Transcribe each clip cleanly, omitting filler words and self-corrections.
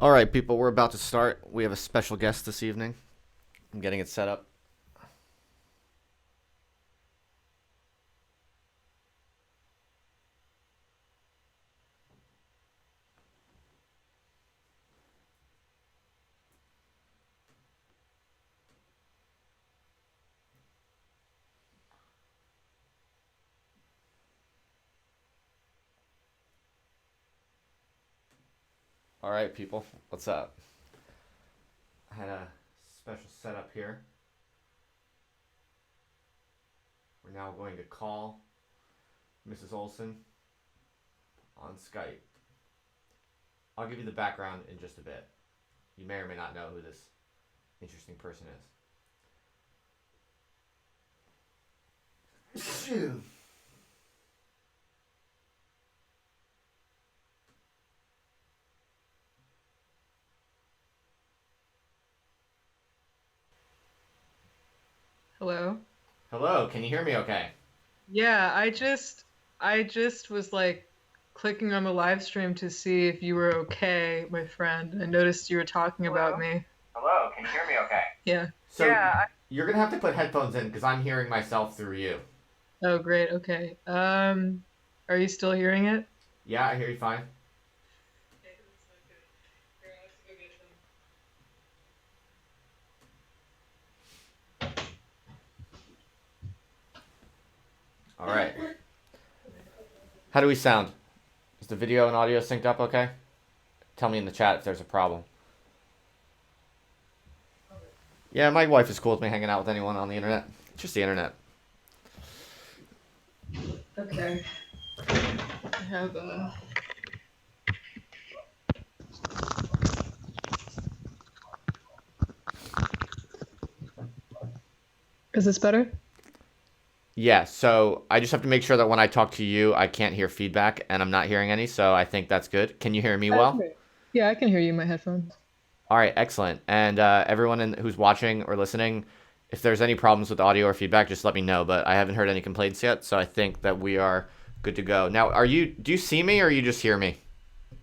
All right, people, we're about to start. We have a special guest this evening. I'm getting it set up. All right, people, what's up? I had a special setup here. We're now going to call Mrs. Olson on Skype. I'll give you the background in just a bit. You may or may not know who this interesting person is. Shoo. Hello? Hello, can you hear me okay? Yeah, I just was like clicking on the live stream to see if you were okay, my friend. I noticed you were talking about Hello? me. Hello, can you hear me okay? Yeah. So yeah, you're gonna have to put headphones in because I'm hearing myself through you. Oh, great. Okay. Are you still hearing it? Yeah, I hear you fine. Okay, that's not good. Here, I have to go get them. All right. How do we sound? Is the video and audio synced up okay? Tell me in the chat if there's a problem. Yeah, my wife is cool with me hanging out with anyone on the internet. It's just the internet. Okay. I have Is this better? Yeah, so I just have to make sure that when I talk to you, I can't hear feedback and I'm not hearing any, so I think that's good. Can you hear me well? Okay. Yeah, I can hear you in my headphones. All right, excellent. And everyone who's watching or listening, if there's any problems with audio or feedback, just let me know. But I haven't heard any complaints yet, so I think that we are good to go. Now, do you see me or you just hear me?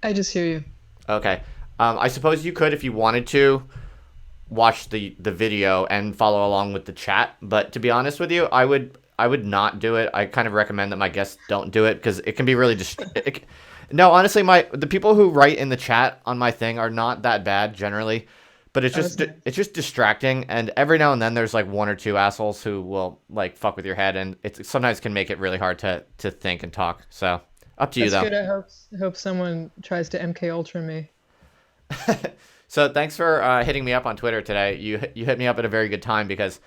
I just hear you. Okay. I suppose you could, if you wanted to, watch the video and follow along with the chat. But to be honest with you, I would not do it. I kind of recommend that my guests don't do it because it can be really no, honestly, the people who write in the chat on my thing are not that bad generally, but Oh, that's nice. it's just distracting. And every now and then there's like one or two assholes who will like fuck with your head, and it sometimes can make it really hard to think and talk. So up to you That's though. good. I hope someone tries to MK Ultra me. So thanks for hitting me up on Twitter today. You hit me up at a very good time because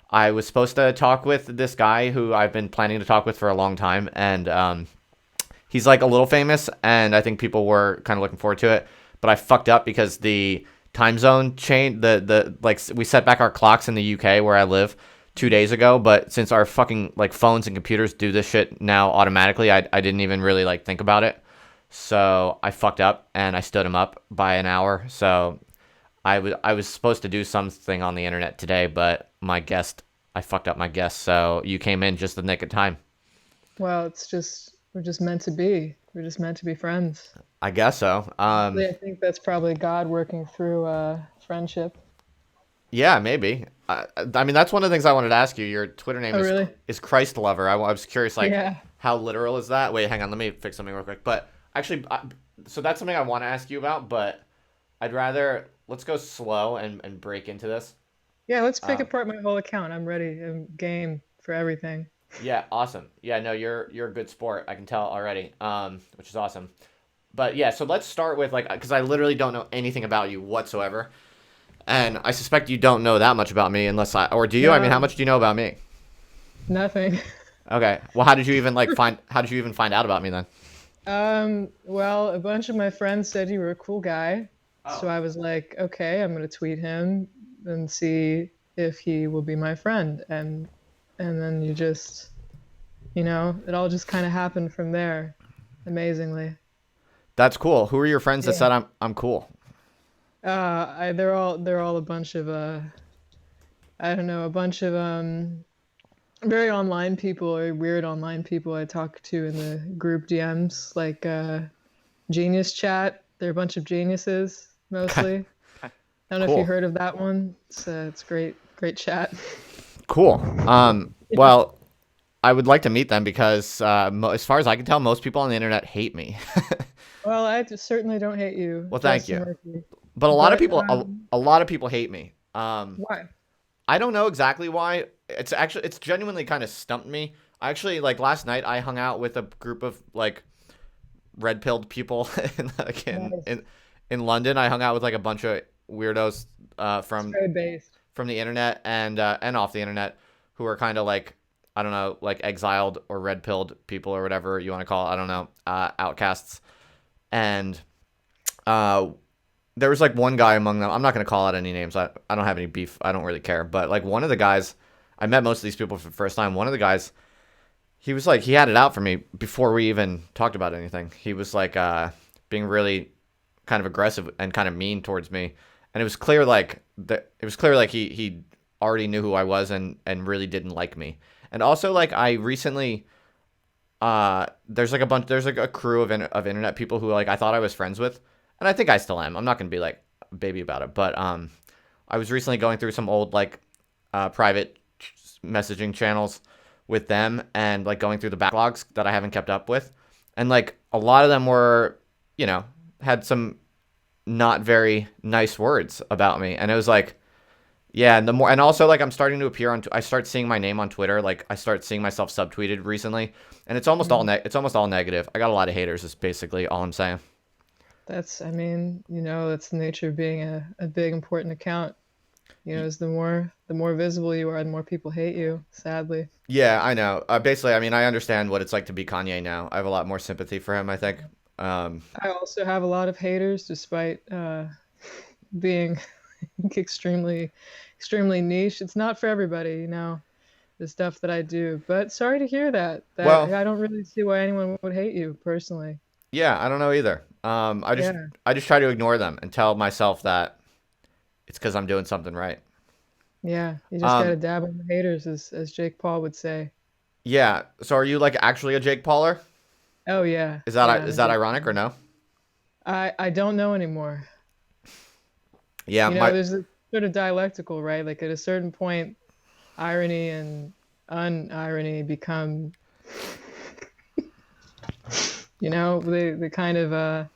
I was supposed to talk with this guy who I've been planning to talk with for a long time, and he's like a little famous, and I think people were kind of looking forward to it. But I fucked up because the time zone change, the like we set back our clocks in the UK where I live 2 days ago, but since our fucking like phones and computers do this shit now automatically, I didn't even really like think about it. So I fucked up and I stood him up by an hour. So I was supposed to do something on the internet today, but I fucked up my guest. So you came in just the nick of time. Well, we're just meant to be. We're just meant to be friends. I guess so. I think that's probably God working through friendship. Yeah, maybe. I mean, that's one of the things I wanted to ask you. Your Twitter name Oh, really? is Christ Lover. I was curious, like, Yeah. how literal is that? Wait, hang on. Let me fix something real quick. But actually, so that's something I want to ask you about. But I'd rather let's go slow and break into this. Yeah, let's pick Um, apart my whole account. I'm ready. I'm game for everything. yeah, awesome. Yeah, no, you're a good sport. I can tell already. Which is awesome. But yeah, so let's start with like, because I literally don't know anything about you whatsoever, and I suspect you don't know that much about me, unless or do you? I mean, how No, much do you know about me? nothing. Okay. Well, how did you even like find? How did you even find out about me then? Well, a bunch of my friends said you were a cool guy. So Oh, I was like, okay, I'm gonna tweet him and see if he will be my friend. And then it all just kind of happened from there, amazingly. that's cool. Who are your friends that Yeah. said I'm cool? They're all a bunch of I don't know, a bunch of very online people or weird online people I talk to in the group DMs, like Genius Chat. They're a bunch of geniuses. mostly. I don't know if you Cool. heard of that one. It's great, great chat. Cool. Well, I would like to meet them because, as far as I can tell, most people on the internet hate me. Well, I just certainly don't hate you, Well, thank Justin you. Murphy. But But a lot of people hate me. why? I don't know exactly why. It's genuinely kind of stumped me. I actually like last night I hung out with a group of like red pilled people in like Nice. in London. I hung out with like a bunch of weirdos It's very based. from the internet and off the internet who are kind of like I don't know like exiled or red pilled people or whatever you want to call it. I don't know outcasts and uh there was like one guy among them. I'm not going to call out any names. I don't have any beef. I don't really care. But like one of the guys, I met most of these people for the first time. One of the guys, he was like, he had it out for me before we even talked about anything. He was like being really kind of aggressive and kind of mean towards me. And it was clear like that it was clear like he already knew who I was and really didn't like me. And also like I recently there's like a crew of internet people who like I thought I was friends with, and I think I still am. I'm not gonna be like a baby about it, but I was recently going through some old like private messaging channels with them and like going through the backlogs that I haven't kept up with, and like a lot of them were you know had some not very nice words about me, and it was like yeah, and the more and also like I'm starting to appear on. I start seeing my name on Twitter. Like I start seeing myself subtweeted recently, and Mm. it's almost all negative. I got a lot of haters. Is basically all I'm saying. I mean, that's the nature of being a big important account. Is the more visible you are, the more people hate you, sadly. Yeah, I know. Basically, I mean, I understand what it's like to be Kanye now. I have a lot more sympathy for him. I think. Um, I also have a lot of haters, despite being extremely, extremely niche. It's not for everybody, the stuff that I do. But sorry to hear that. well, I don't really see why anyone would hate you personally. yeah, I don't know either. Yeah, I just try to ignore them and tell myself that it's because I'm doing something right. yeah. You just got to Um, dab on the haters, as Jake Paul would say. yeah. So are you like actually a Jake Pauler? Oh yeah, yeah. I'm Is a that Jake ironic or Paul. no? I don't know anymore. Yeah, my There's a sort of dialectical, right? Like at a certain point, irony and unirony become, they kind of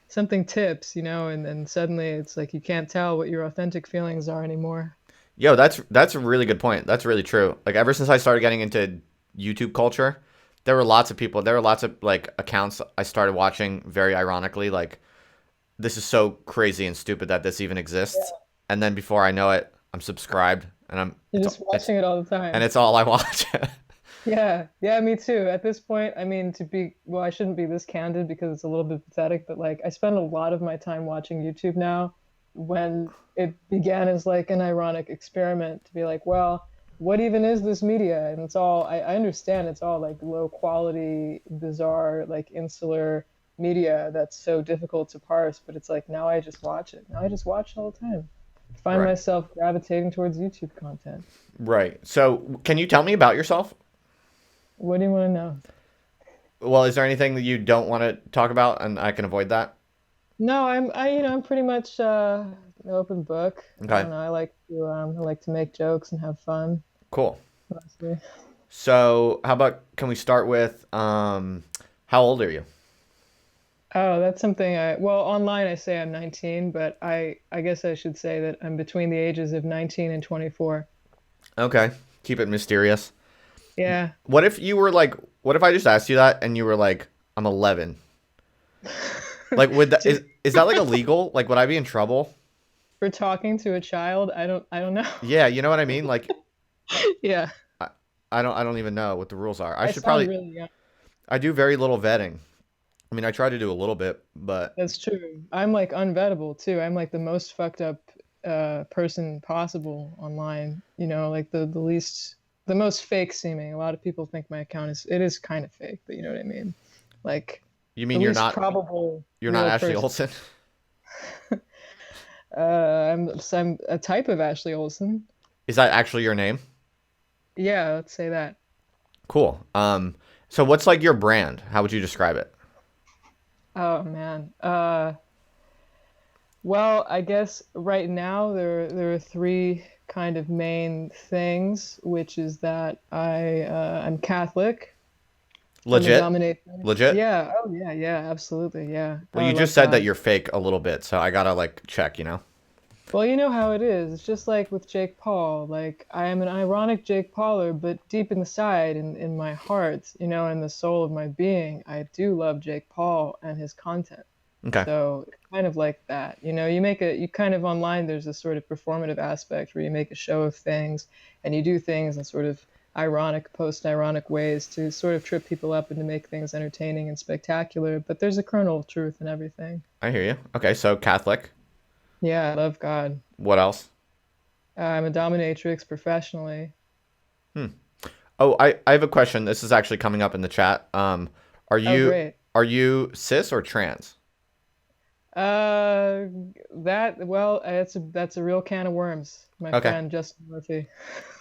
something tips, and then suddenly it's like you can't tell what your authentic feelings are anymore. Yo, that's a really good point. That's really true. Like ever since I started getting into YouTube culture, there were lots of like accounts I started watching very ironically like this is so crazy and stupid that this even exists. And then before I know it, I'm subscribed and You're just watching it all the time. it's all I watch. Yeah, yeah, me too. At this point, I mean, well, I shouldn't be this candid because it's a little bit pathetic, but like I spend a lot of my time watching YouTube now when it began as like an ironic experiment to be like, well, what even is this media? And I understand it's all like low quality, bizarre, like insular media that's so difficult to parse, but it's like now I just watch it. Now I just watch it all the time. I find Right. myself gravitating towards YouTube content. Right. So, can you tell me about yourself? What do you want to know? Well, is there anything that you don't want to talk about and I can avoid that? No, I'm pretty much an open book. I Okay. don't know. I like to make jokes and have fun, Cool. mostly. So, how about can we start with how old are you? Oh, that's something well, online I say I'm 19, but I guess I should say that I'm between the ages of 19 and 24. Okay. Keep it mysterious. Yeah. What if you were like, what if I just asked you that and you were like, I'm 11? Like, Dude, is that like illegal? Like, would I be in trouble? for talking to a child, I don't know. Yeah, you know what I mean? Like, Yeah. I, I don't even know what the rules are. I sound really young. I do very little vetting. I mean, I try to do a little bit, but That's true. I'm like unvettable too. I'm like the most fucked up person possible online. Like the most fake seeming. A lot of people think my account is kind of fake, but you know what I mean. Like you the mean least probable you're not real Ashley person. Olsen? I'm a type of Ashley Olsen. Is that actually your name? Yeah, let's say that. Cool. So what's like your brand? How would you describe it? Oh man. Well, I guess right now there are three kind of main things, which is that I'm Catholic. I'm a Legit? dominatrix. Legit? Yeah. Oh yeah. Yeah. Absolutely. Yeah. Well, Oh, I you just love said that God. you're fake a little bit, so I gotta like check, you know? Well, you know how it is. It's just like with Jake Paul. Like I am an ironic Jake Pauler, but deep inside, in my heart, in the soul of my being, I do love Jake Paul and his content. Okay. So it's kind of like that. You kind of online, there's this sort of performative aspect where you make a show of things and you do things in sort of ironic, post-ironic ways to sort of trip people up and to make things entertaining and spectacular. But there's a kernel of truth in everything. I hear you. Okay, so Catholic. Yeah, I love God. What else? I'm a dominatrix professionally. Hmm. Oh, I have a question. This is actually coming up in the chat. Are Oh, you great. are you cis or trans? Uh, that's a real can of worms, my Okay, friend Justin Murphy.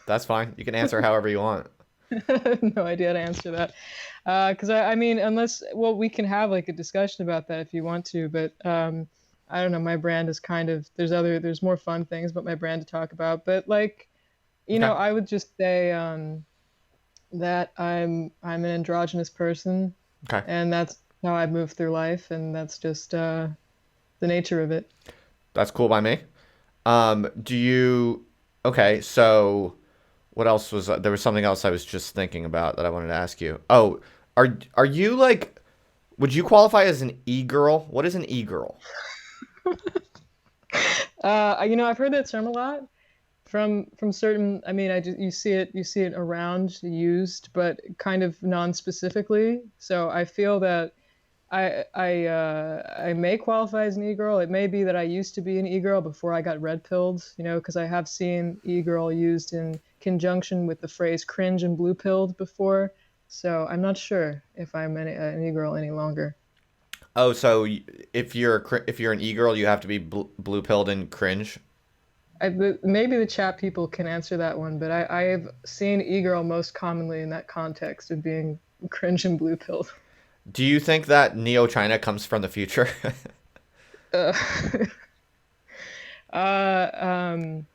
that's fine. You can answer however you want. No idea how to answer that. Because I mean, well, we can have like a discussion about that if you want to, but I don't know. My brand is kind of there's more fun things about my brand to talk about, but like, Okay. I would just say that I'm an androgynous person, Okay. and that's how I move through life, and that's just the nature of it. That's cool by me. Do you Okay, so what else was there was something else I was just thinking about that I wanted to ask you. Oh, are you like would you qualify as an e-girl? What is an e-girl? I've heard that term a lot from certain. I mean, you see it around used, but kind of non-specifically. So I feel that I may qualify as an e-girl. It may be that I used to be an e-girl before I got red pilled, because I have seen e-girl used in conjunction with the phrase cringe and blue pilled before. So I'm not sure if I'm an e-girl any longer. Oh, so if you're an e-girl, you have to be blue-pilled and cringe. Maybe the chat people can answer that one, but I've seen e-girl most commonly in that context of being cringe and blue pilled. Do you think that Neo China comes from the future? Uh, uh, um,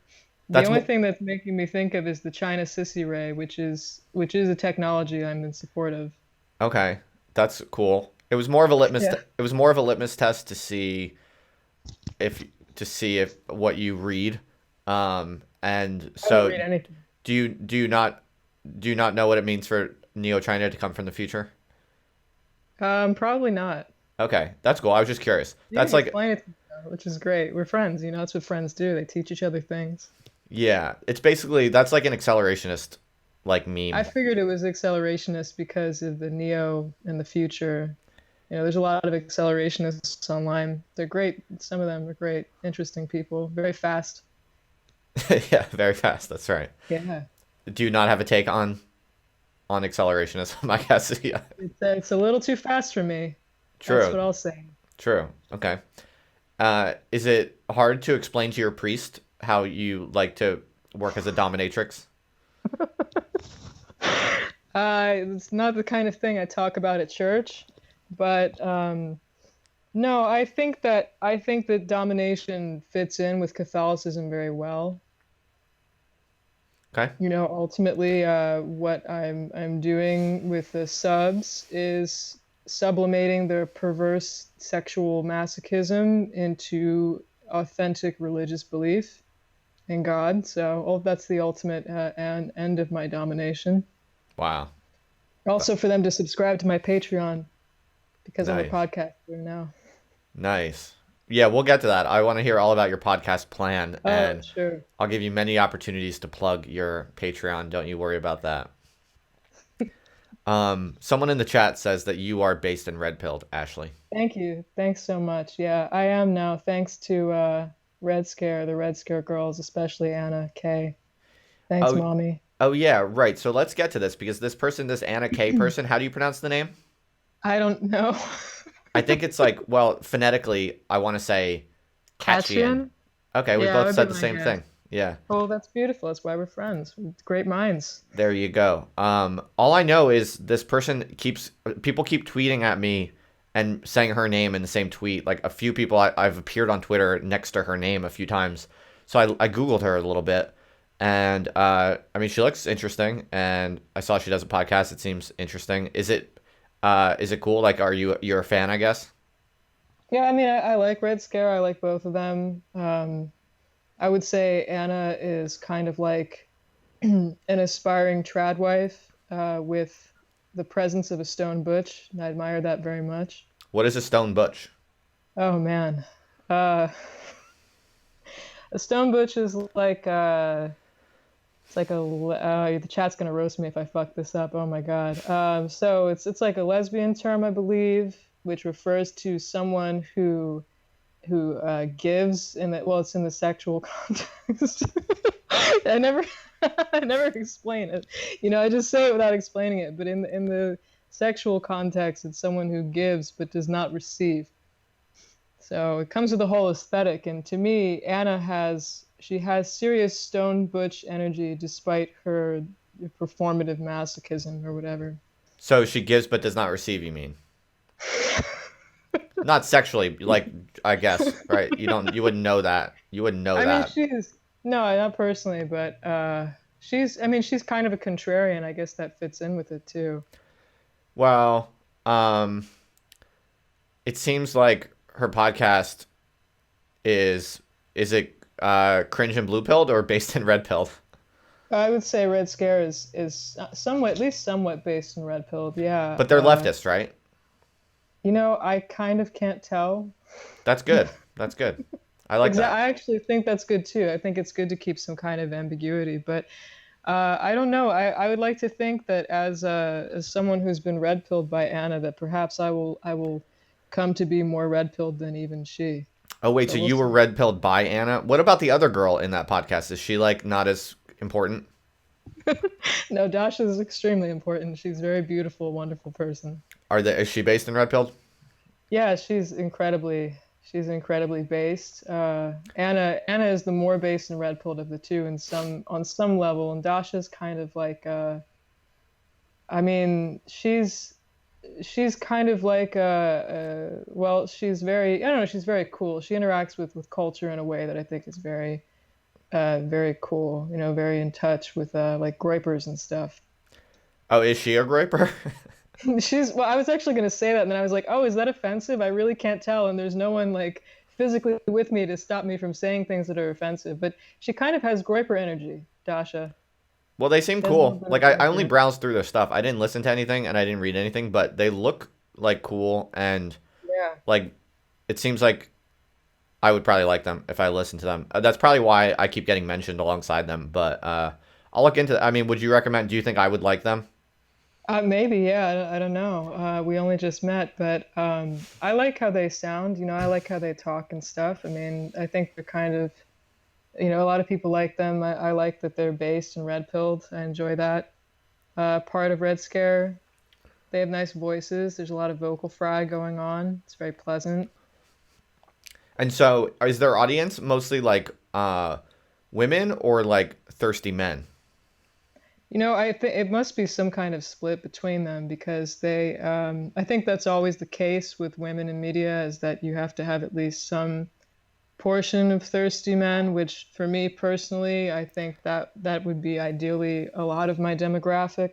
the That's only mo thing that's making me think of is the China Sissy Ray, which is a technology I'm in support of. Okay. That's cool. It was more of a litmus Yeah, it was more of a litmus test if to see if what you read. And I don't so read anything. do you not know what it means for Neo China to come from the future? Probably not. Okay, that's cool. I was just curious. You That's can like explain it to me, though, which is great. We're friends, that's what friends do. They teach each other things. yeah, it's basically that's like an accelerationist like I meme. figured it was accelerationist because of the Neo and the future. There's a lot of accelerationists online. They're great. Some of them are great, interesting people, very fast. Yeah, very fast. That's right. Yeah. Do you not have a take on accelerationism? I guess. Yeah. It's a little too fast for me. That's True. what I'll say. True. Okay. Is it hard to explain to your priest how you like to work as a dominatrix? It's not the kind of thing I talk about at church, but no, I think that domination fits in with Catholicism very well. Okay. Ultimately, what I'm doing with the subs is sublimating their perverse sexual masochism into authentic religious belief in God. So, that's the ultimate end of my domination. Wow. Also, for them to subscribe to my Patreon because I'm a Nice. podcaster now. Nice. Yeah, we'll get to that. I want to hear all about your podcast plan, Oh, and sure. I'll give you many opportunities to plug your Patreon. Don't you worry about that. Someone in the chat says that you are based in Red Pilled, Ashley. Thank you. Thanks so much. Yeah, I am now, thanks to the Red Scare girls, especially Anna K. Thanks, Oh, mommy. oh yeah, right. So let's get to this because this Anna K person, how do you pronounce the name? I don't know. I think it's like, well, phonetically, I want to say Catchian. Catrian? Okay, we Yeah, that both would be said the my same guess. thing. Yeah, Oh, that's beautiful. That's why we're friends. Great minds. there you go. All I know is this person keeps people keep tweeting at me and saying her name in the same tweet. Like a few people I've appeared on Twitter next to her name a few times. So I Googled her a little bit. And I mean, she looks interesting. And I saw she does a podcast. It seems interesting. Is it cool? Like, you're a fan, I guess? Yeah, I mean, I like Red Scare. I like both of them. I would say Anna is kind of like an aspiring trad wife with the presence of a stone butch, and I admire that very much. What is a stone butch? Oh man, uh, a stone butch is like it's like the chat's gonna roast me if I fuck this up. Oh my god. So it's like a lesbian term, I believe, which refers to someone who gives in the well, it's in the sexual context. I never I never explain it. I just say it without explaining it. But in the sexual context, it's someone who gives but does not receive. So it comes with the whole aesthetic. And to me, Anna has serious stone butch energy despite her performative masochism or whatever. So she gives but does not receive, you mean? Not sexually, like, I guess, right? You wouldn't know that. You wouldn't know I mean, that. she's no, not personally, but she's kind of a contrarian. I guess that fits in with it too. Well, um, it seems like her podcast is it cringe and blue pilled or based in red pilled? I would say Red Scare is somewhat, at least somewhat based in Red Pill. Yeah. But they're leftist, right? I kind of can't tell. That's good. That's good. I like that. I actually think that's good too. I think it's good to keep some kind of ambiguity, but I don't know. I would like to think that as someone who's been red pilled by Anna, that perhaps I will come to be more red pilled than even she. Oh wait, So so we'll you were see. red pilled by Anna? What about the other girl in that podcast? Is she like not as important? No, Dasha is extremely important. She's a very beautiful, wonderful person. Is she based in red pilled? Yeah, she's incredibly based. Anna is the more based and red pilled of the two in some on some level, and Dasha's kind of like I mean, she's kind of like well, she's very I don't know, she's very cool. She interacts with culture in a way that I think is very cool. Very in touch with like groypers and stuff. Oh, is she a groyper? Well, I was actually going to say that, and then I was like, oh, is that offensive? I really can't tell, and there's no one like physically with me to stop me from saying things that are offensive. But she kind of has Groiper energy, Dasha. Well, they seem She has a little cool. bit of Like I only Groiper. browsed through their stuff. I didn't listen to anything and I didn't read anything, but they look like cool and Yeah. like it seems like I would probably like them if I listened to them. That's probably why I keep getting mentioned alongside them. But I'll look into. I mean, would you recommend? Do you think I would like them? Maybe, yeah. I don't know. We only just met, but I like how they sound. I like how they talk and stuff. I mean, I think they're kind of, a lot of people like them. I like that they're based and red pilled. I enjoy that. Part of Red Scare. They have nice voices. There's a lot of vocal fry going on. It's very pleasant. And so, is their audience mostly like women or like thirsty men? I think it must be some kind of split between them because I think that's always the case with women in media is that you have to have at least some portion of thirsty men, which for me personally, I think that would be ideally a lot of my demographic.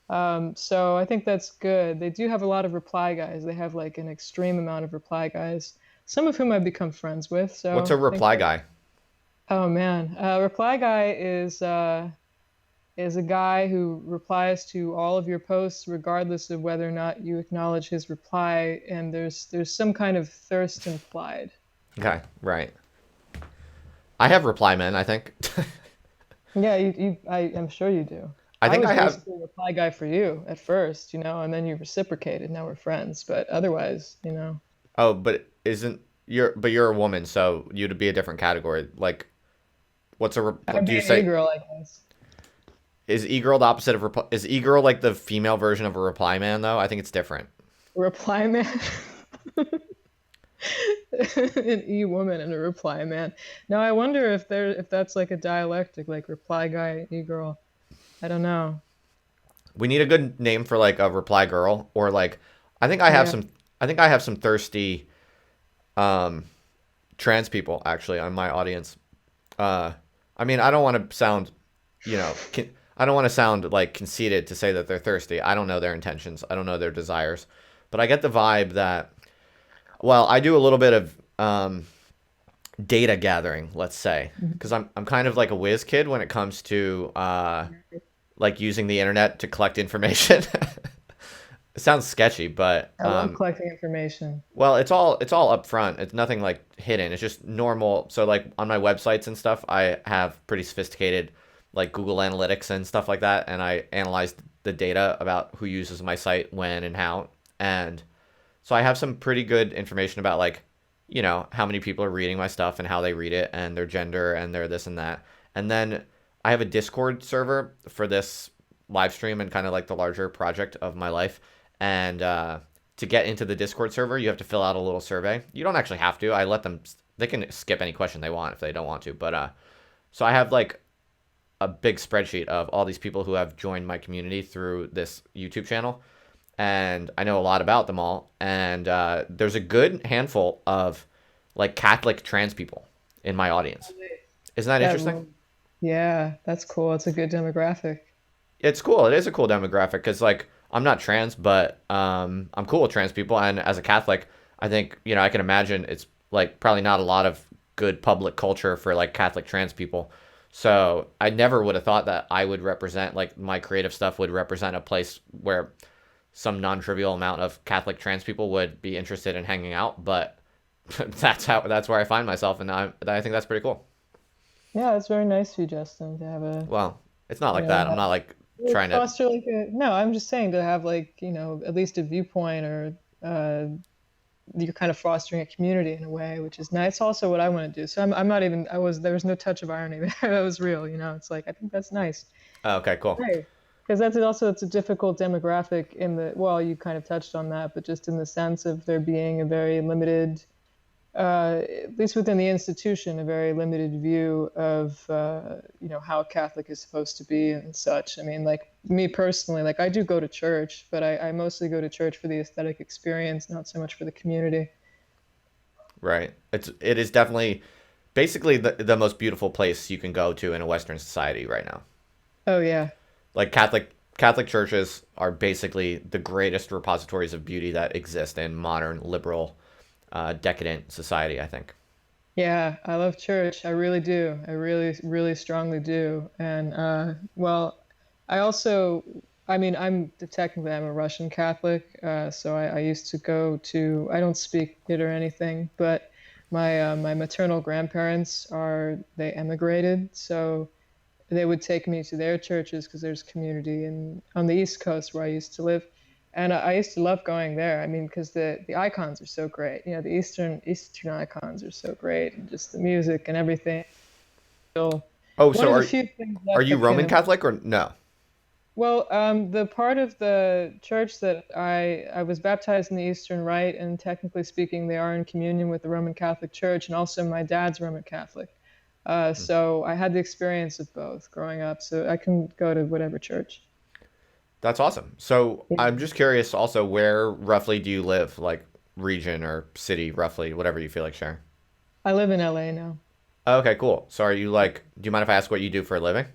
So I think that's good. They do have a lot of reply guys. They have like an extreme amount of reply guys, some of whom I've become friends with. What's So a I think reply that, guy? oh man, reply guy is a guy who replies to all of your posts regardless of whether or not you acknowledge his reply, and there's some kind of thirst implied. Okay, right. I have reply men. I think. Yeah, I am sure you do. I I think was I have. basically a reply guy for you at first, and then you reciprocated. Now we're friends, but otherwise, Oh, but isn't you're a woman, so you'd be a different category. Like, what I'd do be you an say? e-girl, I guess. Is e-girl the opposite of reply? Is e-girl like the female version of a reply man though? I think it's different. Reply man. An e-woman and a reply man. Now I wonder if that's like a dialectic, like reply guy, e-girl. I don't know. We need a good name for like a reply girl or like I think I have Yeah. some. I think I have some thirsty um, trans people actually on my audience. Uh, I mean, I don't want to sound, you know, I don't want to sound like conceited to say that they're thirsty. I don't know their intentions. I don't know their desires, but I get the vibe that, well, I do a little bit of data gathering, let's say, Mhm. because I'm kind of like a whiz kid when it comes to like using the internet to collect information. It sounds sketchy, but I love collecting information. well, it's all up front. It's nothing like hidden. It's just normal. So like on my websites and stuff, I have pretty sophisticated like Google Analytics and stuff like that, and I analyze the data about who uses my site when and how. And so I have some pretty good information about like, how many people are reading my stuff and how they read it and their gender and their this and that. And then I have a Discord server for this live stream and kind of like the larger project of my life. And to get into the Discord server, you have to fill out a little survey. You don't actually have to. I let them. They can skip any question they want if they don't want to. But so I have like a big spreadsheet of all these people who have joined my community through this YouTube channel, and I know a lot about them all. And there's a good handful of like Catholic trans people in my audience. Isn't that That, interesting? yeah, that's cool. It's a good demographic. It's cool. It is a cool demographic because like I'm not trans, but I'm cool with trans people, and as a Catholic, I think I can imagine it's like probably not a lot of good public culture for like Catholic trans people. So I never would have thought that I would represent like my creative stuff would represent a place where some non-trivial amount of Catholic trans people would be interested in hanging out. But that's where I find myself, and I think that's pretty cool. Yeah, it's very nice of you, Justin, to have a, Well, it's not you like know, that. I'm not like trying to. foster like a, no, I'm just saying to have like, at least a viewpoint or you're kind of fostering a community in a way, which is nice. Also what I want to do. So I'm not even, there was no touch of irony there. That was real, it's like, I think that's nice. Oh, okay, cool. Right. Because it's a difficult demographic in the, well, you kind of touched on that, but just in the sense of there being a very limited at least within the institution, a very limited view of how Catholic is supposed to be and such. I mean, like me personally, like I do go to church, but I mostly go to church for the aesthetic experience, not so much for the community. Right. It is definitely basically the most beautiful place you can go to in a Western society right now. Oh yeah, Like Catholic churches are basically the greatest repositories of beauty that exist in modern liberal, decadent society. I think. yeah. I love church. I really do. I really, really strongly do. And well, I also, I mean, I'm a Russian Catholic, so I used to go to. I don't speak it or anything, but my maternal grandparents they emigrated, so they would take me to their churches because there's community on the East Coast where I used to live, and I used to love going there. I mean, because the icons are so great. The Eastern icons are so great, and just the music and everything. So Oh, one so of the are few things are left you that Roman can. Catholic or no? Well, the part of the church that I was baptized in the Eastern Rite, and technically speaking, they are in communion with the Roman Catholic Church, and also my dad's Roman Catholic. So I had the experience of both growing up, so I can go to whatever church. That's awesome. So Yeah. I'm just curious. Also, where roughly do you live? Like region or city, roughly, whatever you feel like sharing. I live in LA now. Okay, cool. So are you like? Do you mind if I ask what you do for a living?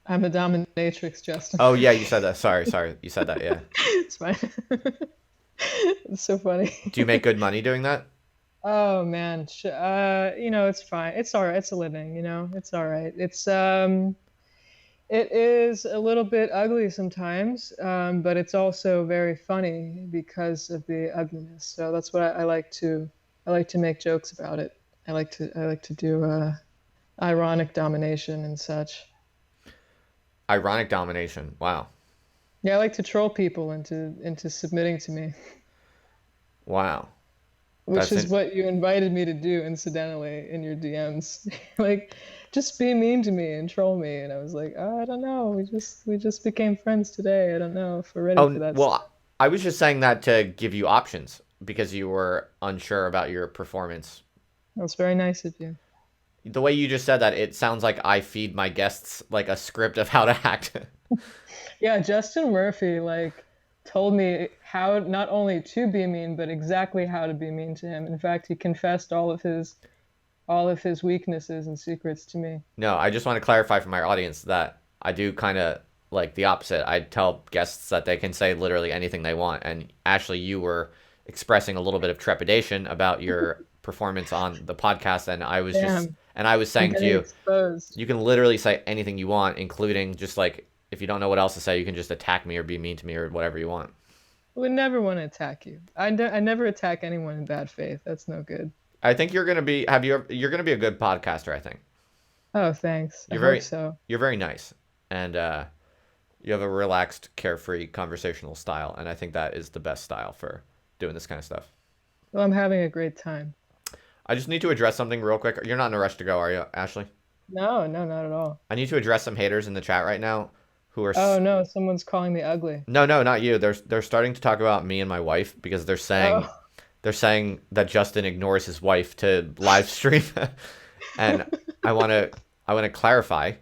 I'm a dominatrix, Justin. Oh yeah, you said that. Sorry, you said that. Yeah. It's fine. It's so funny. Do you make good money doing that? Oh man, it's fine. It's all right. It's a living, It's all right. It is a little bit ugly sometimes, but it's also very funny because of the ugliness. So that's what I like to make jokes about it. I like to do ironic domination and such. Ironic domination. Wow. Yeah, I like to troll people into submitting to me, Wow. which That's is it. what you invited me to do incidentally in your DMs. Like, just be mean to me and troll me, and I was like, oh, I don't know. We just became friends today. I don't know if we're ready for Oh, that stuff. well, I was just saying that to give you options because you were unsure about your performance. That's very nice of you. The way you just said that, it sounds like I feed my guests like a script of how to act. Yeah, Justin Murphy, like told me how not only to be mean, but exactly how to be mean to him. In fact, he confessed all of his weaknesses and secrets to me. No, I just want to clarify for my audience that I do kind of like the opposite. I tell guests that they can say literally anything they want. And Ashley, you were expressing a little bit of trepidation about your performance on the podcast, Damn, and I was I'm saying to getting you, exposed. you can literally say anything you want, including just like if you don't know what else to say, you can just attack me or be mean to me or whatever you want. I would never want to attack you. I never attack anyone in bad faith. That's no good. I think you're gonna be you're gonna be a good podcaster. I think Oh, thanks. I you're hope very so. you're very nice, and you have a relaxed, carefree, conversational style, and I think that is the best style for doing this kind of stuff. Well, I'm having a great time. I just need to address something real quick. You're not in a rush to go, are you, Ashley? No, no, not at all. I need to address some haters in the chat right now who are Oh no, someone's calling me ugly. no, no, not you. They're starting to talk about me and my wife because Oh, they're saying that Justin ignores his wife to live stream, and I want to I want to clarify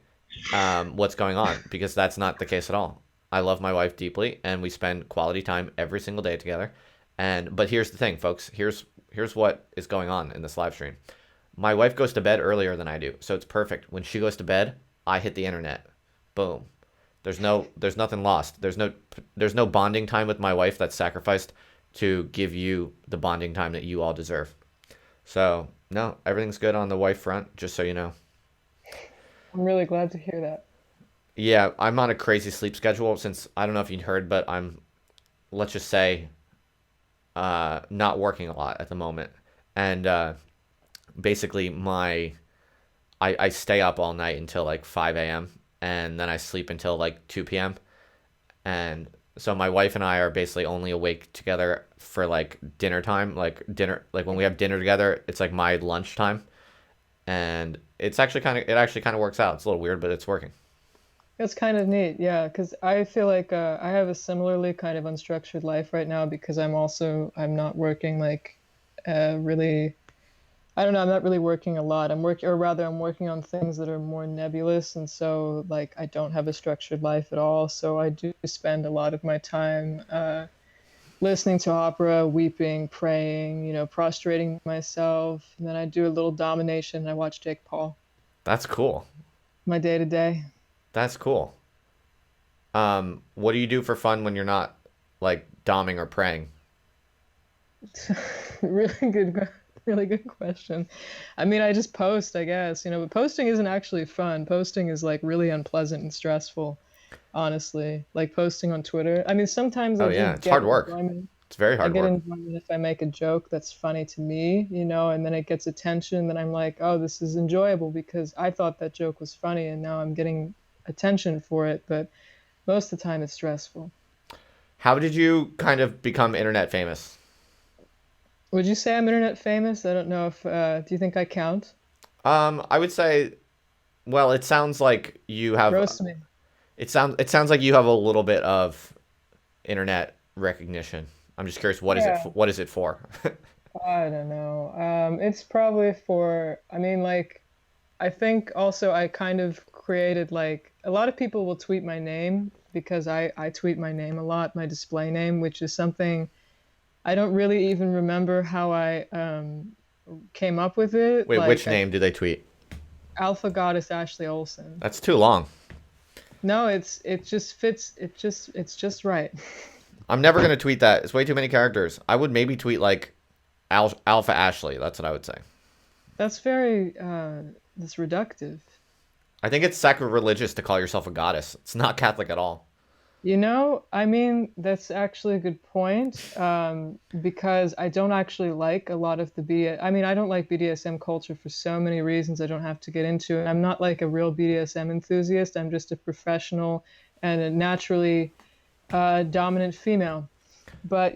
what's going on because that's not the case at all. I love my wife deeply, and we spend quality time every single day together. And but here's the thing, folks. Here's what is going on in this live stream. My wife goes to bed earlier than I do, so it's perfect. When she goes to bed, I hit the internet. Boom. There's nothing lost. There's no bonding time with my wife that's sacrificed to give you the bonding time that you all deserve. So, no, everything's good on the wife front, just so you know. I'm really glad to hear that. Yeah, I'm on a crazy sleep schedule since I don't know if you heard, but I'm, let's just say, not working a lot at the moment. And basically, I stay up all night until like 5 a.m. and then I sleep until like 2 p.m. And so my wife and I are basically only awake together for like dinner time, like when we have dinner together, it's like my lunch time. And it actually kind of works out. It's a little weird, but it's working. It's kind of neat, yeah, because I feel like I have a similarly kind of unstructured life right now because I'm not working like really. I don't know. I'm not really working a lot. I'm working, or rather, I'm working on things that are more nebulous, and so like I don't have a structured life at all. So I do spend a lot of my time listening to opera, weeping, praying, prostrating myself, and then I do a little domination. I watch Jake Paul. That's cool. My day to day. That's cool. What do you do for fun when you're not like doming or praying? Really good, really good question. I mean, I just post, I guess, but posting isn't actually fun. Posting is like really unpleasant and stressful, honestly. Like posting on Twitter. I mean, sometimes Oh I do yeah, it's hard get work. enjoyment. It's very I hard get work. enjoyment if I make a joke that's funny to me, and then it gets attention. Then I'm like, oh, this is enjoyable because I thought that joke was funny, and now I'm getting attention for it. But most of the time, it's stressful. How did you kind of become internet famous? Would you say I'm internet famous? I don't know if. Do you think I count? I would say, well, it sounds like you have. Roast me. It sounds like you have a little bit of internet recognition. I'm just curious, Yeah. what is it for? I don't know. It's probably for, I mean, like, I think also I kind of created like a lot of people will tweet my name because I tweet my name a lot, my display name, which is something I don't really even remember how I came up with it. Wait, which Like name do they tweet? Alpha Goddess Ashley Olsen. That's too long. No, it just fits. It's just right. I'm never gonna tweet that. It's way too many characters. I would maybe tweet like Alpha Ashley. That's what I would say. That's very that's reductive. I think it's sacrilegious to call yourself a goddess. It's not Catholic at all. I mean, that's actually a good point, because I don't actually like a lot of the I mean, I don't like BDSM culture for so many reasons I don't have to get into. And I'm not like a real BDSM enthusiast. I'm just a professional and a naturally dominant female. But,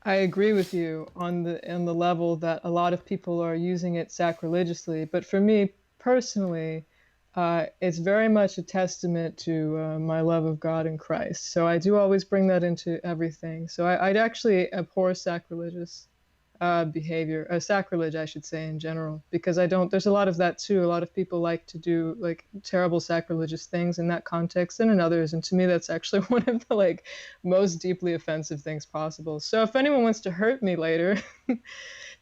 I agree with you on the level that a lot of people are using it sacrilegiously. But for me personally, it's very much a testament to my love of God and Christ. So I do always bring that into everything. So I'd actually abhor sacrilegious behavior, sacrilege, I should say, in general, because I don't. There's a lot of that too. A lot of people like to do like terrible sacrilegious things in that context and in others, and to me, that's actually one of the like most deeply offensive things possible. So if anyone wants to hurt me later,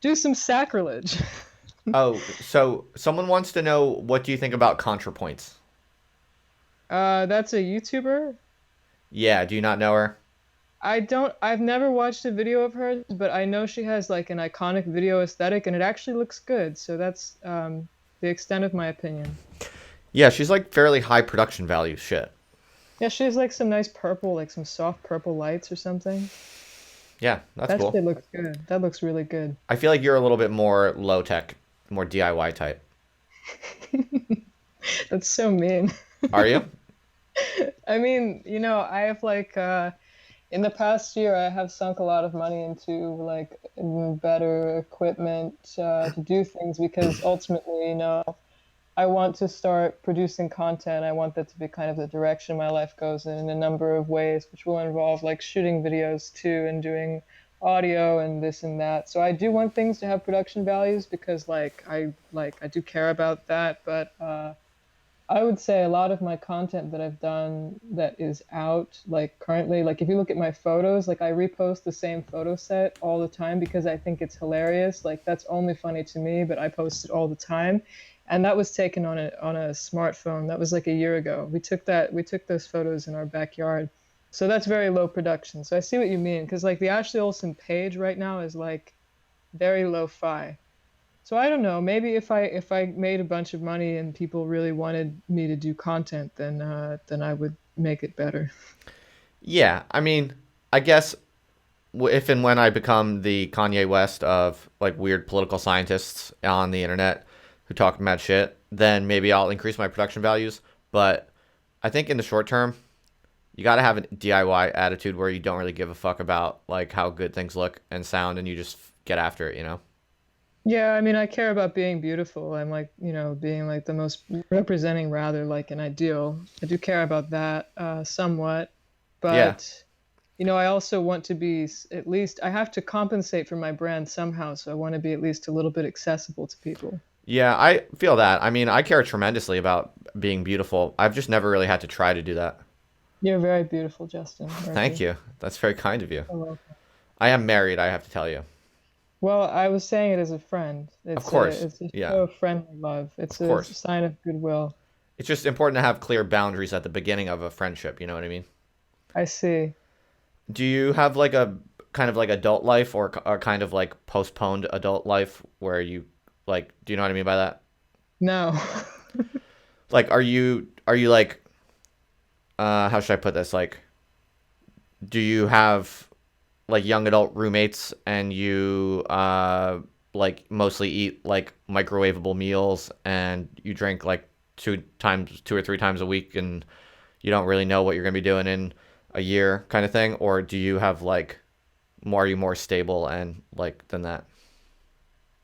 do some sacrilege. Oh, so someone wants to know, what do you think about ContraPoints? That's a YouTuber. Yeah, do you not know her? I've never watched a video of hers, but I know she has like an iconic video aesthetic and it actually looks good. So that's the extent of my opinion. Yeah, she's like fairly high production value shit. Yeah, she has like some nice purple, like some soft purple lights or something. Yeah, that's That cool. shit looks good. That looks really good. I feel like you're a little bit more low tech, more DIY type. That's so mean. Are you? I mean, I have like in the past year, I have sunk a lot of money into like better equipment to do things because ultimately, I want to start producing content. I want that to be kind of the direction my life goes in a number of ways, which will involve like shooting videos too and doing audio and this and that. So I do want things to have production values because I do care about that, but I would say a lot of my content that I've done that is out, like currently, like if you look at my photos, like I repost the same photo set all the time because I think it's hilarious. Like that's only funny to me, but I post it all the time. And that was taken on a smartphone. That was like a year ago. We took those photos in our backyard. So that's very low production. So I see what you mean, because like the Ashley Olsen page right now is like very lo-fi. So I don't know. Maybe if I made a bunch of money and people really wanted me to do content, then I would make it better. Yeah, I mean, I guess if and when I become the Kanye West of like weird political scientists on the internet who talk mad shit, then maybe I'll increase my production values. But I think in the short term, you got to have a DIY attitude where you don't really give a fuck about like how good things look and sound, and you just get after it, you know? Yeah, I mean, I care about being beautiful. I'm like, being like the most representing rather like an ideal. I do care about that somewhat, Yeah. but I also want to be at least I have to compensate for my brand somehow, so I want to be at least a little bit accessible to people. Yeah, I feel that. I mean, I care tremendously about being beautiful. I've just never really had to try to do that. You're very beautiful, Justin, aren't Thank you? you. That's very kind of you. You're welcome. I am married, I have to tell you. Well, I was saying it as a friend. Of It's a course. it's a Yeah, show of friendly love. It's of a course. sign of goodwill. It's just important to have clear boundaries at the beginning of a friendship, you know what I mean? I see. Do you have like a kind of like adult life or kind of like postponed adult life where you like, do you know what I mean by that? No. Like are you like how should I put this? Like do you have like young adult roommates and you like mostly eat like microwavable meals and you drink like 2 or 3 times a week and you don't really know what you're gonna be doing in a year kind of thing, or do you have like more, are you more stable and like than that?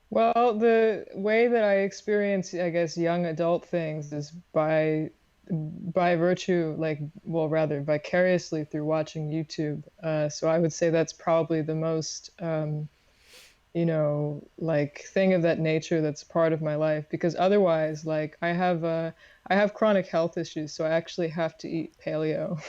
Well, the way that I experience, I guess, young adult things is by virtue, like, well, rather vicariously through watching YouTube. So I would say that's probably the most, like thing of that nature that's part of my life. Because otherwise, like, I have chronic health issues, so I actually have to eat paleo.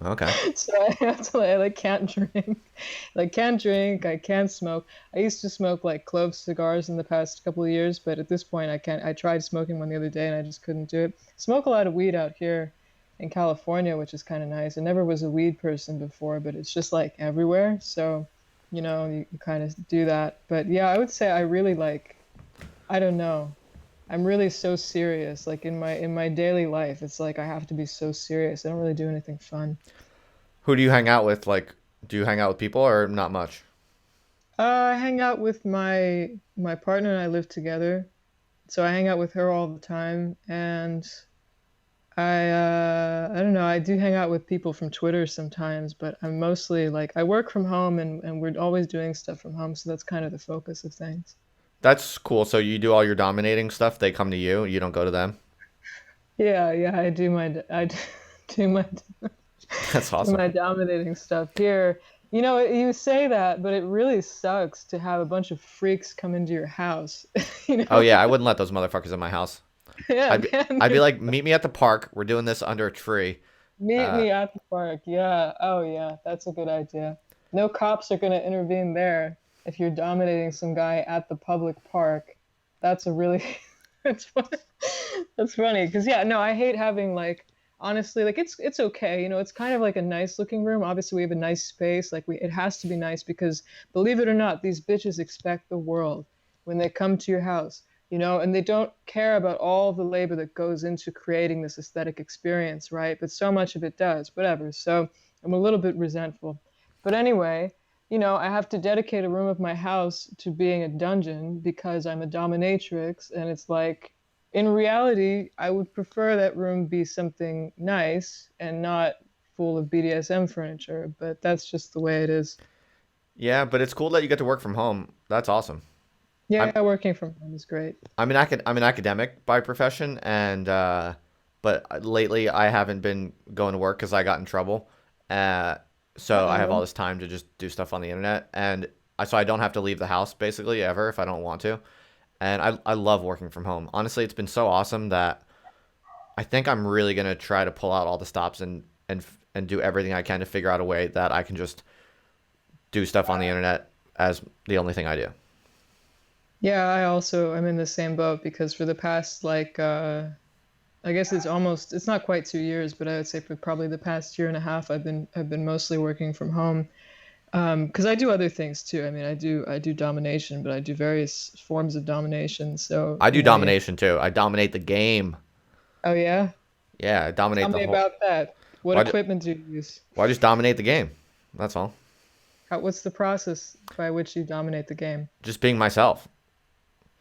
Okay. So I have to I like can't drink, I can't smoke. I used to smoke like clove cigars in the past couple of years, but at this point I can't. I tried smoking one the other day and I just couldn't do it. Smoke a lot of weed out here in California, which is kind of nice. I never was a weed person before, but it's just like everywhere. So, you kind of do that. But yeah, I would say I really like, I don't know. I'm really so serious. Like in my daily life, it's like I have to be so serious. I don't really do anything fun. Who do you hang out with? Like, do you hang out with people or not much? I hang out with my partner and I live together, so I hang out with her all the time. And I don't know. I do hang out with people from Twitter sometimes, but I'm mostly like I work from home and we're always doing stuff from home, so that's kind of the focus of things. That's cool. So you do all your dominating stuff. They come to you. You don't go to them. Yeah, yeah. I do my That's do awesome. my dominating stuff here. You know, you say that, but it really sucks to have a bunch of freaks come into your house. You Oh know? yeah, I wouldn't let those motherfuckers in my house. Yeah, I'd be, man. I'd be like, meet me at the park. We're doing this under a tree. Meet Uh, me at the park. Yeah. Oh, yeah. That's a good idea. No cops are going to intervene there if you're dominating some guy at the public park. That's a really that's funny. That's funny because yeah, no, I hate having like honestly like it's okay. You know, it's kind of like a nice looking room. Obviously, we have a nice space. Like we it has to be nice because believe it or not, these bitches expect the world when they come to your house, you know, and they don't care about all the labor that goes into creating this aesthetic experience, right? But so much of it does, whatever. So I'm a little bit resentful. But anyway, you know, I have to dedicate a room of my house to being a dungeon because I'm a dominatrix. And it's like, in reality, I would prefer that room be something nice and not full of BDSM furniture. But that's just the way it is. yeah, but it's cool that you get to work from home. That's awesome. I'm Yeah, working from home is great. I'm an academic by profession, and but lately I haven't been going to work because I got in trouble. Uh, so I have all Uh-oh. this time to just do stuff on the internet, and so I don't have to leave the house basically ever if I don't want to. And I love working from home. Honestly, it's been so awesome that I think I'm really gonna try to pull out all the stops and do everything I can to figure out a way that I can just do stuff on the internet as the only thing I do. Yeah, I'm in the same boat because for the past like I guess it's not quite 2 years, but I would say for probably the past year and a half I've been mostly working from home. Because I do other things too. I mean, I do domination, but I do various forms of domination. So, I you do know, you domination too. I dominate the game. oh yeah? Yeah, I Tell dominate the me whole. about that. What Well, equipment do you use? well, I just dominate the game. That's all. What's the process by which you dominate the game? Just being myself.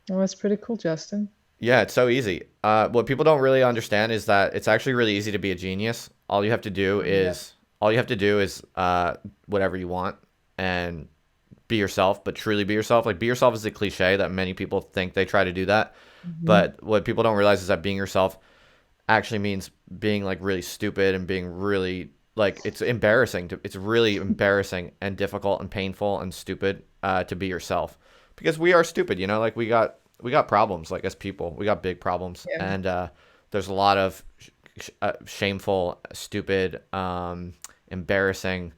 Oh, that's pretty cool, Justin. Yeah, it's so easy. What people don't really understand is that it's actually really easy to be a genius. Yeah. All you have to do is whatever you want and be yourself, but truly be yourself. Like be yourself is a cliche that many people think they try to do that, Hmm. but what people don't realize is that being yourself actually means being like really stupid and being really like it's really embarrassing and difficult and painful and stupid to be yourself because we are stupid, you know, like we got problems like as people we got big problems Yeah. and there's a lot of shameful stupid embarrassing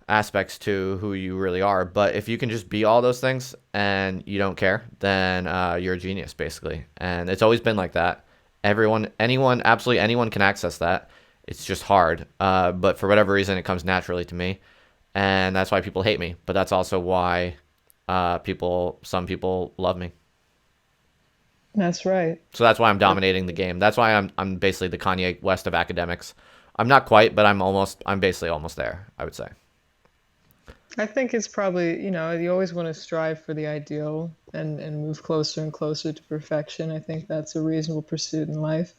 aspects to who you really are, but if you can just be all those things and you don't care, then you're a genius basically, and it's always been like that. Anyone, absolutely anyone can access that. It's just hard, but for whatever reason it comes naturally to me, and that's why people hate me, but that's also why some people love me. That's right. So that's why I'm That's, dominating the game. That's why I'm basically the Kanye West of academics. I'm not quite, but I'm basically almost there, I would say. I think it's probably, you know, you always want to strive for the ideal and move closer and closer to perfection. I think that's a reasonable pursuit in life.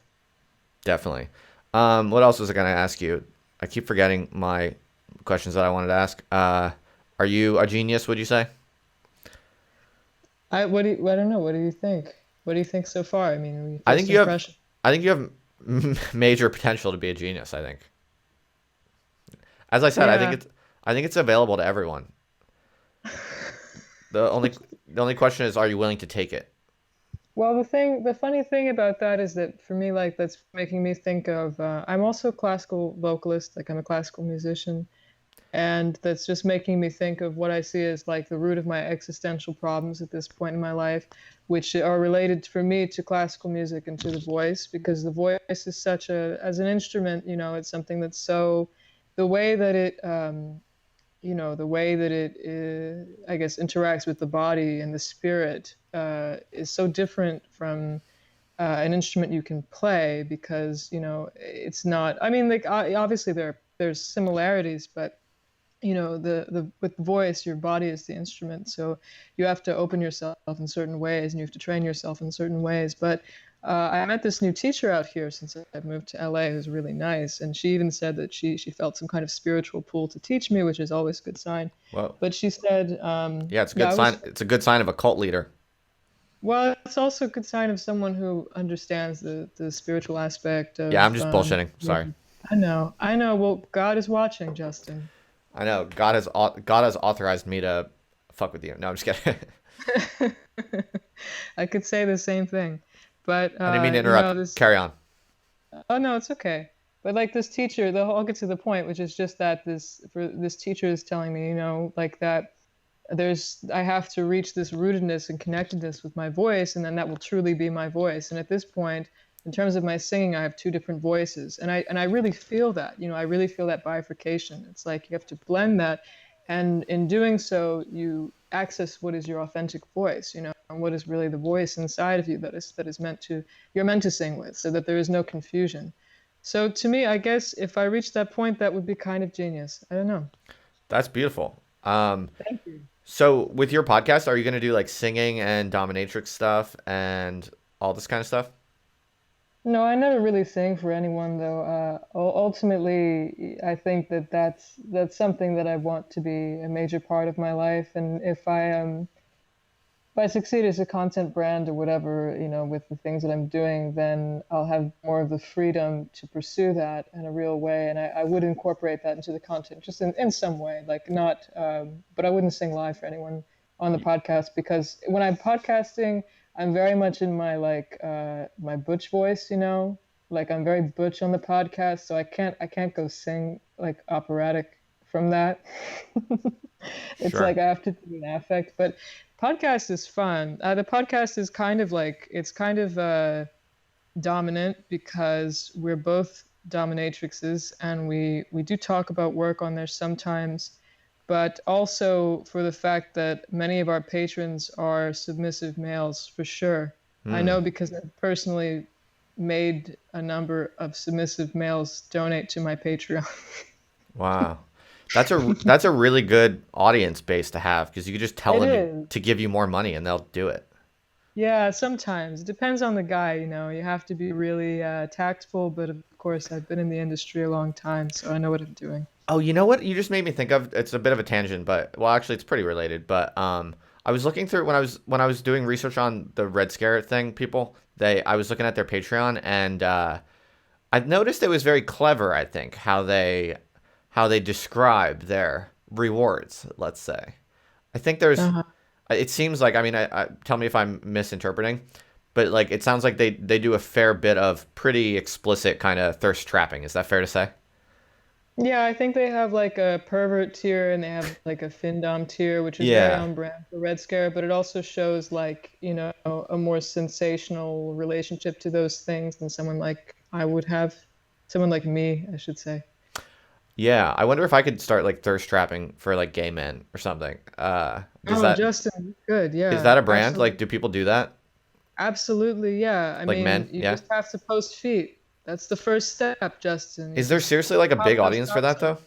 Definitely. What else was I going to ask you? I keep forgetting my questions that I wanted to ask. Are you a genius, would you say? I don't know. What do you think? What do you think so far? I mean, I think first you have impression. I think you have major potential to be a genius, I think. As I said, Yeah. I think it's available to everyone. The only the only question is are you willing to take it? Well, the funny thing about that is that for me, like, that's making me think of, I'm also a classical vocalist, like, I'm a classical musician, and that's just making me think of what I see as like the root of my existential problems at this point in my life, which are related for me to classical music and to the voice, because the voice is such as an instrument, you know, it's something that's so, the way that it, the way that it I guess interacts with the body and the spirit is so different from an instrument you can play because it's not. I mean, like obviously there's similarities, but the with the voice, your body is the instrument, so you have to open yourself in certain ways and you have to train yourself in certain ways. But I met this new teacher out here since I've moved to LA who's really nice, and she even said that she felt some kind of spiritual pull to teach me, which is always a good sign. Well, But she said, yeah, it's a yeah, good I sign. was It's a good sign of a cult leader. well, it's also a good sign of someone who understands the spiritual aspect Yeah, I'm of just bullshitting. Sorry. maybe. I know. Well, God is watching, Justin. I know God has authorized me to fuck with you. No, I'm just kidding. I could say the same thing, but I didn't mean to interrupt. this. Carry on. Oh no, it's okay. But like this teacher, I'll get to the point, which is just that this teacher is telling me, like that I have to reach this rootedness and connectedness with my voice, and then that will truly be my voice. And at this point, in terms of my singing, I have two different voices, and I really feel that. I really feel that bifurcation. It's like you have to blend that, and in doing so, you access what is your authentic voice, and what is really the voice inside of you that is you're meant to sing with, so that there is no confusion. So to me, I guess if I reached that point, that would be kind of genius. I don't know. That's beautiful. Thank you. So with your podcast, are you gonna do like singing and dominatrix stuff and all this kind of stuff? No, I never really sing for anyone though. Ultimately, I think that's something that I want to be a major part of my life. And if I succeed as a content brand or whatever, with the things that I'm doing, then I'll have more of the freedom to pursue that in a real way. And I would incorporate that into the content just in some way, like not, but I wouldn't sing live for anyone on the podcast because when I'm podcasting, I'm very much in my my Butch voice, like I'm very Butch on the podcast. So I can't go sing like operatic from that. It's Sure. like I have to do an affect, but podcast is fun. The podcast is kind of dominant because we're both dominatrixes and we do talk about work on there sometimes, but also for the fact that many of our patrons are submissive males for sure. I Hmm. know because I've personally made a number of submissive males donate to my Patreon. Wow. That's a really good audience base to have because you could just tell It them is. to give you more money and they'll do it. Yeah, sometimes. It depends on the guy, You have to be really tactful, but of course, I've been in the industry a long time, so I know what I'm doing. Oh, you know what? You just made me think of it's a bit of a tangent, but well, actually, it's pretty related. But I was looking through when I was doing research on the Red Scare thing. People, I was looking at their Patreon, and I've noticed it was very clever. I think how they describe their rewards. Let's say. I think there's. Uh-huh. It seems like I tell me if I'm misinterpreting, but like it sounds like they do a fair bit of pretty explicit kind of thirst trapping. Is that fair to say? Yeah, I think they have like a pervert tier and they have like a findom tier, which is very Yeah. on brand for Red Scare, but it also shows like, a more sensational relationship to those things than someone like I would have. Someone like me, I should say. Yeah, I wonder if I could start like thirst trapping for like gay men or something. Does Oh, that Justin, good. is that Yeah, a brand? Like, absolutely. do people do that? Absolutely, yeah. I Like mean, men? you Yeah. just have to post feet. That's the first step, Justin. You Is there just seriously like a pop big those audience for socks that off. though?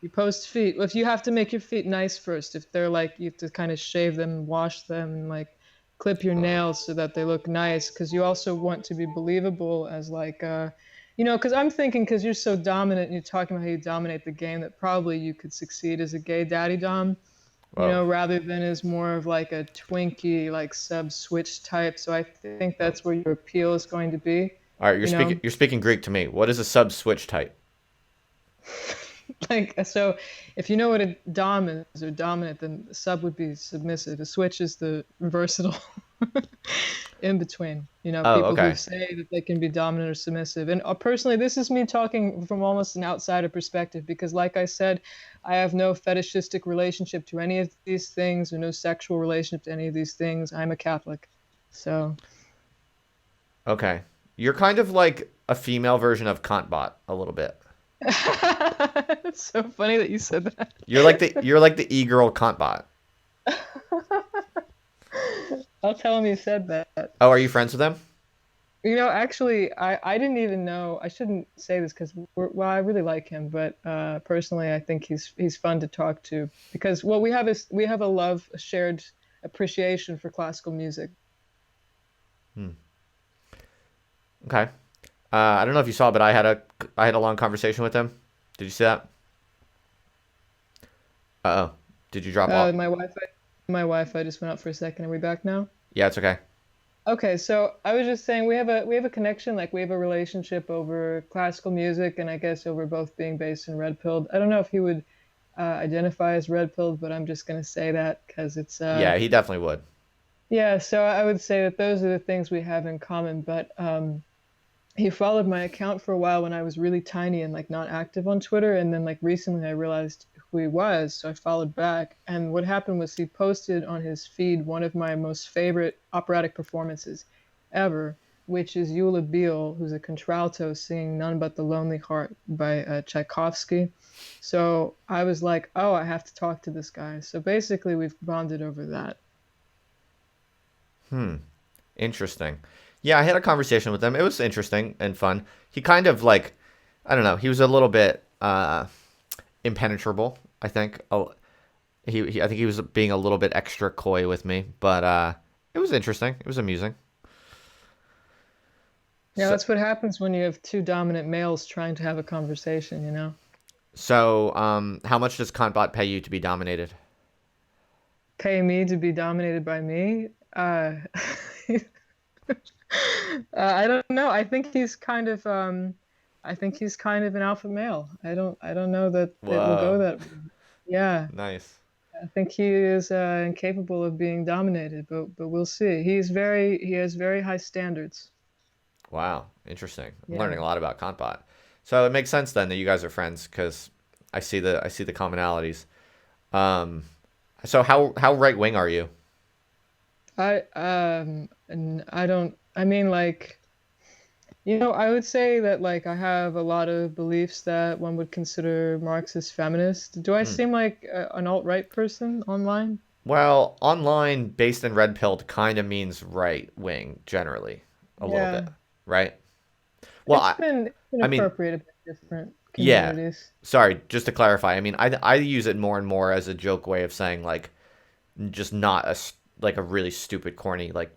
You post feet. Well, if you have to make your feet nice first, if they're like you have to kind of shave them and wash them and like clip your nails so that they look nice, because you also want to be believable as like because I'm thinking because you're so dominant and you're talking about how you dominate the game that probably you could succeed as a gay daddy dom, Whoa. rather than as more of like a twinkie like sub switch type. So I think that's where your appeal is going to be, All right, you know. you're speaking Greek to me. What is a sub switch type? Like so, if you know what a dom is or dominant, then the sub would be submissive. A switch is the versatile in between. Oh, People who okay. say that they can be dominant or submissive. And personally, this is me talking from almost an outsider perspective because, like I said, I have no fetishistic relationship to any of these things or no sexual relationship to any of these things. I'm a Catholic, so. Okay. You're kind of like a female version of Kantbot a little bit. It's so funny that you said that. You're like the e-girl Kantbot. I'll tell him you said that. Oh, are you friends with them? Actually, I didn't even know. I shouldn't say this because well, I really like him, but personally, I think he's fun to talk to because what we have a shared appreciation for classical music. Hmm. Okay. I don't know if you saw, but I had a long conversation with him. Did you see that? Uh oh. Did you drop off? My Wi-Fi just went out for a second. Are we back now? Yeah, it's okay. Okay, so I was just saying we have a connection, like we have a relationship over classical music, and I guess over both being based in Red Pilled. I don't know if he would identify as red pilled, but I'm just gonna say that because it's Yeah, he definitely would. yeah. So I would say that those are the things we have in common. But he followed my account for a while when I was really tiny and like not active on Twitter, and then like recently I realized who he was, so I followed back. And what happened was he posted on his feed one of my most favorite operatic performances ever, which is Eula Biel, who's a contralto singing "None But the Lonely Heart" by Tchaikovsky. So I was like, oh, I have to talk to this guy. So basically, we've bonded over that. Hmm. Interesting. Yeah, I had a conversation with him. It was interesting and fun. He kind of like, I don't know, he was a little bit impenetrable, I think. Oh, I think he was being a little bit extra coy with me, but it was interesting. It was amusing. Yeah, So, that's what happens when you have two dominant males trying to have a conversation, you know? how much does Kantbot pay you to be dominated? Pay me to be dominated by me? I don't know. I think he's kind of an alpha male. I don't know that it will go Whoa, that way. Yeah, nice. I think he is incapable of being dominated, but we'll see. He has very high standards. Wow, interesting. I'm Yeah. learning a lot about Kantbot. So it makes sense then that you guys are friends because I see the commonalities. Um, so how right wing are you? And I don't I mean like I would say that like I have a lot of beliefs that one would consider Marxist feminist. Do I Hmm. seem like an alt-right person online? Well, online based in red pilled kind of means right wing generally, a little bit, Yeah. right? Well, It's been I mean, appropriated by different yeah. communities. Sorry, just to clarify. I mean, I use it more and more as a joke way of saying like just not like a really stupid corny like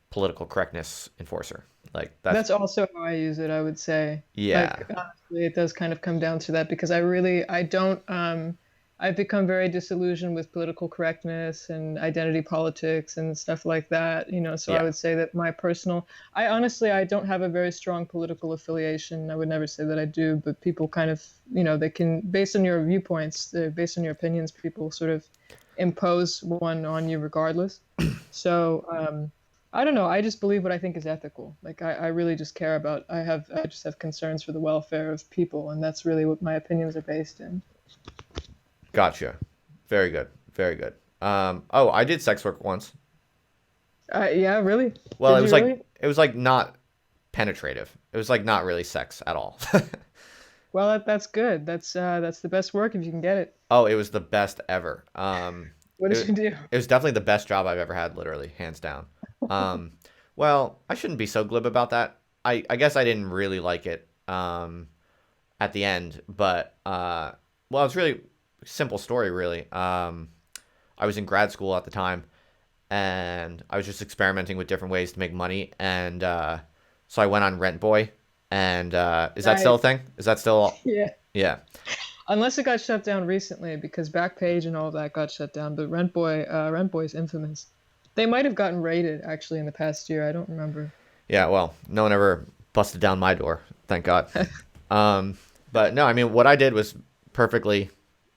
political correctness enforcer. Like that's That's also how I use it, I would say. Like yeah. honestly, it does kind of come down to that because I don't I've become very disillusioned with political correctness and identity politics and stuff like that, so I Yeah. would say that I honestly I don't have a very strong political affiliation. I would never say that I do, but people kind of, they can based on your viewpoints, based on your opinions, people sort of impose one on you regardless. So, I don't know. I just believe what I think is ethical. Like I really just care about. I just have concerns for the welfare of people, and that's really what my opinions are based in. Gotcha. Very good. Very good. Oh, I did sex work once. Yeah, really? Well, Did you really? it was like not penetrative. It was like not really sex at all. Well, that's good. That's the best work if you can get it. Oh, it was the best ever. What did you do? It was definitely the best job I've ever had, literally, hands down. Um, well, I shouldn't be so glib about that. I guess I didn't really like it at the end, but well, it's really simple story, really. I was in grad school at the time, and I was just experimenting with different ways to make money, and so I went on Rent Boy, and is that still a Nice. thing? Is that still? Yeah. Yeah. Unless it got shut down recently because Backpage and all of that got shut down, but Rent Boy is infamous. They might have gotten raided actually in the past year. I don't remember. Yeah, well, no one ever busted down my door, thank God. But no, I mean, what I did was perfectly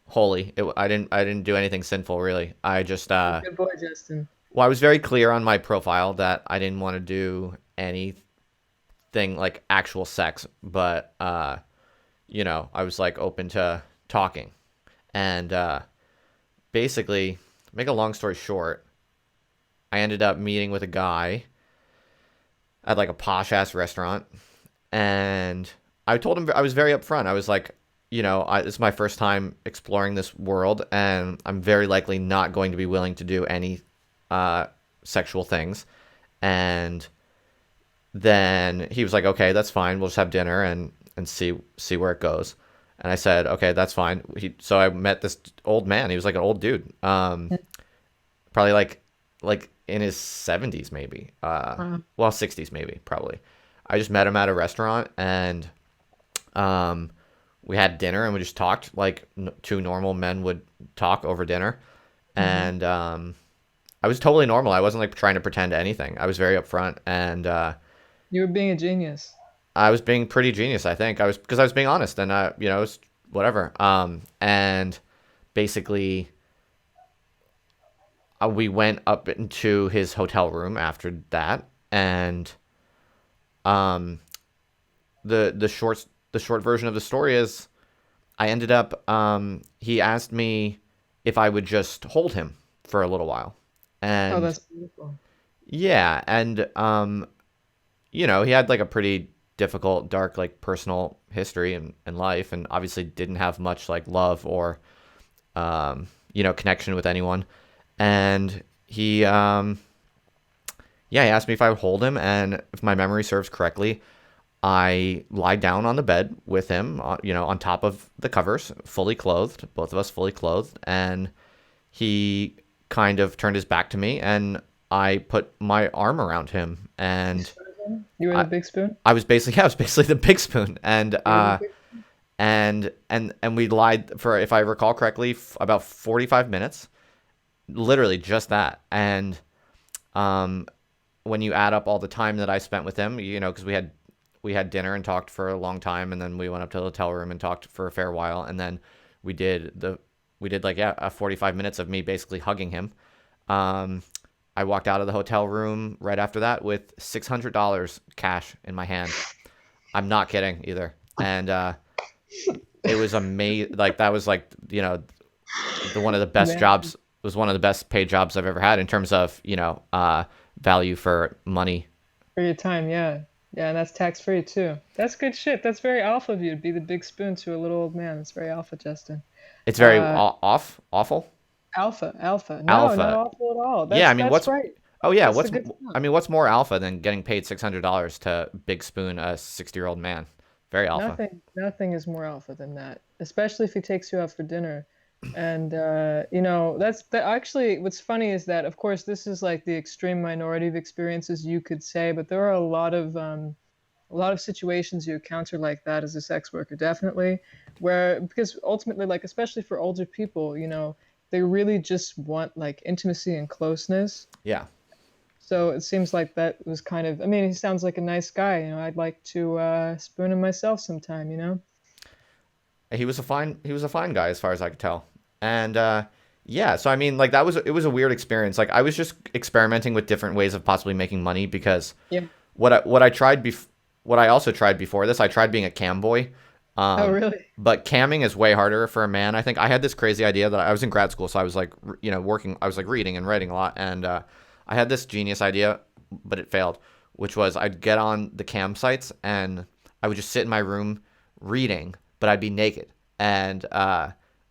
holy. I didn't do anything sinful, really. I just, Good boy, Justin. well, I was very clear on my profile that I didn't want to do anything like actual sex, but, I was like open to talking. And basically, make a long story short, I ended up meeting with a guy at like a posh ass restaurant, and I told him I was very upfront. I was like, this is my first time exploring this world, and I'm very likely not going to be willing to do any uh, sexual things. And then he was like, okay, that's fine. We'll just have dinner and see where it goes. And I said, okay, that's fine. So I met this old man. He was like an old dude, probably like in his 70s maybe. Well, 60s maybe probably. I just met him at a restaurant, and um, we had dinner, and we just talked like two normal men would talk over dinner. Mhm. And I was totally normal. I wasn't like trying to pretend anything. I was very upfront, and You were being a genius. I was being pretty genius. I think I was because I was being honest, and it was whatever. And basically we went up into his hotel room after that, and um, the short version of the story is I ended up he asked me if I would just hold him for a little while, Oh, and that's beautiful. yeah, and he had like a pretty difficult, dark, like personal history in life, and obviously didn't have much like love or connection with anyone. And he asked me if I would hold him, and if my memory serves correctly, I lied down on the bed with him, on top of the covers, fully clothed, both of us fully clothed, and he kind of turned his back to me, and I put my arm around him, You and spooned him? You were the I, big spoon? I was basically yeah, I was basically the big spoon, and You were the big we lied for, if I recall correctly, about 45 minutes, literally just that, and um, when you add up all the time that I spent with him, because we had dinner and talked for a long time, and then we went up to the hotel room and talked for a fair while, and then we did the we did like, yeah, 45 minutes of me basically hugging him. Um, I walked out of the hotel room right after that with $600 cash in my hand. I'm not kidding either, and it was amazing. Like that was like the one of the best man jobs. Was one of the best paid jobs I've ever had in terms of value for money. for your time, yeah. Yeah, and that's tax free too. That's good shit. That's very alpha of you to be the big spoon to a little old man. That's very alpha, Justin. It's very Uh, awful. Alpha, alpha. No, not Alpha. awful at all. Yeah, I mean, That's right. oh yeah, That's the good stuff. what's more alpha than getting paid $600 to big spoon a 60-year-old man? Very alpha. Nothing is more alpha than that, especially if he takes you out for dinner. And that's that actually what's funny is that of course this is like the extreme minority of experiences you could say, but there are a lot of situations you encounter like that as a sex worker, definitely, where because ultimately, like especially for older people, they really just want like intimacy and closeness. Yeah. So it seems like that was kind of, I mean, he sounds like a nice guy, I'd like to spoon him myself sometime. He was a fine guy as far as I could tell. And yeah, so I mean, like it was a weird experience. Like I was just experimenting with different ways of possibly making money because Yeah. what I also tried before this, I tried being a cam boy. Oh, Um, really? but camming is way harder for a man. I think I had this crazy idea that I was in grad school, so I was like, working. I was like reading and writing a lot, and I had this genius idea, but it failed. Which was I'd get on the cam sites and I would just sit in my room reading, but I'd be naked, and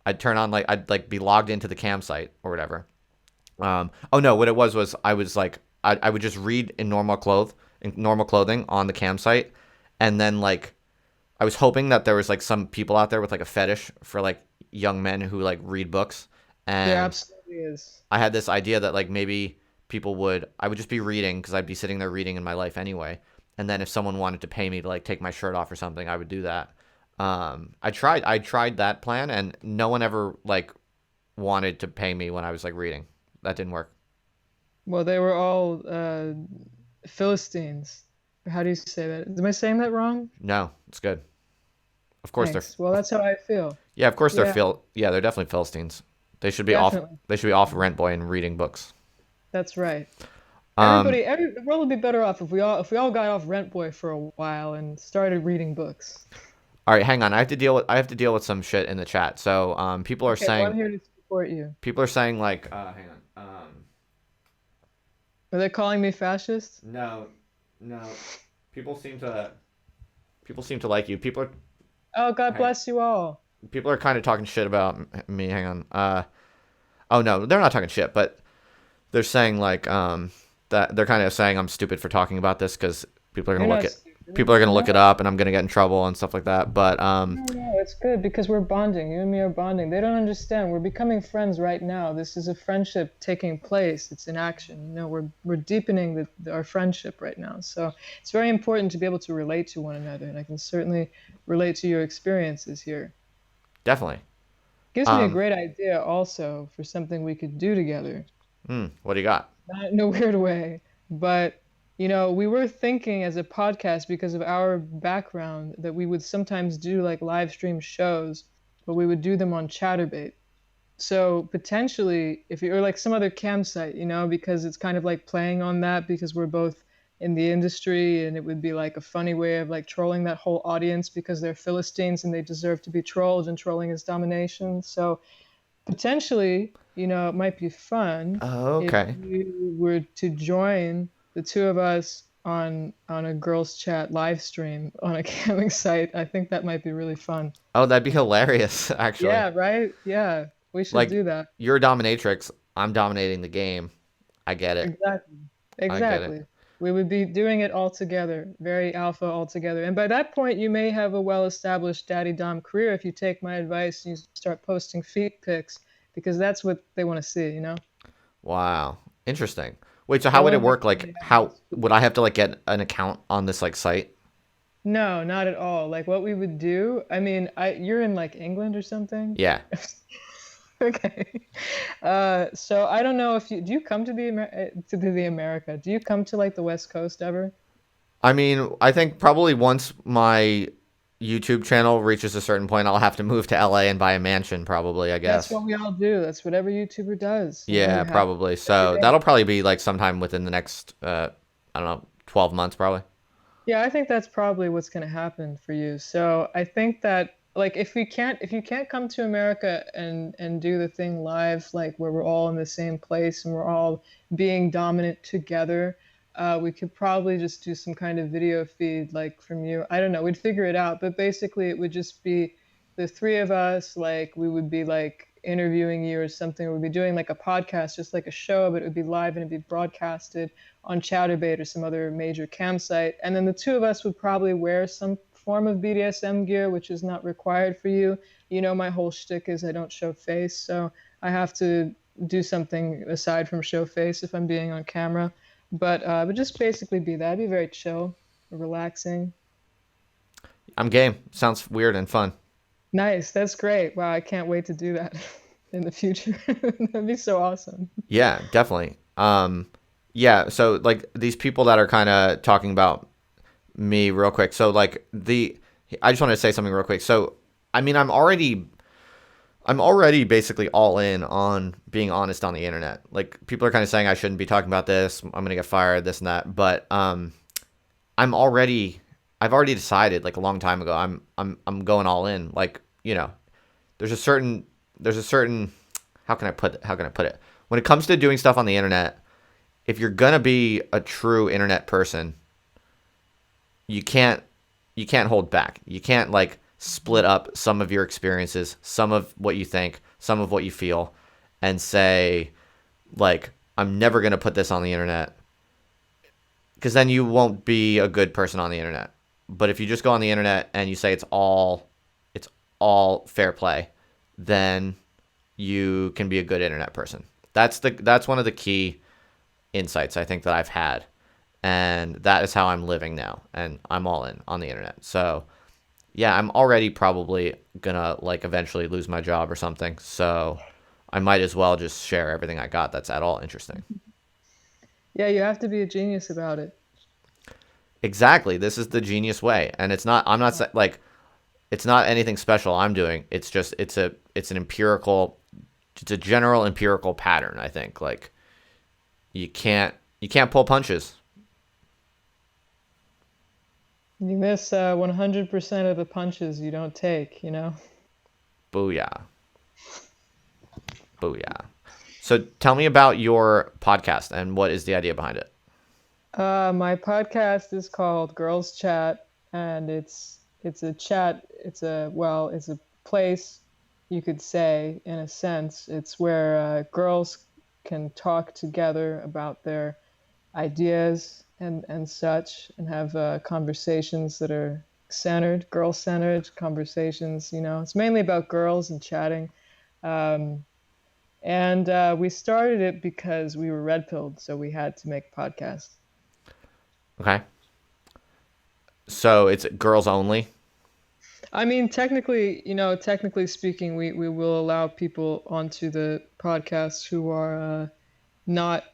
I'd turn on I'd like be logged into the cam site or whatever. Oh no, what it was I was like I would just read in normal clothing on the cam site, and then like I was hoping that there was like some people out there with like a fetish for like young men who like read books, There and absolutely is. I had this idea that like maybe I would just be reading because I'd be sitting there reading in my life anyway, and then if someone wanted to pay me to like take my shirt off or something, I would do that. I tried that plan, and no one ever like wanted to pay me when I was like reading. That didn't work. Well, they were all Philistines. How do you say that? Am I saying that wrong? No, it's good. Of course they're Thanks. Well, that's how I feel. yeah, of course Yeah, they're definitely Philistines. They should be off definitely. they should be off rent boy and reading books. That's right. Um The world would be better off if we all got off Rent Boy for a while and started reading books. all right, hang on. I have to deal with some shit in the chat. So Okay, well, I'm here to support you. people are saying like hang on. Are they calling me fascist? No, no. People seem to people seem to like you. Oh, God Hang bless you all. people are kind of talking shit about me. Hang on. Oh no, they're not talking shit, but they're saying like that they're kind of saying I'm stupid for talking about this because people are You're gonna look not at stupid. people are gonna look it No, up and I'm gonna get in trouble and stuff like that. But no, it's good because we're bonding. You and me are bonding. They don't understand. We're becoming friends right now. This is a friendship taking place. It's in action. We're deepening our friendship right now. So it's very important to be able to relate to one another, and I can certainly relate to your experiences here. definitely. Gives me a Um, great idea also for something we could do together. what do you got? Not in a weird way, but we were thinking as a podcast because of our background that we would sometimes do like live stream shows, but we would do them on Chatterbait. So potentially, if you're like some other campsite, because it's kind of like playing on that because we're both in the industry, and it would be like a funny way of like trolling that whole audience because they're Philistines and they deserve to be trolled, and trolling is domination. So potentially, it might be fun if Okay. you were to join the two of us on a girls chat live stream on a camping site. I think that might be really fun. Oh, that'd be hilarious, actually. Yeah, right? Yeah, we should Like, do that. you're a dominatrix. I'm dominating the game. I get it. Exactly. I get it. Exactly. We would be doing it all together, very alpha all together. And by that point, you may have a well-established daddy dom career if you take my advice and you start posting feet pics, because that's what they want to see. Wow. Interesting. Wait, so They how would want it to be work? Like, really how nice. would I have to like get an account on this like site? No, not at all. Like what we would do, I mean, you're in like England or something? Yeah. Okay. So I don't know if do you come to the America? Do you come to like the West Coast ever? I mean, I think probably once my YouTube channel reaches a certain point, I'll have to move to LA and buy a mansion, probably, I That's guess. what we all do. That's what every YouTuber does. Yeah, You have probably. So everything. that'll probably be like sometime within the next, I don't know, 12 months, probably. Yeah, I think that's probably what's going to happen for you. So I think that like if you can't come to America and do the thing live, like where we're all in the same place and we're all being dominant together, we could probably just do some kind of video feed like from you. I don't know, we'd figure it out, but basically it would just be the three of us, like we would be like interviewing you or something. We'd be doing like a podcast, just like a show, but it would be live and it'd be broadcasted on Chatterbait or some other major campsite. And then the two of us would probably wear some form of BDSM gear, which is not required for you. My whole shtick is I don't show face, so I have to do something aside from show face if I'm being on camera. But just basically be that. It'd be very chill, relaxing. I'm game. Sounds weird and fun. Nice. That's great. Wow, I can't wait to do that in the future. That'd be so awesome. Yeah, definitely. Yeah, so like these people that are kind of talking about me real quick. So like I just want to say something real quick. So I mean, I'm already basically all in on being honest on the internet. Like people are kind of saying I shouldn't be talking about this. I'm gonna get fired, this and that. But I'm already I've already decided like a long time ago. I'm going all in. Like there's a certain how can I put it when it comes to doing stuff on the internet. If you're gonna be a true internet person, you can't you can't hold back. You can't like split up some of your experiences, some of what you think, some of what you feel, and say like I'm never gonna put this on the internet because then you won't be a good person on the internet. But if you just go on the internet and you say it's all fair play, then you can be a good internet person. That's one of the key insights I think that I've had, and that is how I'm living now, and I'm all in on the internet. So yeah, I'm already probably gonna like eventually lose my job or something. So I might as well just share everything I got that's at all interesting. Yeah, you have to be a genius about it. Exactly. This is the genius way, and it's not. I'm not like it's not anything special I'm doing. It's just it's an empirical, it's a general empirical pattern. I think like you can't pull punches. You miss 100% of the punches you don't take. Booyah, booyah. So tell me about your podcast and what is the idea behind it. My podcast is called Girls Chat, and it's a chat. It's a place you could say, in a sense. It's where girls can talk together about their ideas and such, and have conversations that are girl-centered conversations. It's mainly about girls and chatting. Um, and we started it because we were red-pilled, so we had to make a podcast. Okay. So it's girls only. I mean, technically speaking, we will allow people onto the podcast who are not,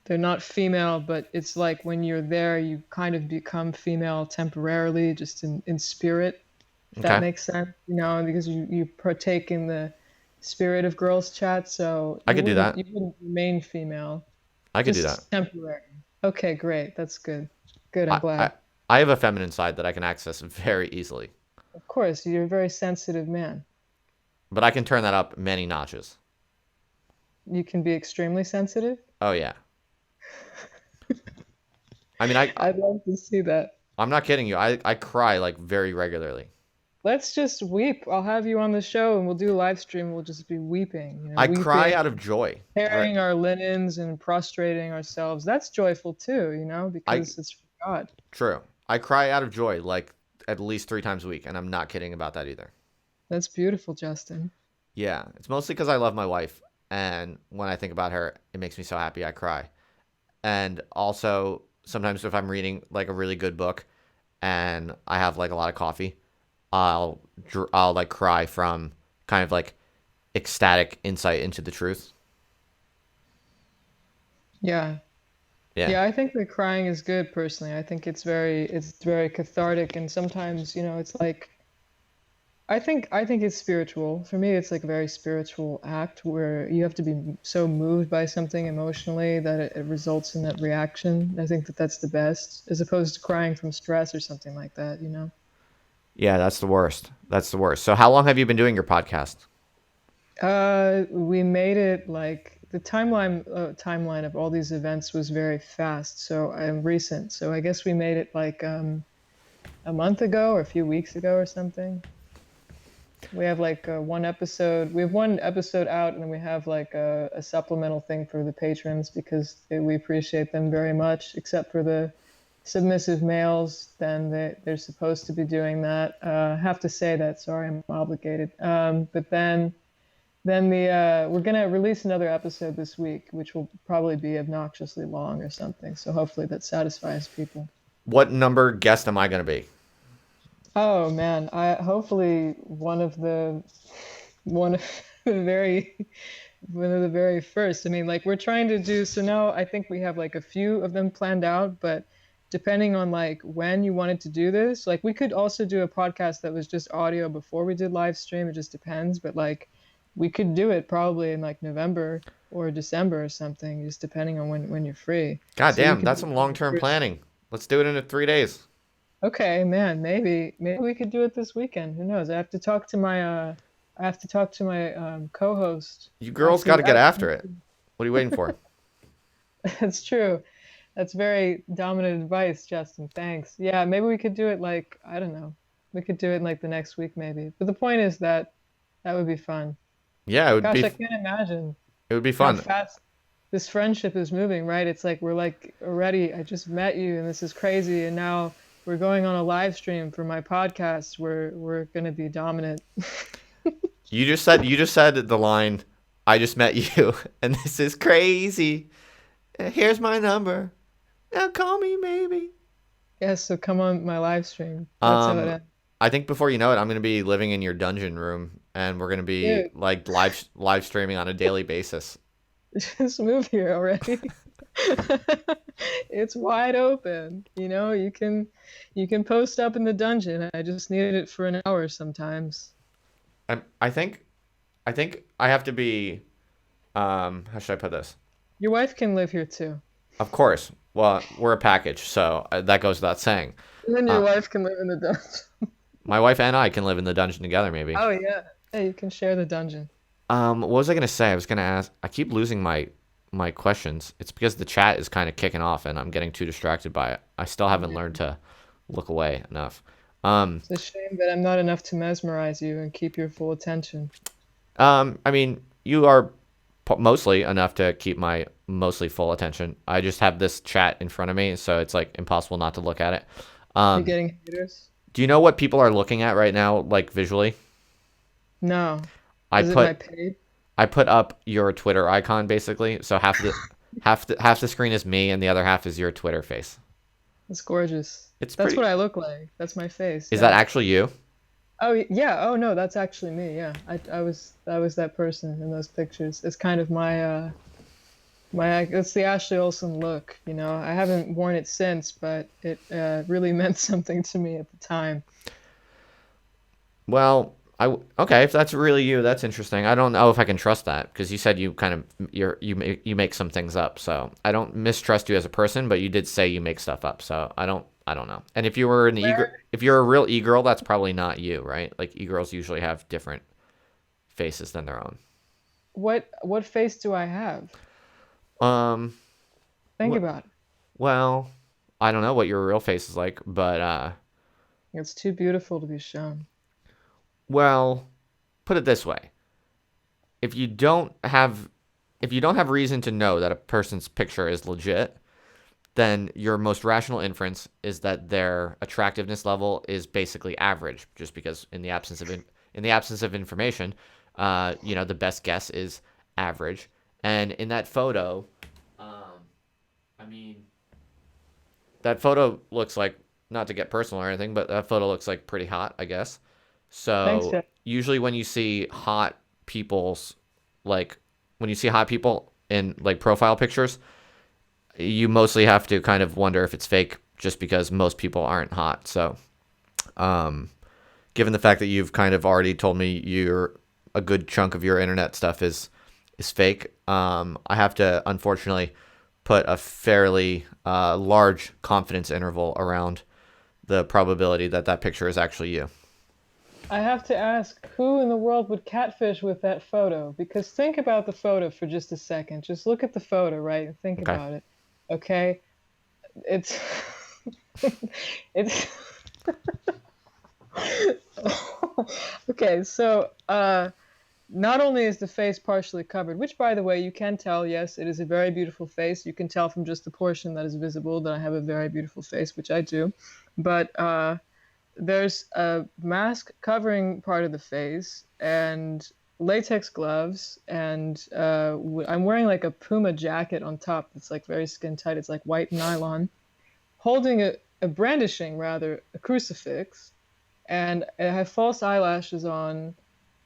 they're not female, but it's like when you're there, you kind of become female temporarily, just in spirit, if that Okay. makes sense, because you partake in spirit of girls chat, so I could do that. you wouldn't remain female, I could do that. just temporary. Okay, great. That's good. Good. I'm I, I glad. I have a feminine side that I can access very easily, Of course, you're a very sensitive man. but I can turn that up many notches. You can be extremely sensitive. Oh yeah. I mean, I'd love to see that. I'm not kidding you. I cry like very regularly. Let's just weep. I'll have you on the show and we'll do a live stream. We'll just be weeping, I cry weeping, out of joy. Right. tearing our linens and prostrating ourselves. That's joyful too, I because it's for God. True. I cry out of joy like at least 3 times a week, and I'm not kidding about that either. That's beautiful, Justin. Yeah, it's mostly because I love my wife, and when I think about her, it makes me so happy I cry. And also sometimes if I'm reading like a really good book and I have like a lot of coffee, I'll like cry from kind of like ecstatic insight into the truth. Yeah. Yeah. Yeah, I think that crying is good personally. I think it's very cathartic and sometimes, it's like I think it's spiritual. For me, it's like a very spiritual act where you have to be so moved by something emotionally that it results in that reaction. I think that that's the best, as opposed to crying from stress or something like that. Yeah, that's the worst. That's the worst. So how long have you been doing your podcast? We made it like the timeline of all these events was very fast, so I'm recent. So I guess we made it like a month ago or a few weeks ago or something. We have like one episode. We have one episode out, and then we have like a supplemental thing for the patrons because we appreciate them very much. Except for the submissive males, then they're supposed to be doing that. I have to say that. Sorry, I'm obligated. But then we're gonna release another episode this week, which will probably be obnoxiously long or something. So hopefully that satisfies people. What number guest am I going to be? Oh man, I hopefully one of the very one of the very first. I mean, like we're trying to do so now I think we have like a few of them planned out, but depending on like when you wanted to do this, like we could also do a podcast that was just audio before we did live stream. It just depends, but like we could do it probably in like November or December or something, just depending on when you're free. God So you damn, could that's be some one of the long-term first. planning. Let's do it in 3 days. Okay, man, maybe we could do it this weekend. Who knows? I have to talk to my co-host You girls got to get after it. What are you waiting for? That's true. That's very dominant advice, Justin. Thanks. Yeah, maybe we could do it like, I don't know. We could do it in like the next week maybe. But the point is that that would be fun. Yeah, Gosh, I can't imagine it would be how fun. fast this friendship is moving, right? It's like we're like already, I just met you and this is crazy, and now we're going on a live stream for my podcast where we're gonna be dominant. You just said the line, I just met you and this is crazy. Here's my number. Now call me maybe. Yes, so come on my live stream. That's how it Um ends. I think before you know it, I'm going to be living in your dungeon room and we're going to be Dude, like live streaming on a daily basis. just move here already. It's wide open. You can post up in the dungeon. I just needed it for an hour sometimes. I think I have to be how should I put this? Your wife can live here too. Of course. Well, we're a package, so that goes without saying. And then your Uh, wife can live in the dungeon. my wife and I can live in the dungeon together, maybe. Oh yeah. Hey, you can share the dungeon. What was I gonna say? I was gonna ask. I keep losing my questions. It's because the chat is kind of kicking off, and I'm getting too distracted by it. I still haven't learned to look away enough. Um, It's a shame that I'm not enough to mesmerize you and keep your full attention. I mean, you are mostly enough to keep my mostly full attention. I just have this chat in front of me, so it's like impossible not to look at it. You Um, getting haters? do you know what people are looking at right now, like visually? No. I Is it my put paid? I put up your Twitter icon basically, so half the screen is me, and the other half is your Twitter face. That's gorgeous. It's That's pretty. what I look like. That's my face. Is that Yeah. actually you? Oh yeah. Oh no, that's actually me. Yeah. I was that person in those pictures. It's kind of my it's the Ashley Olsen look. I haven't worn it since, but it really meant something to me at the time. Well, Okay, if that's really you, that's interesting. I don't know if I can trust that because you said you kind of you make some things up. So I don't mistrust you as a person, but you did say you make stuff up. So I don't know. And if you're a real e-girl, that's probably not you, right? Like e-girls usually have different faces than their own. What face do I have? Um, Think wh- about it. well, I don't know what your real face is like, but It's too beautiful to be shown. well, put it this way: if you don't have if you don't have reason to know that a person's picture is legit, then your most rational inference is that their attractiveness level is basically average, just because in the absence of information, the best guess is average. And in that photo, um, I mean, that photo looks like, not to get personal or anything, but that photo looks like pretty hot, I guess. Thanks, So Jeff. usually people's like when you see hot people in like profile pictures, you mostly have to kind of wonder if it's fake just because most people aren't hot. So, um, given the fact that you've kind of already told me a good chunk of your internet stuff is fake, I have to unfortunately put a fairly large confidence interval around the probability that that picture is actually you. I have to ask, who in the world would catfish with that photo? Because think about the photo for just a second. Just look at the photo, right? And think Okay. about it. Okay? It's it's okay, so not only is the face partially covered, which by the way, you can tell, yes, it is a very beautiful face. You can tell from just the portion that is visible that I have a very beautiful face, which I do. But there's a mask covering part of the face and latex gloves, and I'm wearing like a Puma jacket on top that's like very skin tight. It's like white nylon, holding a brandishing rather a crucifix, and I have false eyelashes on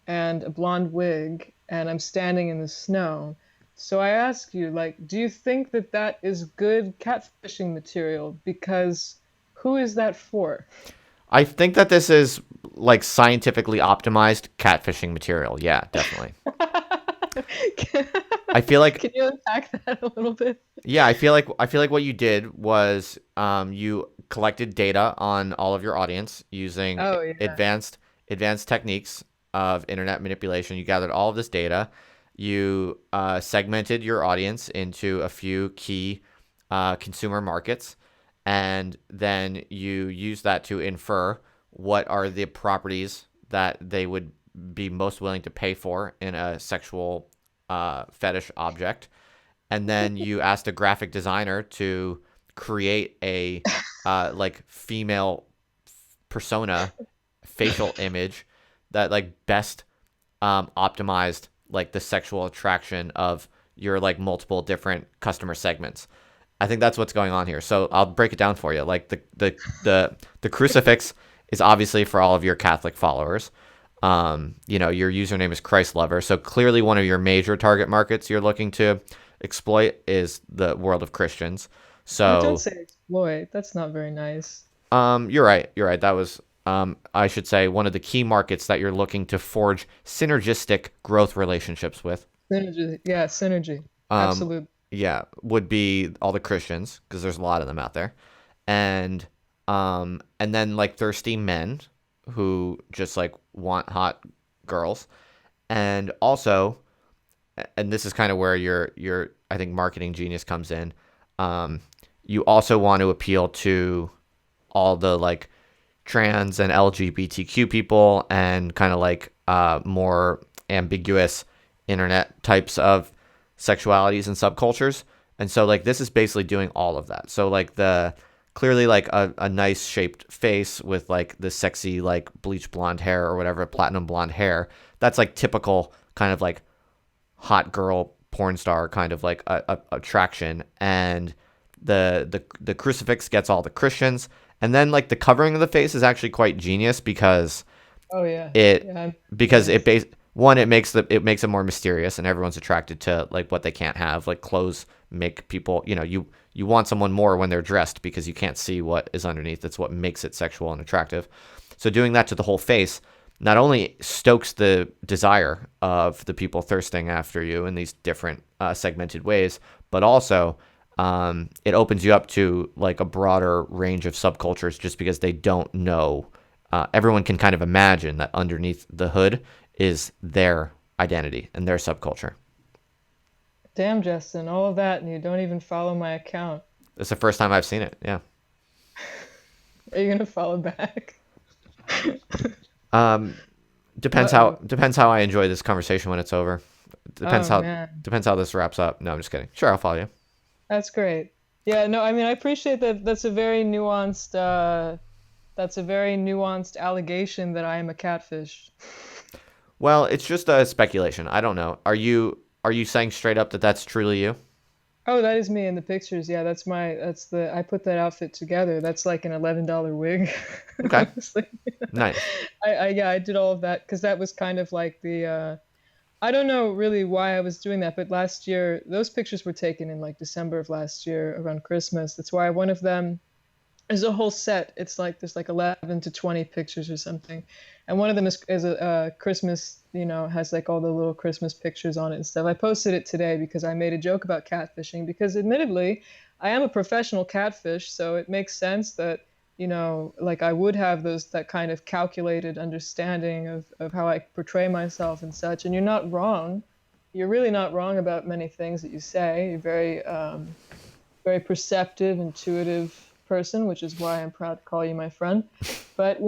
and a blonde wig, and I'm standing in the snow. So I ask you, like, do you think that that is good catfishing material? Because who is that for? I think that this is like scientifically optimized catfishing material. Yeah, definitely. can, I feel like can you unpack that a little bit? I feel like what you did was you collected data on all of your audience using Oh yeah. advanced techniques of internet manipulation. You gathered all of this data. You segmented your audience into a few key consumer markets, and then you use that to infer what are the properties that they would be most willing to pay for in a sexual fetish object. And then you asked a graphic designer to create a like female persona facial image that like best optimized like the sexual attraction of your like multiple different customer segments. I think that's what's going on here. So I'll break it down for you. Like the crucifix is obviously for all of your Catholic followers. Your username is Christ lover. So clearly one of your major target markets you're looking to exploit is the world of Christians. Oh, don't So say exploit. That's not very nice. you're right. You're right. That was I should say one of the key markets that you're looking to forge synergistic growth relationships with. Synergy. Yeah, synergy. Um, Absolute. yeah, would be all the Christians because there's a lot of them out there, and then like thirsty men who just like want hot girls, and also, and this is kind of where your I think marketing genius comes in. Um, you also want to appeal to all the like trans and LGBTQ people and kind of like more ambiguous internet types of sexualities and subcultures. And so like this is basically doing all of that. So like the clearly like a nice shaped face with like the sexy like bleach blonde hair or whatever, platinum blonde hair. That's like typical kind of like hot girl porn star kind of like a attraction. And the crucifix gets all the Christians. And then like the covering of the face is actually quite genius because Oh yeah. it Yeah, I'm because nice. it makes it more mysterious and everyone's attracted to like what they can't have. Like clothes make people, you want someone more when they're dressed because you can't see what is underneath. That's what makes it sexual and attractive. So doing that to the whole face, not only stokes the desire of the people thirsting after you in these different segmented ways, but also it opens you up to like a broader range of subcultures just because they don't know. Everyone can kind of imagine that underneath the hood is their identity and their subculture. Damn, Justin, all of that, and you don't even follow my account. It's the first time I've seen it. Yeah. Are you gonna follow back? Um, depends how Uh-oh. depends how I enjoy this conversation when it's over. Depends Oh how man, depends how this wraps up. No, I'm just kidding. Sure, I'll follow you. that's great. Yeah, no, I mean, I appreciate that. That's a very nuanced allegation that I am a catfish. Well, it's just a speculation. I don't know. Are you saying straight up that that's truly you? Oh, that is me in the pictures. Yeah, I put that outfit together. That's like an $11 wig. Okay, Honestly. nice. Yeah, I did all of that because that was kind of like I don't know really why I was doing that, but last year those pictures were taken in like December of last year around Christmas. That's why one of them is a whole set. It's like there's like 11 to 20 pictures or something, and one of them is a Christmas. Has like all the little Christmas pictures on it and stuff. I posted it today because I made a joke about catfishing because admittedly, I am a professional catfish, so it makes sense that like I would have that kind of calculated understanding of how I portray myself and such. And you're not wrong. You're really not wrong about many things that you say. You're very perceptive, intuitive person, which is why I'm proud to call you my friend. But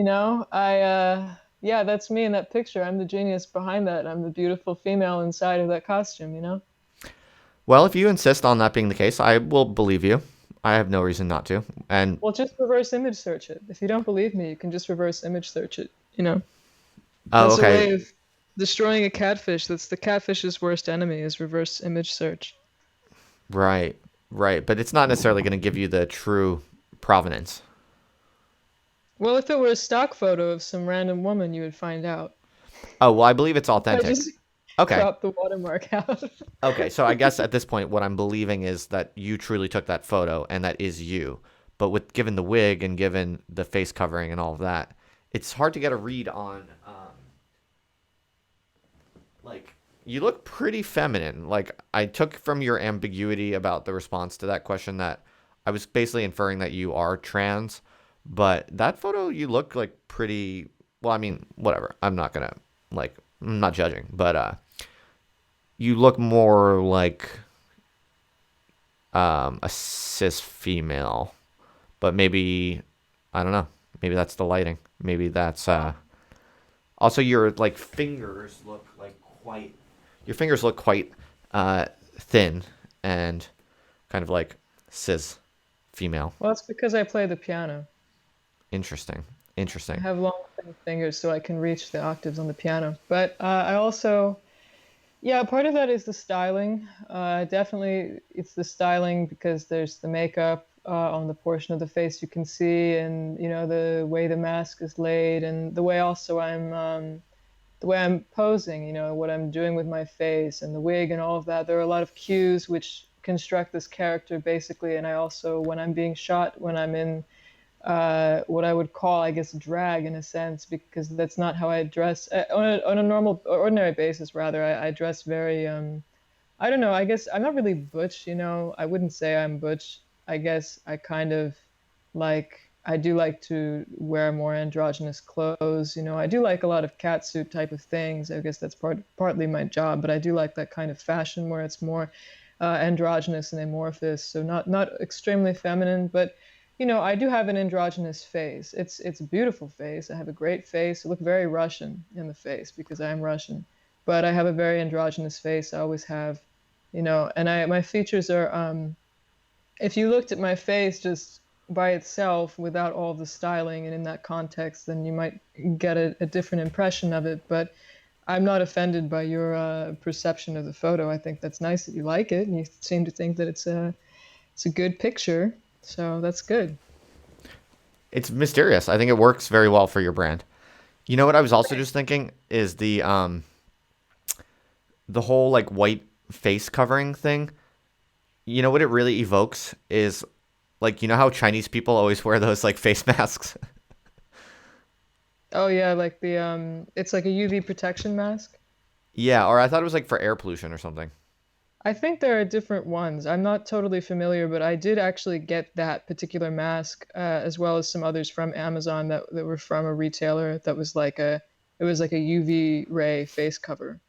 yeah, that's me in that picture. I'm the genius behind that. I'm the beautiful female inside of that costume. Well, if you insist on that being the case, I will believe you. I have no reason not to. And Well, just reverse image search it. If you don't believe me, you can just reverse image search it. oh, That's a okay, way of destroying a catfish. That's the catfish's worst enemy is reverse image search. right, right. But it's not necessarily going to give you the true provenance. Well, if it were a stock photo of some random woman, you would find out. Oh, well, I believe it's I authentic. just Okay. cropped the watermark out. Okay, so I guess at this point, what I'm believing is that you truly took that photo, and that is you. But with given the wig and given the face covering and all of that, it's hard to get a read on. Like, you look pretty feminine. Like, I took from your ambiguity about the response to that question that I was basically inferring that you are trans. But that photo, you look like pretty. Well, I mean, whatever. I'm not gonna like. I'm not judging, but you look more like a cis female, but maybe I don't know. Maybe that's the lighting. Maybe that's also your like fingers look like quite. Your fingers look quite thin and kind of like cis female. Well, it's because I play the piano. Interesting. I Interesting. have long thin fingers so I can reach the octaves on the piano. But I also, yeah, part of that is the styling. Definitely, it's the styling because there's the makeup on the portion of the face you can see, and the way the mask is laid, and the way I'm posing. What I'm doing with my face and the wig and all of that. There are a lot of cues which construct this character basically, and I also, when I'm being shot, when I'm in what I would call, I guess, drag in a sense, because that's not how I dress on a normal, ordinary basis. Rather, I dress very, I don't know. I guess I'm not really butch. I wouldn't say I'm butch. I guess I kind of like. I do like to wear more androgynous clothes. I do like a lot of catsuit type of things. I guess that's partly my job, but I do like that kind of fashion where it's more androgynous and amorphous. So not extremely feminine, but I do have an androgynous face. It's a beautiful face. I have a great face. I look very Russian in the face because I am Russian, but I have a very androgynous face. I always have, and my features are. If you looked at my face just by itself without all the styling and in that context, then you might get a different impression of it. But I'm not offended by your perception of the photo. I think that's nice that you like it, and you seem to think that it's a good picture. So that's good. It's mysterious. I think it works very well for your brand. You know what I was also just thinking is the whole like white face covering thing. You know what it really evokes is like how Chinese people always wear those like face masks. Oh yeah, like the it's like a UV protection mask. Yeah, or I thought it was like for air pollution or something. I think there are different ones. I'm not totally familiar, but I did actually get that particular mask, as well as some others from Amazon that were from a retailer that was like it was like a UV ray face cover.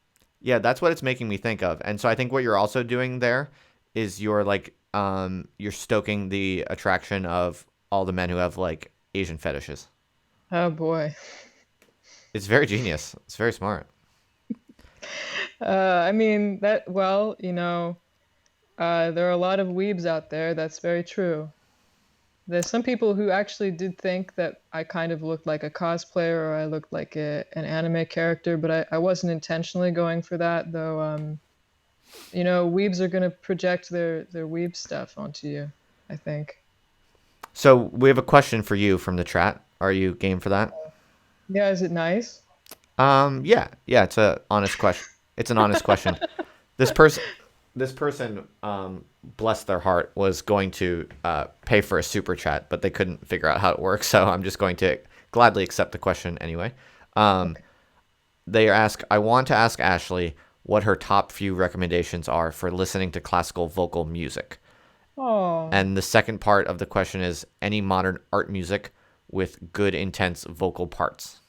Yeah, that's what it's making me think of. And so I think what you're also doing there is you're stoking the attraction of all the men who have like Asian fetishes. Oh boy. It's very genius. It's very smart. I mean that well, there are a lot of weebs out there. That's very true. There's some people who actually did think that I kind of looked like a cosplayer or I looked like an anime character, but I wasn't intentionally going for that, though. Weebs are gonna project their weeb stuff onto you, I think. So we have a question for you from the chat. Are you game for that? Yeah, is it nice? Yeah. It's a honest question. It's an honest question. This person, this person, bless their heart, was going to pay for a super chat, but they couldn't figure out how it works. So I'm just going to gladly accept the question anyway. Um, Okay. they ask, I want to ask Ashley what her top few recommendations are for listening to classical vocal music. Oh. And the second part of the question is any modern art music with good, intense vocal parts.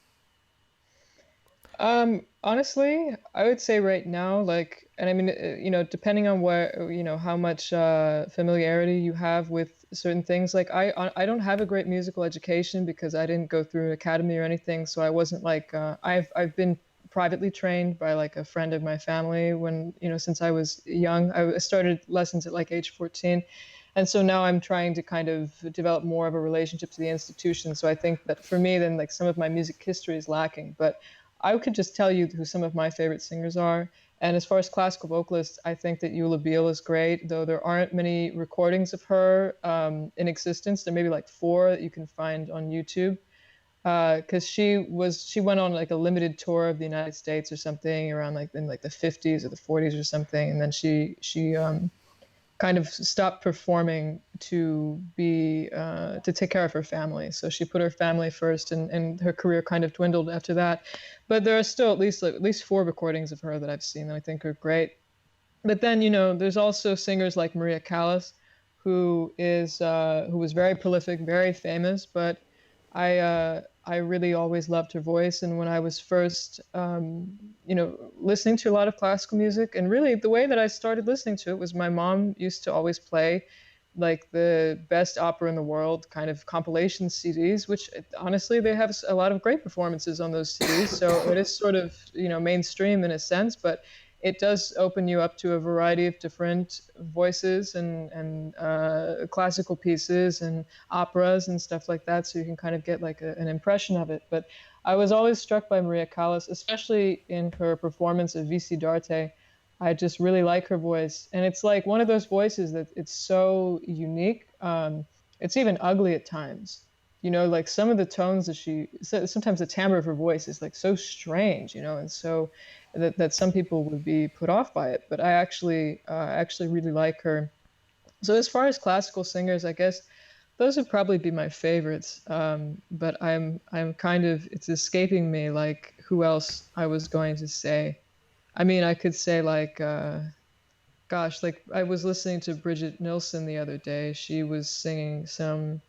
Honestly, I would say right now, like, and I mean, depending on where, how much familiarity you have with certain things. Like, I don't have a great musical education because I didn't go through an academy or anything, so I wasn't like, I've been privately trained by like a friend of my family when, since I was young. I started lessons at like age 14. And so now I'm trying to kind of develop more of a relationship to the institution. So I think that for me, then like some of my music history is lacking. But I could just tell you who some of my favorite singers are. And as far as classical vocalists, I think that Eula Beale is great, though there aren't many recordings of her in existence. There may be like four that you can find on YouTube. Because she went on like a limited tour of the United States or something around like in like the 50s or the 40s or something, and then she kind of stopped performing to take care of her family. So she put her family first, and her career kind of dwindled after that. But there are still at least four recordings of her that I've seen that I think are great. But then there's also singers like Maria Callas, who was very prolific, very famous. But I really always loved her voice, and when I was first listening to a lot of classical music, and really the way that I started listening to it was my mom used to always play like the best opera in the world kind of compilation CDs, which honestly they have a lot of great performances on those CDs. So it is sort of mainstream in a sense, but it does open you up to a variety of different voices and classical pieces and operas and stuff like that, so you can kind of get like an impression of it. But I was always struck by Maria Callas, especially in her performance of Vici d'Arte. I just really like her voice, and it's like one of those voices that it's so unique. It's even ugly at times. Like some of the tones that sometimes the timbre of her voice is like so strange, and so that some people would be put off by it. But I actually really like her. So as far as classical singers, I guess those would probably be my favorites. But I'm kind of it's escaping me like who else I was going to say. I mean, I could say like gosh, like I was listening to Bridget Nilsson the other day. She was singing some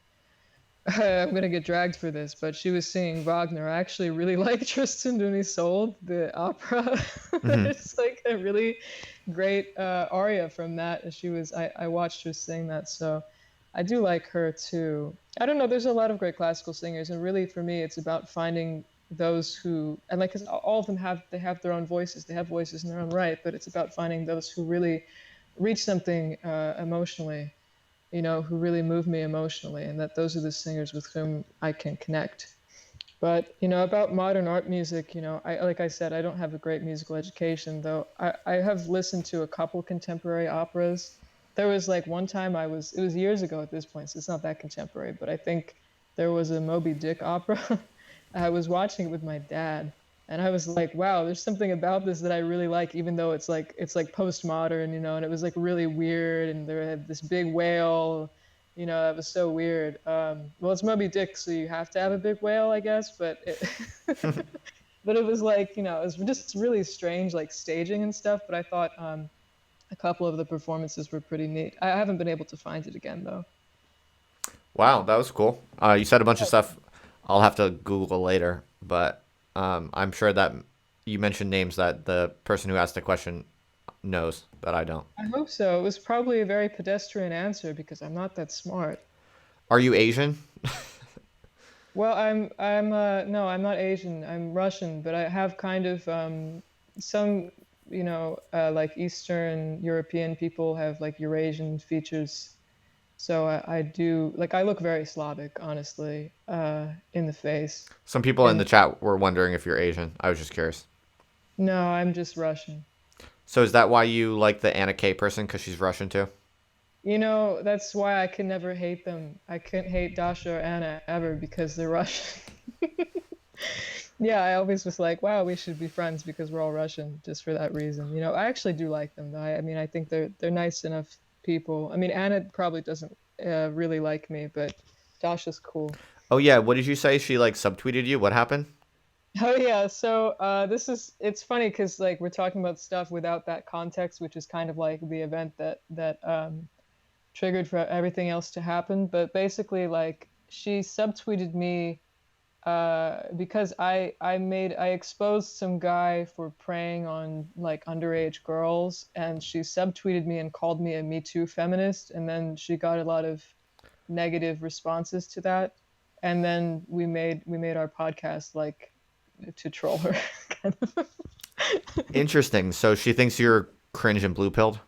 I'm gonna get dragged for this, but she was singing Wagner. I actually really like Tristan und Isolde, the opera. Hmm. It's like a really great aria from that. I watched her sing that, so I do like her too. I don't know. There's a lot of great classical singers, and really for me, it's about finding those who and like 'cause all of them have their own voices. They have voices in their own right, but it's about finding those who really reach something emotionally, who really move me emotionally, and that those are the singers with whom I can connect. But about modern art music, I like I said, I don't have a great musical education, though I have listened to a couple contemporary operas. There was like one time it was years ago at this point, so it's not that contemporary, but I think there was a Moby Dick opera. I was watching it with my dad, and I was like, wow, there's something about this that I really like, even though it's like postmodern, and it was like really weird, and there had this big whale, That was so weird. Well, it's Moby Dick, so you have to have a big whale, I guess. But but it was like, it was just really strange, like staging and stuff. But I thought a couple of the performances were pretty neat. I haven't been able to find it again though. Wow, that was cool. You said a bunch of stuff. I'll have to Google later, but I'm sure that you mentioned names that the person who asked the question knows that I don't. I hope so. It was probably a very pedestrian answer because I'm not that smart. Are you Asian? Well, I'm no, I'm not Asian. I'm Russian, but I have kind of some, like Eastern European people have like Eurasian features. So I do like I look very Slavic, honestly, in the face. Some people in And the chat were wondering if you're Asian. I was just curious. no, I'm just Russian. So is that why you like the Anna K person? Because she's Russian too? That's why I can never hate them. I couldn't hate Dasha or Anna ever because they're Russian. Yeah, I always was like, wow, we should be friends because we're all Russian, just for that reason. I actually do like them, though. I mean, I think they're nice enough people. I mean, Anna probably doesn't really like me, but Dasha's cool. Oh yeah, what did you say? She like subtweeted you? What happened? Oh yeah, so it's funny because like we're talking about stuff without that context, which is kind of like the event that triggered for everything else to happen. But basically, like she subtweeted me because I exposed some guy for preying on like underage girls, and she subtweeted me and called me a Me Too feminist, and then she got a lot of negative responses to that, and then we made our podcast like to troll her, kind of. Interesting. So she thinks you're cringe and blue pilled?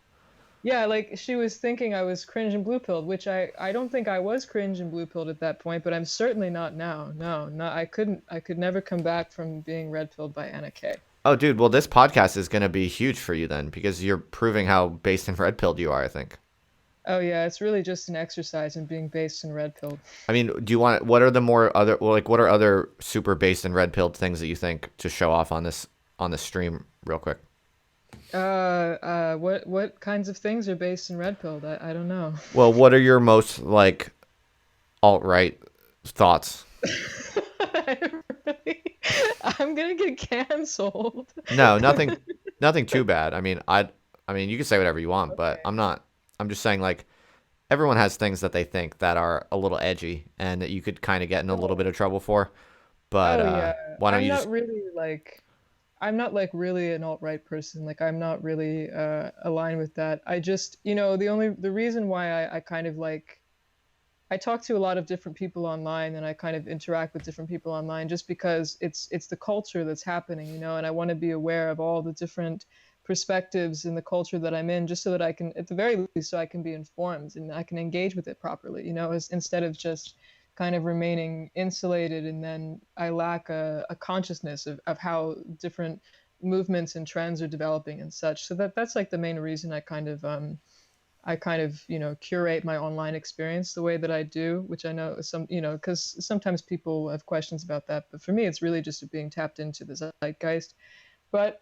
Yeah, like she was thinking I was cringe and blue pilled, which I don't think I was cringe and blue pilled at that point, but I'm certainly not now. No, no, I could never come back from being red pilled by Anna K. Oh, dude. Well, this podcast is going to be huge for you then because you're proving how based and red pilled you are, I think. Oh yeah, it's really just an exercise in being based and red pilled. I mean, do you want, what are the more other, well, like, what are other super based and red pilled things that you think to show off on this stream real quick? What kinds of things are based in red pilled? I don't know. Well, what are your most, like, alt right thoughts? Really, I'm gonna get canceled. No, nothing too bad. I mean, you can say whatever you want, but Okay. I'm just saying, like, everyone has things that they think that are a little edgy and that you could kind of get in a little bit of trouble for. But Oh yeah, why don't I'm you not just really like I'm not like really an alt-right person. Like I'm not really aligned with that. I just, the reason why I kind of like I talk to a lot of different people online and I kind of interact with different people online just because it's the culture that's happening, and I want to be aware of all the different perspectives in the culture that I'm in just so that I can, at the very least, so I can be informed and I can engage with it properly, instead of just kind of remaining insulated and then I lack a consciousness of how different movements and trends are developing and such. So that's like the main reason I kind of curate my online experience the way that I do, which I know some because sometimes people have questions about that, but for me it's really just being tapped into the zeitgeist. But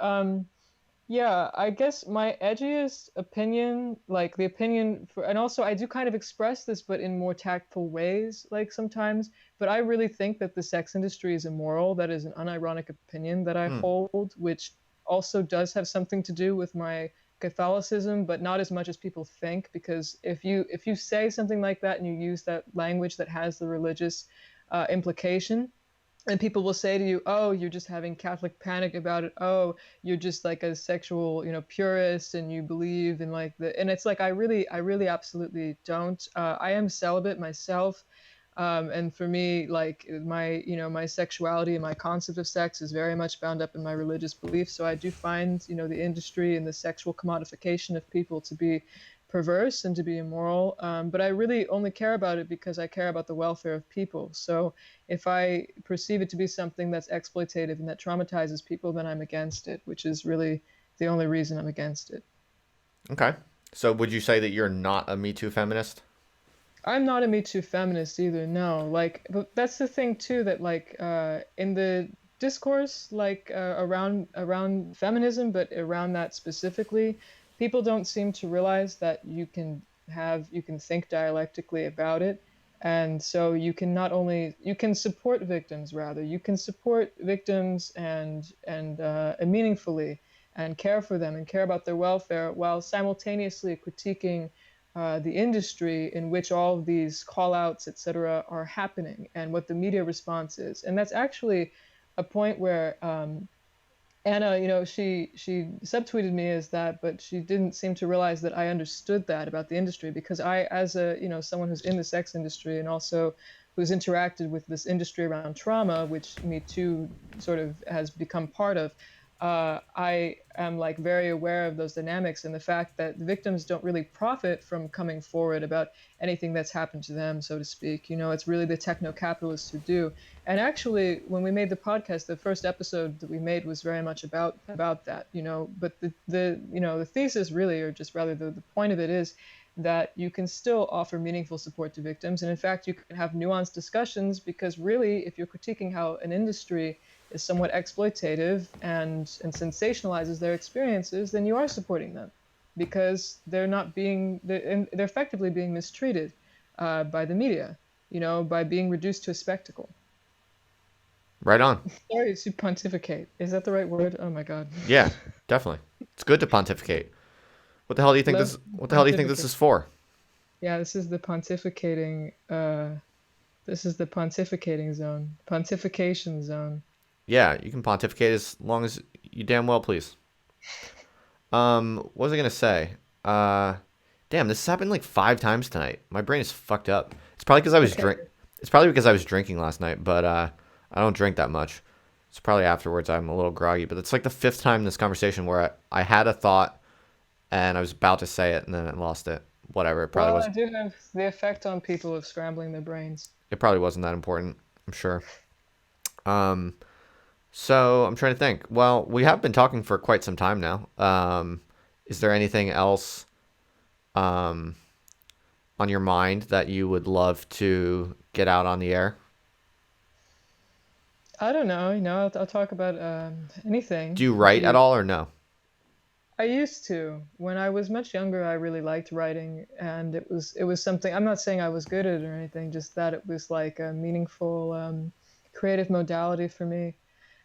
yeah, I guess my edgiest opinion, like the opinion for, and also I do kind of express this, but in more tactful ways, like sometimes. But I really think that the sex industry is immoral. That is an unironic opinion that I hmm, hold, which also does have something to do with my Catholicism, but not as much as people think. Because if you say something like that and you use that language that has the religious implication, and people will say to you, oh, you're just having Catholic panic about it, oh, you're just like a sexual purist and you believe in like the, and it's like I really absolutely don't. I am celibate myself, and for me, like my sexuality and my concept of sex is very much bound up in my religious beliefs. So I do find the industry and the sexual commodification of people to be perverse and to be immoral. But I really only care about it because I care about the welfare of people. So if I perceive it to be something that's exploitative and that traumatizes people, then I'm against it, which is really the only reason I'm against it. okay. So would you say that you're not a Me Too feminist? I'm not a Me Too feminist either, no. Like, but that's the thing too, that like in the discourse, like around feminism, but around that specifically, people don't seem to realize that you can. you can think dialectically about it. And so you can not only you can support victims, rather you can support victims and meaningfully, and care for them and care about their welfare, while simultaneously critiquing the industry in which all of these call outs, etc., are happening, and what the media response is. And that's actually a point where Anna, she subtweeted me as that, but she didn't seem to realize that I understood that about the industry, because I, as a, someone who's in the sex industry and also who's interacted with this industry around trauma, which Me Too sort of has become part of, I am like very aware of those dynamics and the fact that the victims don't really profit from coming forward about anything that's happened to them, so to speak. It's really the techno-capitalists who do. And actually, when we made the podcast, the first episode that we made was very much about that. But the thesis really, or just rather the point of it, is that you can still offer meaningful support to victims, and in fact, you can have nuanced discussions, because really, if you're critiquing how an industry is somewhat exploitative and sensationalizes their experiences, then you are supporting them, because they're effectively being mistreated by the media, by being reduced to a spectacle. Right on. Sorry to pontificate. Is that the right word? Oh my God. Yeah, definitely. It's good to pontificate. What the hell do you think Love this? What the hell do you think this pontificate. is for? Yeah, this is the pontificating. This is the pontificating zone, pontification zone. Yeah, you can pontificate as long as you damn well please. What was I gonna say? Uh, Damn, this has happened like 5 times tonight. My brain is fucked up. It's probably because I was Okay. drink. It's probably because I was drinking last night, but I don't drink that much. It's probably afterwards I'm a little groggy. But it's like the 5th time in this conversation where I had a thought and I was about to say it and then I lost it. Whatever. It probably Well, was. I do have the effect on people of scrambling their brains. It probably wasn't that important. I'm sure. Um. So I'm trying to think. Well, we have been talking for quite some time now. Is there anything else um on your mind that you would love to get out on the air? I don't know. I'll talk about Do anything. you If write at you, all or no? I used to. When I was much younger, I really liked writing, and it was something. I'm not saying I was good at it or anything, just that it was like a meaningful creative modality for me.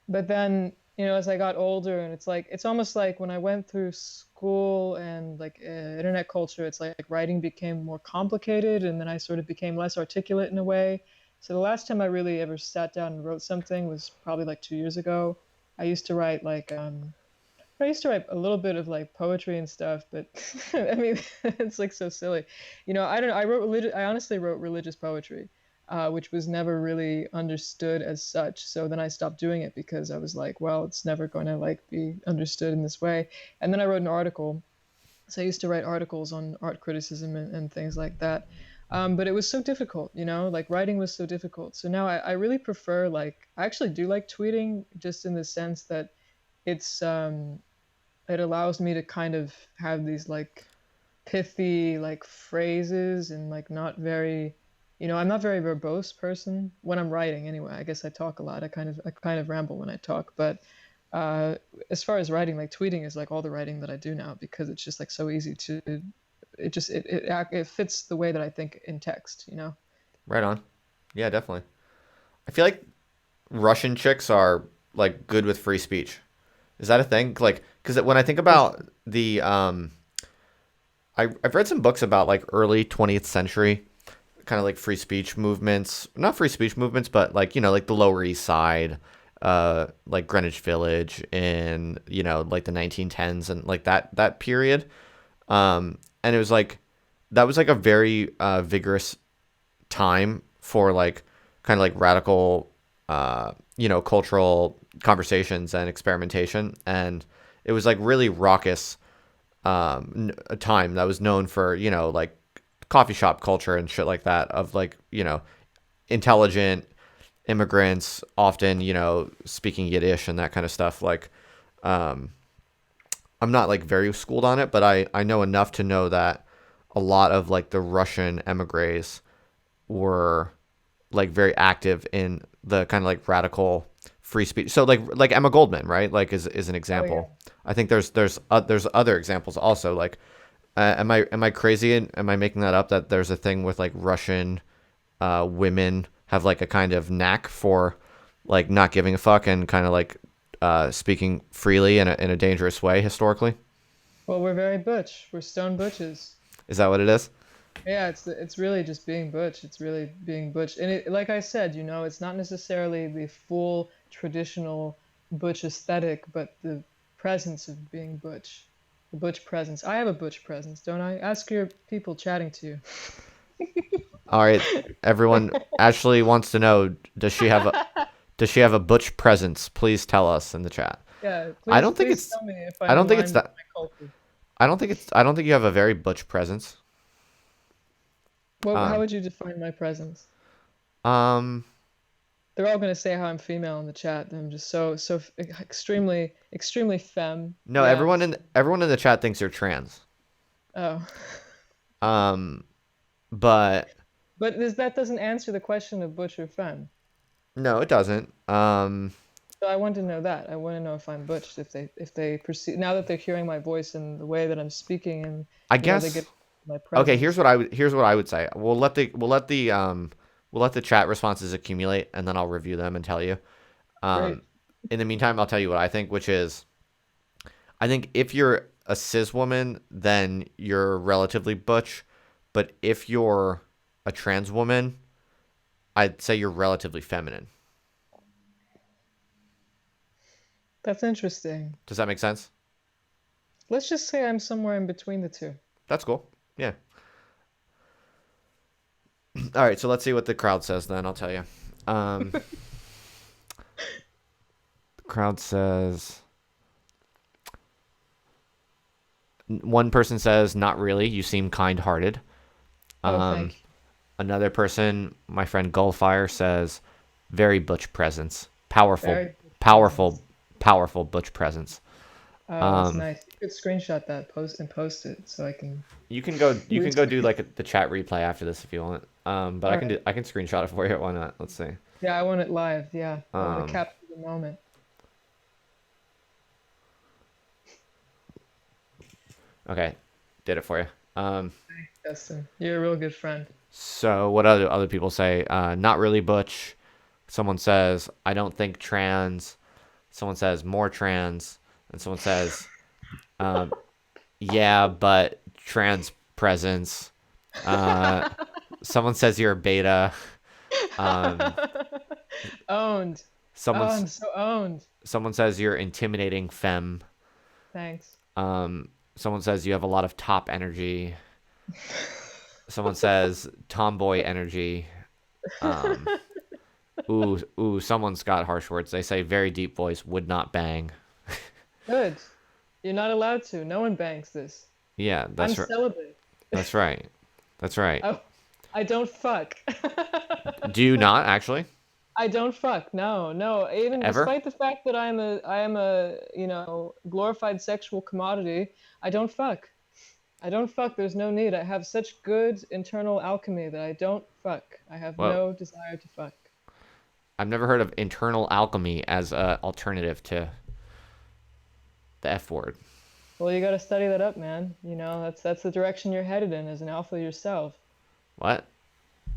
But then, as I got older, and it's almost like when I went through school and like internet culture, it's like writing became more complicated, and then I sort of became less articulate in a way. So the last time I really ever sat down and wrote something was probably like 2 years ago. I used to write like I used to write a little bit of like poetry and stuff, but I mean, it's like so silly. I don't know. I honestly wrote religious poetry, which was never really understood as such. So then I stopped doing it because I was like, well, it's never going to like be understood in this way. And then I wrote an article. So I used to write articles on art criticism and things like that. But it was so difficult, like writing was so difficult. So now I really prefer, like, I actually do like tweeting, just in the sense that it's it allows me to kind of have these like pithy like phrases, and like not very, I'm not very verbose person when I'm writing anyway. I guess I talk a lot. I kind of ramble when I talk, but uh as far as writing, like tweeting is like all the writing that I do now, because it's just like so easy to, it fits the way that I think in text. Right on. Yeah, definitely. I feel like Russian chicks are like good with free speech. Is that a thing? Like, because when I think Is about the I've read some books about like early 20th century kind of like free speech movements, not free speech movements, but like, like the Lower East Side, like Greenwich Village in, like the 1910s and like that period. And it was like, that was like a very vigorous time for like kind of like radical, cultural conversations and experimentation. And it was like really raucous, a time that was known for, like coffee shop culture and shit like that of like, intelligent immigrants, often, speaking Yiddish and that kind of stuff. Like, I'm not like very schooled on it, but I know enough to know that a lot of like the Russian emigres were like very active in the kind of like radical free speech. So like Emma Goldman, right? Like is an Oh yeah. example. I think there's other examples also. Like Am I crazy? And am I making that up? That there's a thing with like Russian women have like a kind of knack for like not giving a fuck and kind of like speaking freely in a dangerous way historically. Well, we're very butch. We're stone butches. Is that what it is? Yeah, it's really just being butch. It's really being butch. And like I said, it's not necessarily the full traditional butch aesthetic, but the presence of being butch. The butch presence. I have a butch presence, don't I? Ask your people chatting to you. All right, everyone. Ashley wants to know: does she have a butch presence? Please tell us in the chat. Yeah, I please don't think please it's. tell me if I I'm don't in think it's line with that. my culture. I don't think it's. I don't think you have a very butch presence. Well, how Um. would you define my presence? Um. They're all gonna say how I'm female in the chat. I'm just extremely extremely femme. No, Yeah. everyone in the chat thinks you're trans. Oh. Um. But But that doesn't answer the question of butch or femme. no, it doesn't. So I want to know that. I want to know if I'm butched, if they perceive now that they're hearing my voice and the way that I'm speaking, and I they guess. get my Okay. presence. Here's what I would say. We'll let the chat responses accumulate, and then I'll review them and tell you. Great. Um. In the meantime, I'll tell you what I think, which is I think if you're a cis woman, then you're relatively butch. But if you're a trans woman, I'd say you're relatively feminine. That's interesting. Does that make sense? Let's just say I'm somewhere in between the two. That's cool. Yeah. All right. So let's see what the crowd says then. I'll tell you. Um, the crowd says one person says, "Not really. You seem kind-hearted." Oh, Um, thank you. another person, my friend Gullfire, says, "Very butch presence. Powerful, Very good powerful, presence. powerful butch presence." Oh, that's Um, nice. You could screenshot that, post it so I can you can go do retweet. like the chat replay after this if you want. But All right. I can screenshot it for you. Why not? Let's see. Yeah, I want it live. Yeah, I want to Um, capture the moment. okay, did it for you. Justin, you're a real good friend. So what other people say? Not really butch. Someone says I don't think trans. Someone says more trans, and someone says um, yeah, but trans presence. Uh, someone says you're a beta. Um, Owned. Oh, someone's I'm so owned. someone says you're intimidating femme. Thanks. Someone says you have a lot of top energy. Someone says tomboy energy. Um, someone's got harsh words. They say very deep voice, would not bang. Good. You're not allowed to. No one bangs this. Yeah, I'm celibate. that's right. That's right. Oh, I don't fuck. Do you not actually? I don't fuck. No, no. Even Ever? despite the fact that I am a glorified sexual commodity, I don't fuck. I don't fuck. There's no need. I have such good internal alchemy that I don't fuck. I have Well, no desire to fuck. I've never heard of internal alchemy as a alternative to the F word. Well, you got to study that up, man. That's the direction you're headed in as an alpha yourself. What?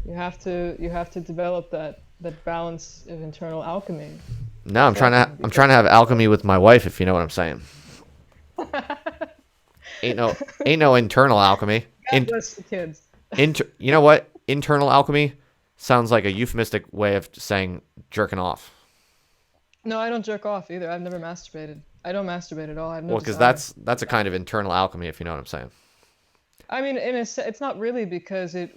You have to develop that balance of internal alchemy. No, So that can I'm be trying to have alchemy with my wife, if you know what I'm saying. Ain't no ain't no internal alchemy. God bless the kids. You know what? Internal alchemy sounds like a euphemistic way of saying jerking off. No, I don't jerk off either. I've never masturbated. I don't masturbate at all. I have no Well, because desire. that's a kind of internal alchemy, if you know what I'm saying. I mean, it's not really because it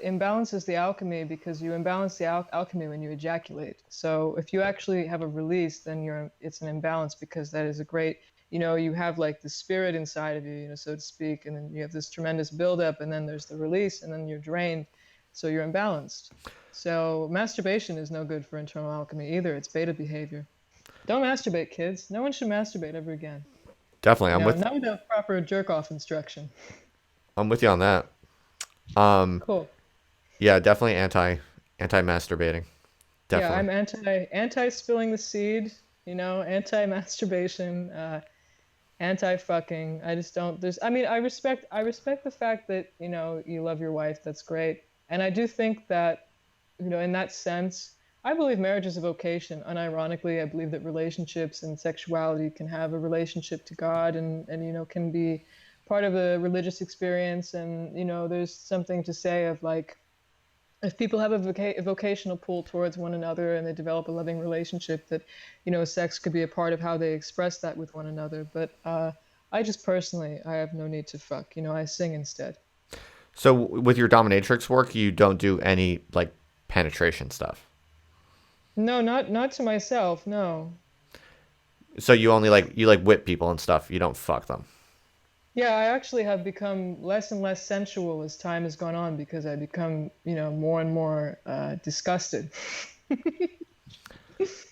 imbalances the alchemy because you imbalance the alchemy when you ejaculate. So if you actually have a release, then it's an imbalance because that is a great, you have like the spirit inside of you, so to speak, and then you have this tremendous buildup, and then there's the release, and then you're drained, so you're imbalanced. So masturbation is no good for internal alchemy either. It's beta behavior. Don't masturbate, kids. No one should masturbate ever again. Definitely, Not without proper jerk off instruction. I'm with you on that. Um, Cool. yeah, definitely anti masturbating. Yeah, Definitely. I'm anti spilling the seed, anti masturbation. Anti-fucking. I just don't. There's. I mean, I respect the fact that you love your wife. That's great. And I do think that in that sense, I believe marriage is a vocation. Unironically, I believe that relationships and sexuality can have a relationship to God, and can be part of a religious experience. And there's something to say of like, if people have a vocational pull towards one another and they develop a loving relationship, that sex could be a part of how they express that with one another. But I just personally, I have no need to fuck. I sing instead. So with your dominatrix work, you don't do any like penetration stuff. No, not to myself. No. So you only like whip people and stuff. You don't fuck them. Yeah, I actually have become less and less sensual as time has gone on because I become, more and more disgusted with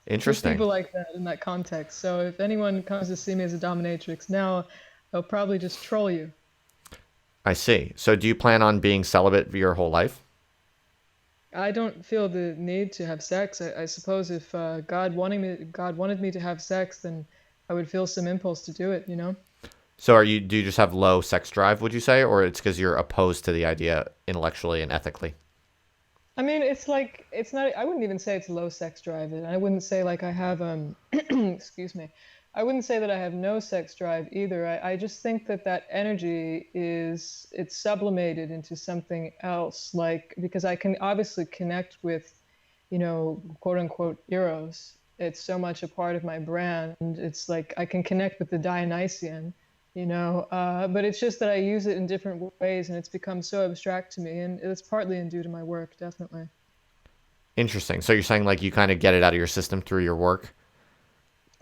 Interesting. people like that in that context. So if anyone comes to see me as a dominatrix now, they'll probably just troll you. I see. So do you plan on being celibate your whole life? I don't feel the need to have sex. I suppose if God wanted me to have sex, then I would feel some impulse to do it. So do you just have low sex drive, would you say, or it's because you're opposed to the idea intellectually and ethically? I mean, it's like it's not. I wouldn't even say it's low sex drive, and I wouldn't say like I have excuse me. I wouldn't say that I have no sex drive either. I just think that that energy it's sublimated into something else, like because I can obviously connect with, quote unquote eros. It's so much a part of my brand. It's like I can connect with the Dionysian, but it's just that I use it in different ways, and it's become so abstract to me, and it's partly in due to my work, definitely. Interesting. So you're saying like you kind of get it out of your system through your work?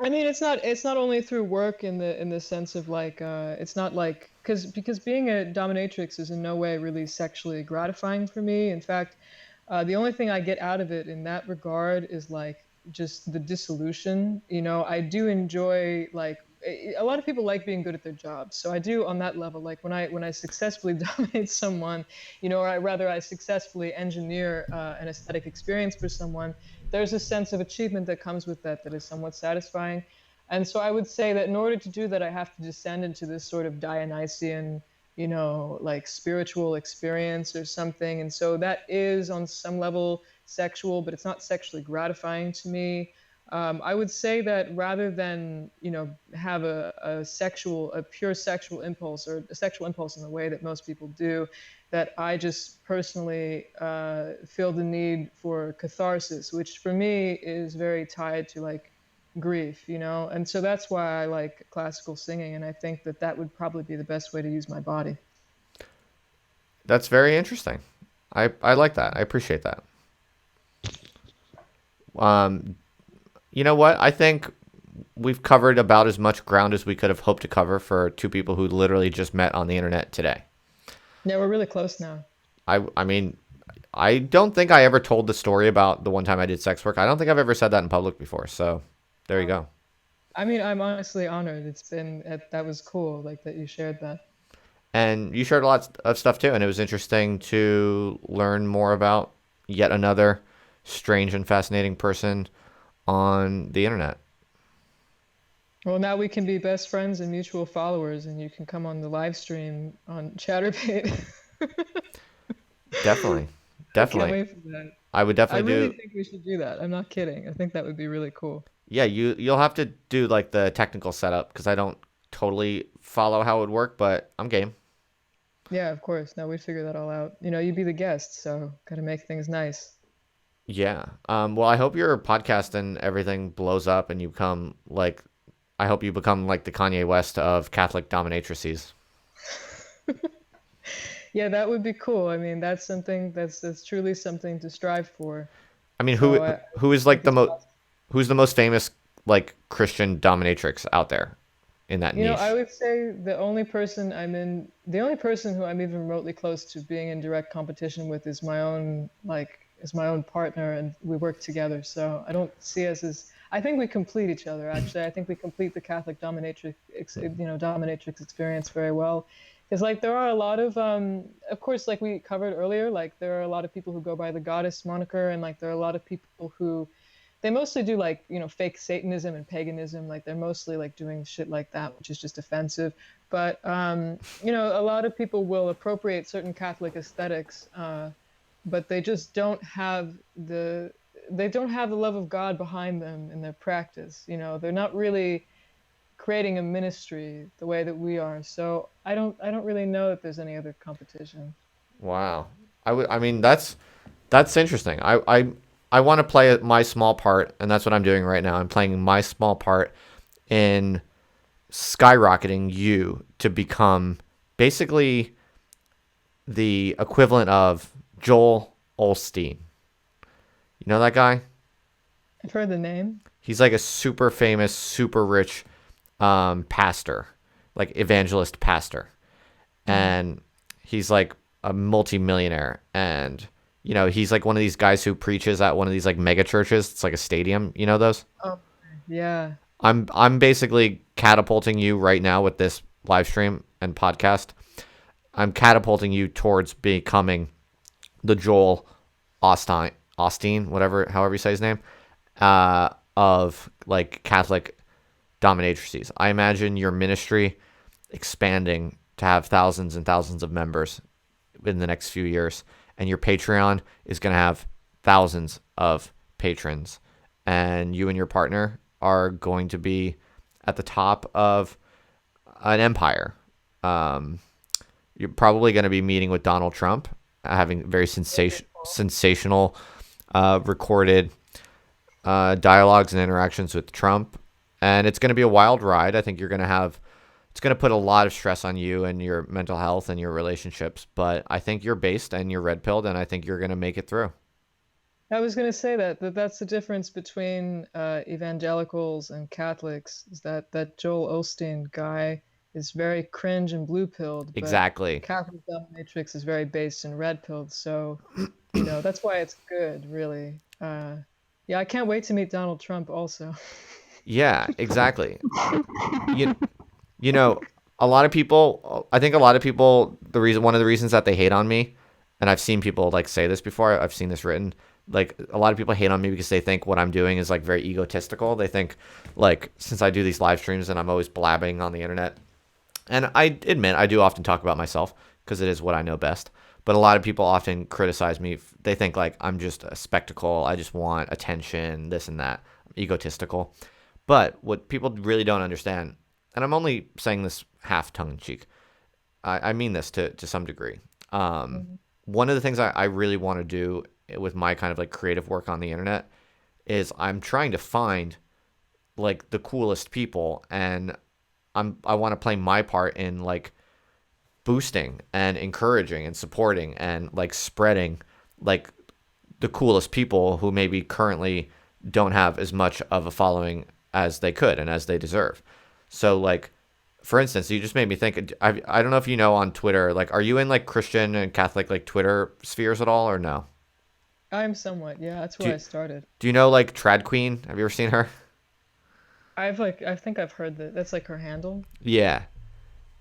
I mean, it's not only through work in the sense of like it's not like because being a dominatrix is in no way really sexually gratifying for me. In fact, the only thing I get out of it in that regard is like just the dissolution. I do enjoy like a lot of people like being good at their jobs. So I do on that level. Like when I successfully dominate someone, or I successfully engineer an aesthetic experience for someone, there's a sense of achievement that comes with that is somewhat satisfying. And so I would say that in order to do that, I have to descend into this sort of Dionysian, like spiritual experience or something. And so that is on some level sexual, but it's not sexually gratifying to me. I would say that rather than, have a pure sexual impulse or a sexual impulse in the way that most people do, that I just personally feel the need for catharsis, which for me is very tied to like grief. And so that's why I like classical singing, and I think that that would probably be the best way to use my body. That's very interesting. I like that. I appreciate that. Um, you know what? I think we've covered about as much ground as we could have hoped to cover for two people who literally just met on the internet today. Yeah, we're really close now. I mean, I don't think I ever told the story about the one time I did sex work. I don't think I've ever said that in public before. So there you Wow. go. I mean, I'm honestly honored. That was cool, like that you shared that. And you shared a lot of stuff too, and it was interesting to learn more about yet another strange and fascinating person on the internet. Well, now we can be best friends and mutual followers, and you can come on the live stream on Chatterbait. Definitely, I can't definitely. wait for that. I would I definitely really do. think we should do that. I'm not kidding. I think that would be really cool. Yeah, you'll have to do like the technical setup because I don't totally follow how it would work, but I'm game. Yeah, of course. No, we'd figure that all out. You'd be the guest, so gotta make things nice. Yeah. Well, I hope your podcast and everything blows up and you become like, I hope you become like the Kanye West of Catholic dominatrices. Yeah, that would be cool. I mean, that's something that's truly something to strive for. I mean, So I who is think like it's possible. who's the most famous like Christian dominatrix out there in that I niche? would say the only person who I'm even remotely close to being in direct competition with is my own partner, and we work together. So I don't see us as. I think we complete each other. Actually, I think we complete the Catholic dominatrix experience very well. Because like there are a lot of course, like we covered earlier, like there are a lot of people who go by the goddess moniker, and like there are a lot of people who they mostly do like, fake Satanism and paganism. Like they're mostly like doing shit like that, which is just offensive. But a lot of people will appropriate certain Catholic aesthetics, but they don't have the love of God behind them in their practice. They're not really creating a ministry the way that we are. So I don't really know if there's any other competition. Wow. I mean, that's interesting. I want to play my small part, and that's what I'm doing right now. I'm playing my small part in skyrocketing you to become basically the equivalent of Joel Olstein. You know that guy? I've heard the name. He's like a super famous, super rich pastor, like evangelist pastor. Mm. And he's like a multimillionaire. And, he's like one of these guys who preaches at one of these like mega churches. It's like a stadium. You know those? Oh, yeah. I'm basically catapulting you right now with this live stream and podcast. I'm catapulting you towards becoming the Joel Osteen, whatever, however you say his name, of like Catholic dominatrices. I imagine your ministry expanding to have thousands and thousands of members in the next few years, and your Patreon is going to have thousands of patrons, and you and your partner are going to be at the top of an empire. Um, you're probably going to be meeting with Donald Trump, having very sensational recorded dialogues and interactions with Trump. And it's going to be a wild ride. I think it's going to put a lot of stress on you and your mental health and your relationships. But I think you're based and you're red pilled, and I think you're going to make it through. I was going to say that's the difference between evangelicals and Catholics, is that Joel Osteen guy is very cringe and blue pilled, but Exactly. Catholic Dominatrix is very based and red pilled. So, that's why it's good, really. Yeah, I can't wait to meet Donald Trump also. Yeah, exactly. You, you know, a lot of people, I think a lot of people, one of the reasons that they hate on me, and I've seen people like say this before, I've seen this written, like a lot of people hate on me because they think what I'm doing is like very egotistical. They think like, since I do these live streams and I'm always blabbing on the internet, and I admit I do often talk about myself because it is what I know best. But a lot of people often criticize me. They think like I'm just a spectacle. I just want attention, this and that. I'm egotistical. But what people really don't understand, and I'm only saying this half tongue in cheek, I mean this to some degree. Mhm. One of the things I really want to do with my kind of like creative work on the internet is I'm trying to find like the coolest people, and I want to play my part in like boosting and encouraging and supporting and like spreading like the coolest people who maybe currently don't have as much of a following as they could and as they deserve. So like, for instance, you just made me think. I don't know if you know on Twitter, like, are you in like Christian and Catholic like Twitter spheres at all or no? I'm somewhat, yeah, that's Do where you, I started. do you know like Trad Queen? Have you ever seen her? I think I've heard that that's like her handle. Yeah.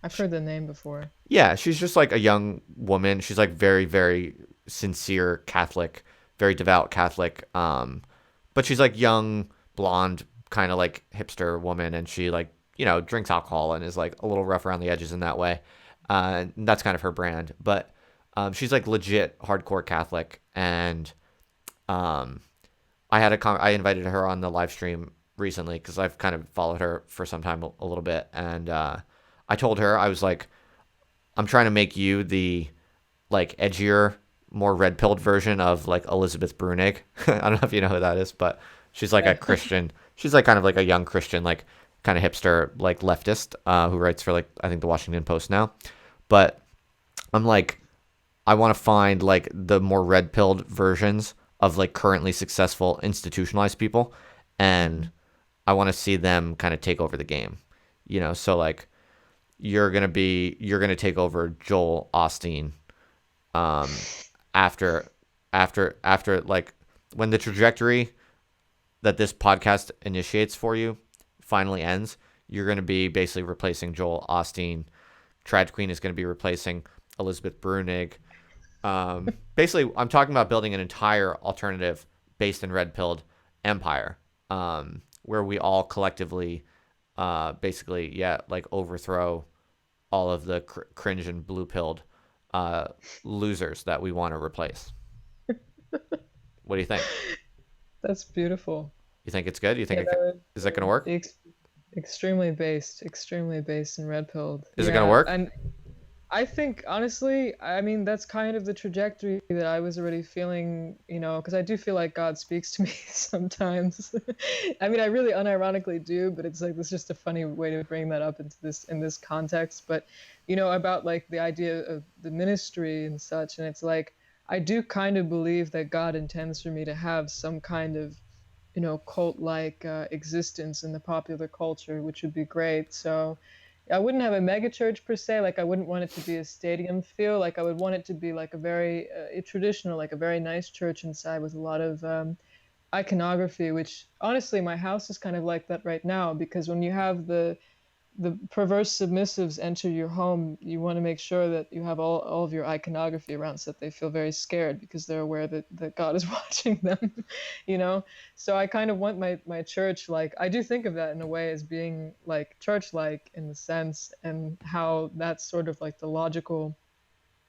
I've heard the name before. Yeah, she's just like a young woman. She's like very, very sincere Catholic, very devout Catholic. But she's like young, blonde, kind of like hipster woman, and she like drinks alcohol and is like a little rough around the edges in that way. And that's kind of her brand. But she's like legit hardcore Catholic, and um, I invited her on the live stream recently because I've kind of followed her for some time a little bit, and I told her I was like, I'm trying to make you the like edgier, more red pilled version of like Elizabeth Brunig. I don't know if you know who that is, but she's like a Yeah. Christian. She's like kind of like a young Christian, like kind of hipster, like leftist, who writes for like I think the Washington Post now. But I'm like, I want to find like the more red pilled versions of like currently successful institutionalized people, and I want to see them kind of take over the game. So like you're gonna take over Joel Osteen um, after after like when the trajectory that this podcast initiates for you finally ends. You're gonna be basically replacing Joel Osteen. Trad Queen is gonna be replacing Elizabeth Brunig. Basically, I'm talking about building an entire alternative based in red pilled empire, where we all collectively, basically, yeah, like overthrow all of the cringe and blue pilled uh, losers that we want to replace. What do you think? That's beautiful. You think it's good? You think Yeah, that would is that gonna work? be extremely based and red pilled. Is it gonna Yeah, work? and I think honestly, I mean that's kind of the trajectory that I was already feeling, because I do feel like God speaks to me sometimes. I mean, I really unironically do, but it's like it's just a funny way to bring that up into this in this context. But about like the idea of the ministry and such, and it's like I do kind of believe that God intends for me to have some kind of cult-like existence in the popular culture, which would be great. So I wouldn't have a mega church per se. Like I wouldn't want it to be a stadium feel. Like I would want it to be like a very traditional, like a very nice church inside with a lot of iconography. Which honestly, my house is kind of like that right now because when you have the perverse submissives enter your home, you want to make sure that you have all of your iconography around so that they feel very scared because they're aware that God is watching them, you know? So I kind of want my church, like, I do think of that in a way as being like church-like in the sense and how that's sort of like the logical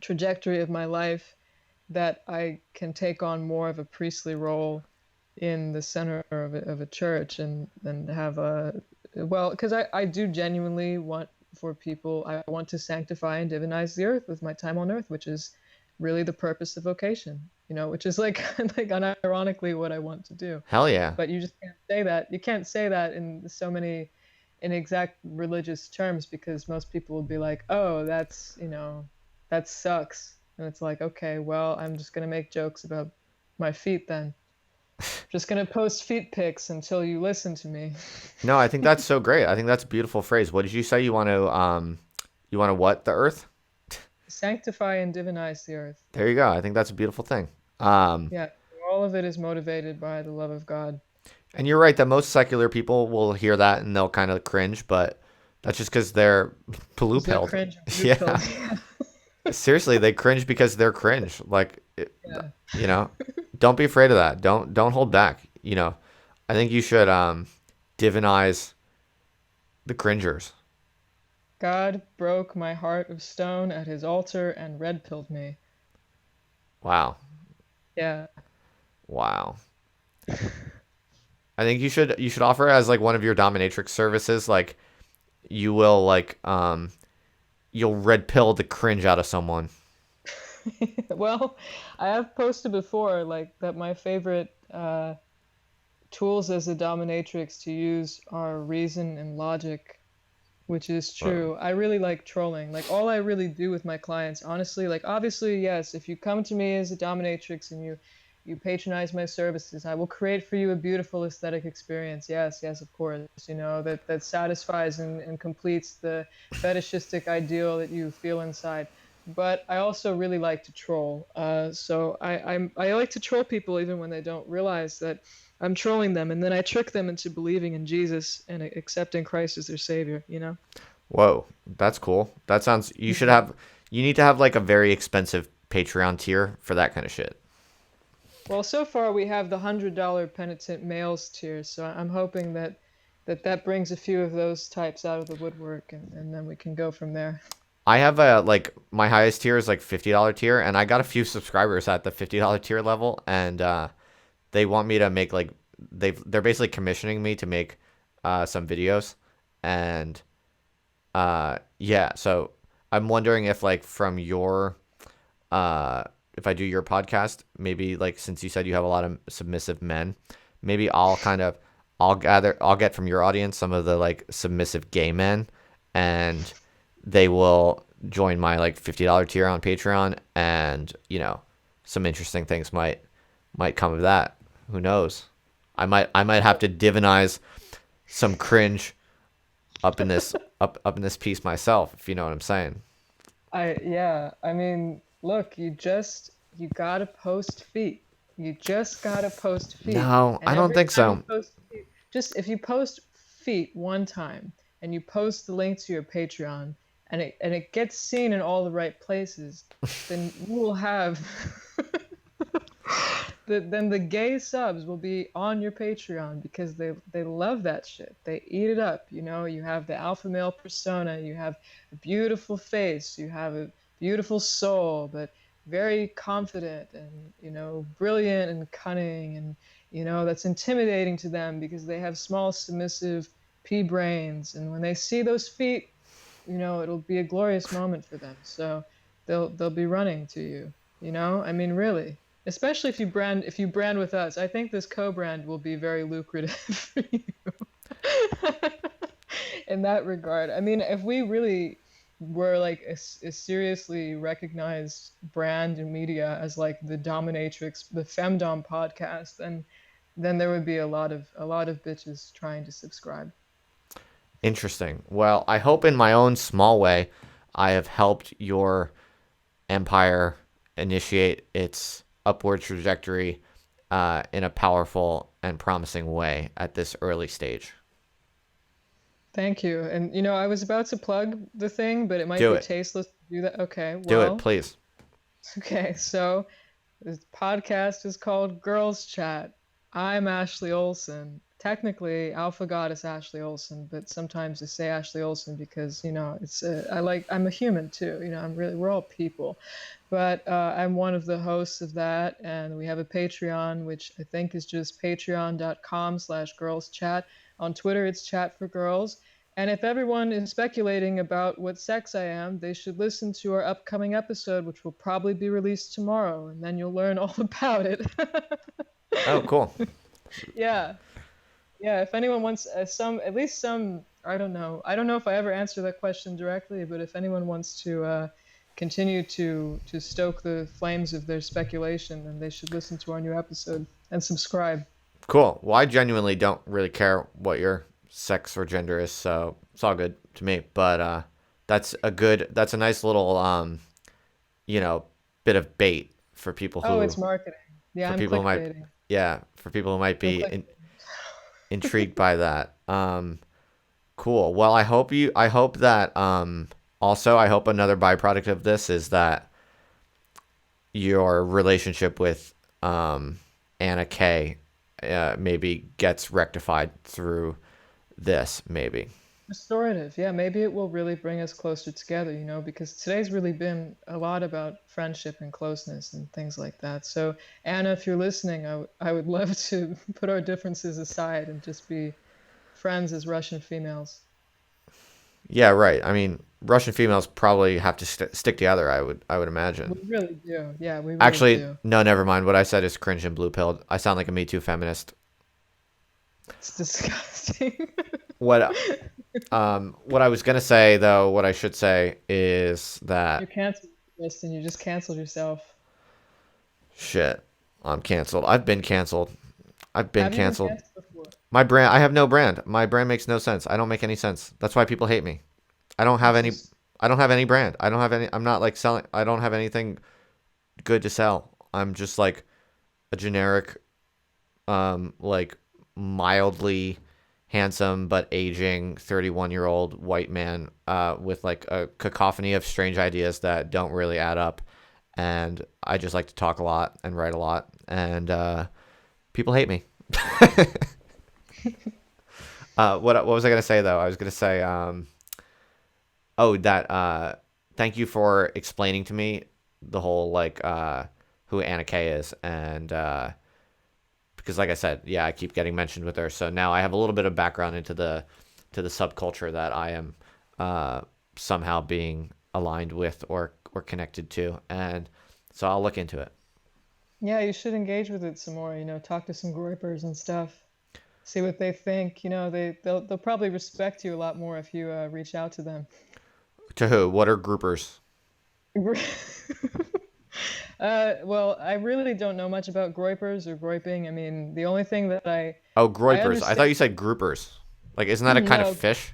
trajectory of my life that I can take on more of a priestly role in the center of a church and have a well because I do genuinely want for people I want to sanctify and divinize the earth with my time on earth, which is really the purpose of vocation, which is like like unironically what I want to do. Hell yeah. But you just can't say that. You can't say that in so many in exact religious terms because most people will be like, oh, that sucks. And it's like, okay, well, I'm just gonna make jokes about my feet then. Just gonna post feet pics until you listen to me. No, I think that's so great. I think that's a beautiful phrase. What did you say? You want to what the earth? Sanctify and divinize the earth. There you go. I think that's a beautiful thing. Um, Yeah, all of it is motivated by the love of God. and you're right that most secular people will hear that and they'll kind of cringe, but that's just because they're blue Because they're pilled. cringe and blue Yeah. pilled. Seriously, they cringe because they're cringe. Yeah. you know, don't be afraid of that. Don't hold back. I think you should divinize the cringers. God broke my heart of stone at his altar and red pilled me. Wow. Yeah. Wow. I think you should offer it as like one of your dominatrix services. Like you will you'll red pill the cringe out of someone. Well, I have posted before like that my favorite tools as a dominatrix to use are reason and logic, which is Whoa. true. I really like trolling. Like all I really do with my clients, honestly, like obviously, yes, if you come to me as a dominatrix and you patronize my services, I will create for you a beautiful aesthetic experience. Yes, yes, of course. That satisfies and completes the fetishistic ideal that you feel inside. But I also really like to troll. So I like to troll people even when they don't realize that I'm trolling them, and then I trick them into believing in Jesus and accepting Christ as their savior. Whoa, that's cool. That sounds. You need to have like a very expensive Patreon tier for that kind of shit. Well, so far we have the $100 penitent males tier, so I'm hoping that brings a few of those types out of the woodwork, and then we can go from there. I have a like my highest tier is like $50 tier, and I got a few subscribers at the $50 tier level, and they want me to make like they're basically commissioning me to make some videos, and yeah, so I'm wondering if like from your if I do your podcast, maybe like since you said you have a lot of submissive men, maybe I'll get from your audience some of the like submissive gay men, and they will join my like $50 tier on Patreon, and some interesting things might come of that. Who knows? I might have to divinize some cringe up in this up in this piece myself, if you know what I'm saying. Yeah, I mean, look, you gotta post feet. You just gotta post feet. No, And I don't every think time you so. post feet, just if you post feet one time and you post the link to your Patreon and it gets seen in all the right places, then you will have then the gay subs will be on your Patreon because they love that shit. They eat it up. You know, you have the alpha male persona, you have a beautiful face, you have a beautiful soul, but very confident and, you know, brilliant and cunning, and, you know, that's intimidating to them because they have small submissive pea brains, and when they see those feet, you know, it'll be a glorious moment for them. So they'll be running to you, you know? I mean, really. Especially if you brand with us. I think this co-brand will be very lucrative for you in that regard. I mean, if we really were like a seriously recognized brand in media as like the Dominatrix, the Femdom podcast, then there would be a lot of bitches trying to subscribe. Interesting. Well, I hope in my own small way, I have helped your empire initiate its upward trajectory in a powerful and promising way at this early stage. Thank you. And you know, I was about to plug the thing, but it might Do be it. tasteless to do that. Okay, Do it, well, please. okay, so this podcast is called Girls Chat. I'm Ashley Olsen. Technically, Alpha Goddess Ashley Olsen, but sometimes I say Ashley Olsen because, you know, I'm a human too. You know, we're all people. But I'm one of the hosts of that, and we have a Patreon, which I think is just patreon.com/girlschat. On Twitter, it's Chat for Girls. And if everyone is speculating about what sex I am, they should listen to our upcoming episode, which will probably be released tomorrow, and then you'll learn all about it. Oh, cool. Yeah, yeah. If anyone wants at least some, I don't know. I don't know if I ever answer that question directly, but if anyone wants to continue to stoke the flames of their speculation, then they should listen to our new episode and subscribe. Cool. Well, I genuinely don't really care what your sex or gender is, so it's all good to me. But that's a nice little you know, bit of bait for people Oh, who it's marketing. Yeah, for I'm people who might clickbaiting. yeah, for people who might I'm be click. intrigued by that. Cool. Well, I hope that also I hope another byproduct of this is that your relationship with Anna Kay maybe gets rectified through this maybe. Restorative. Yeah, maybe it will really bring us closer together, you know, because today's really been a lot about friendship and closeness and things like that. So, Anna, if you're listening, I would love to put our differences aside and just be friends as Russian females. Yeah, right. I mean, Russian females probably have to stick together, I would imagine. We really do. Yeah, we really Actually, do. no, never mind. What I said is cringe and blue pilled. I sound like a Me Too feminist. It's disgusting. What I was gonna say though, what I should say is You that canceled this and you just canceled yourself. shit, I'm canceled. I've been canceled. I've been Have you been canceled. canceled before? My brand, I have no brand. My brand makes no sense. I don't make any sense. That's why people hate me. I don't have It's any. just I don't have any brand. I don't have any. I'm not like selling. I don't have anything good to sell. I'm just like a generic, like mildly handsome but aging 31-year-old white man, with like a cacophony of strange ideas that don't really add up. And I just like to talk a lot and write a lot, and people hate me. What was I gonna say though? I was gonna say, oh, that thank you for explaining to me the whole like who Anna Kay is, and because like I said, yeah, I keep getting mentioned with her, so now I have a little bit of background into the subculture that I am somehow being aligned with or connected to, and so I'll look into it. yeah, you should engage with it some more, you know, talk to some groypers and stuff. See what they think. You know, they'll probably respect you a lot more if you reach out to them. To who? What are groupers? Well, I really don't know much about groypers or groyping. I mean, the only thing that Oh, I groypers. I understand. thought you said groupers. Like, isn't that a kind of No, fish?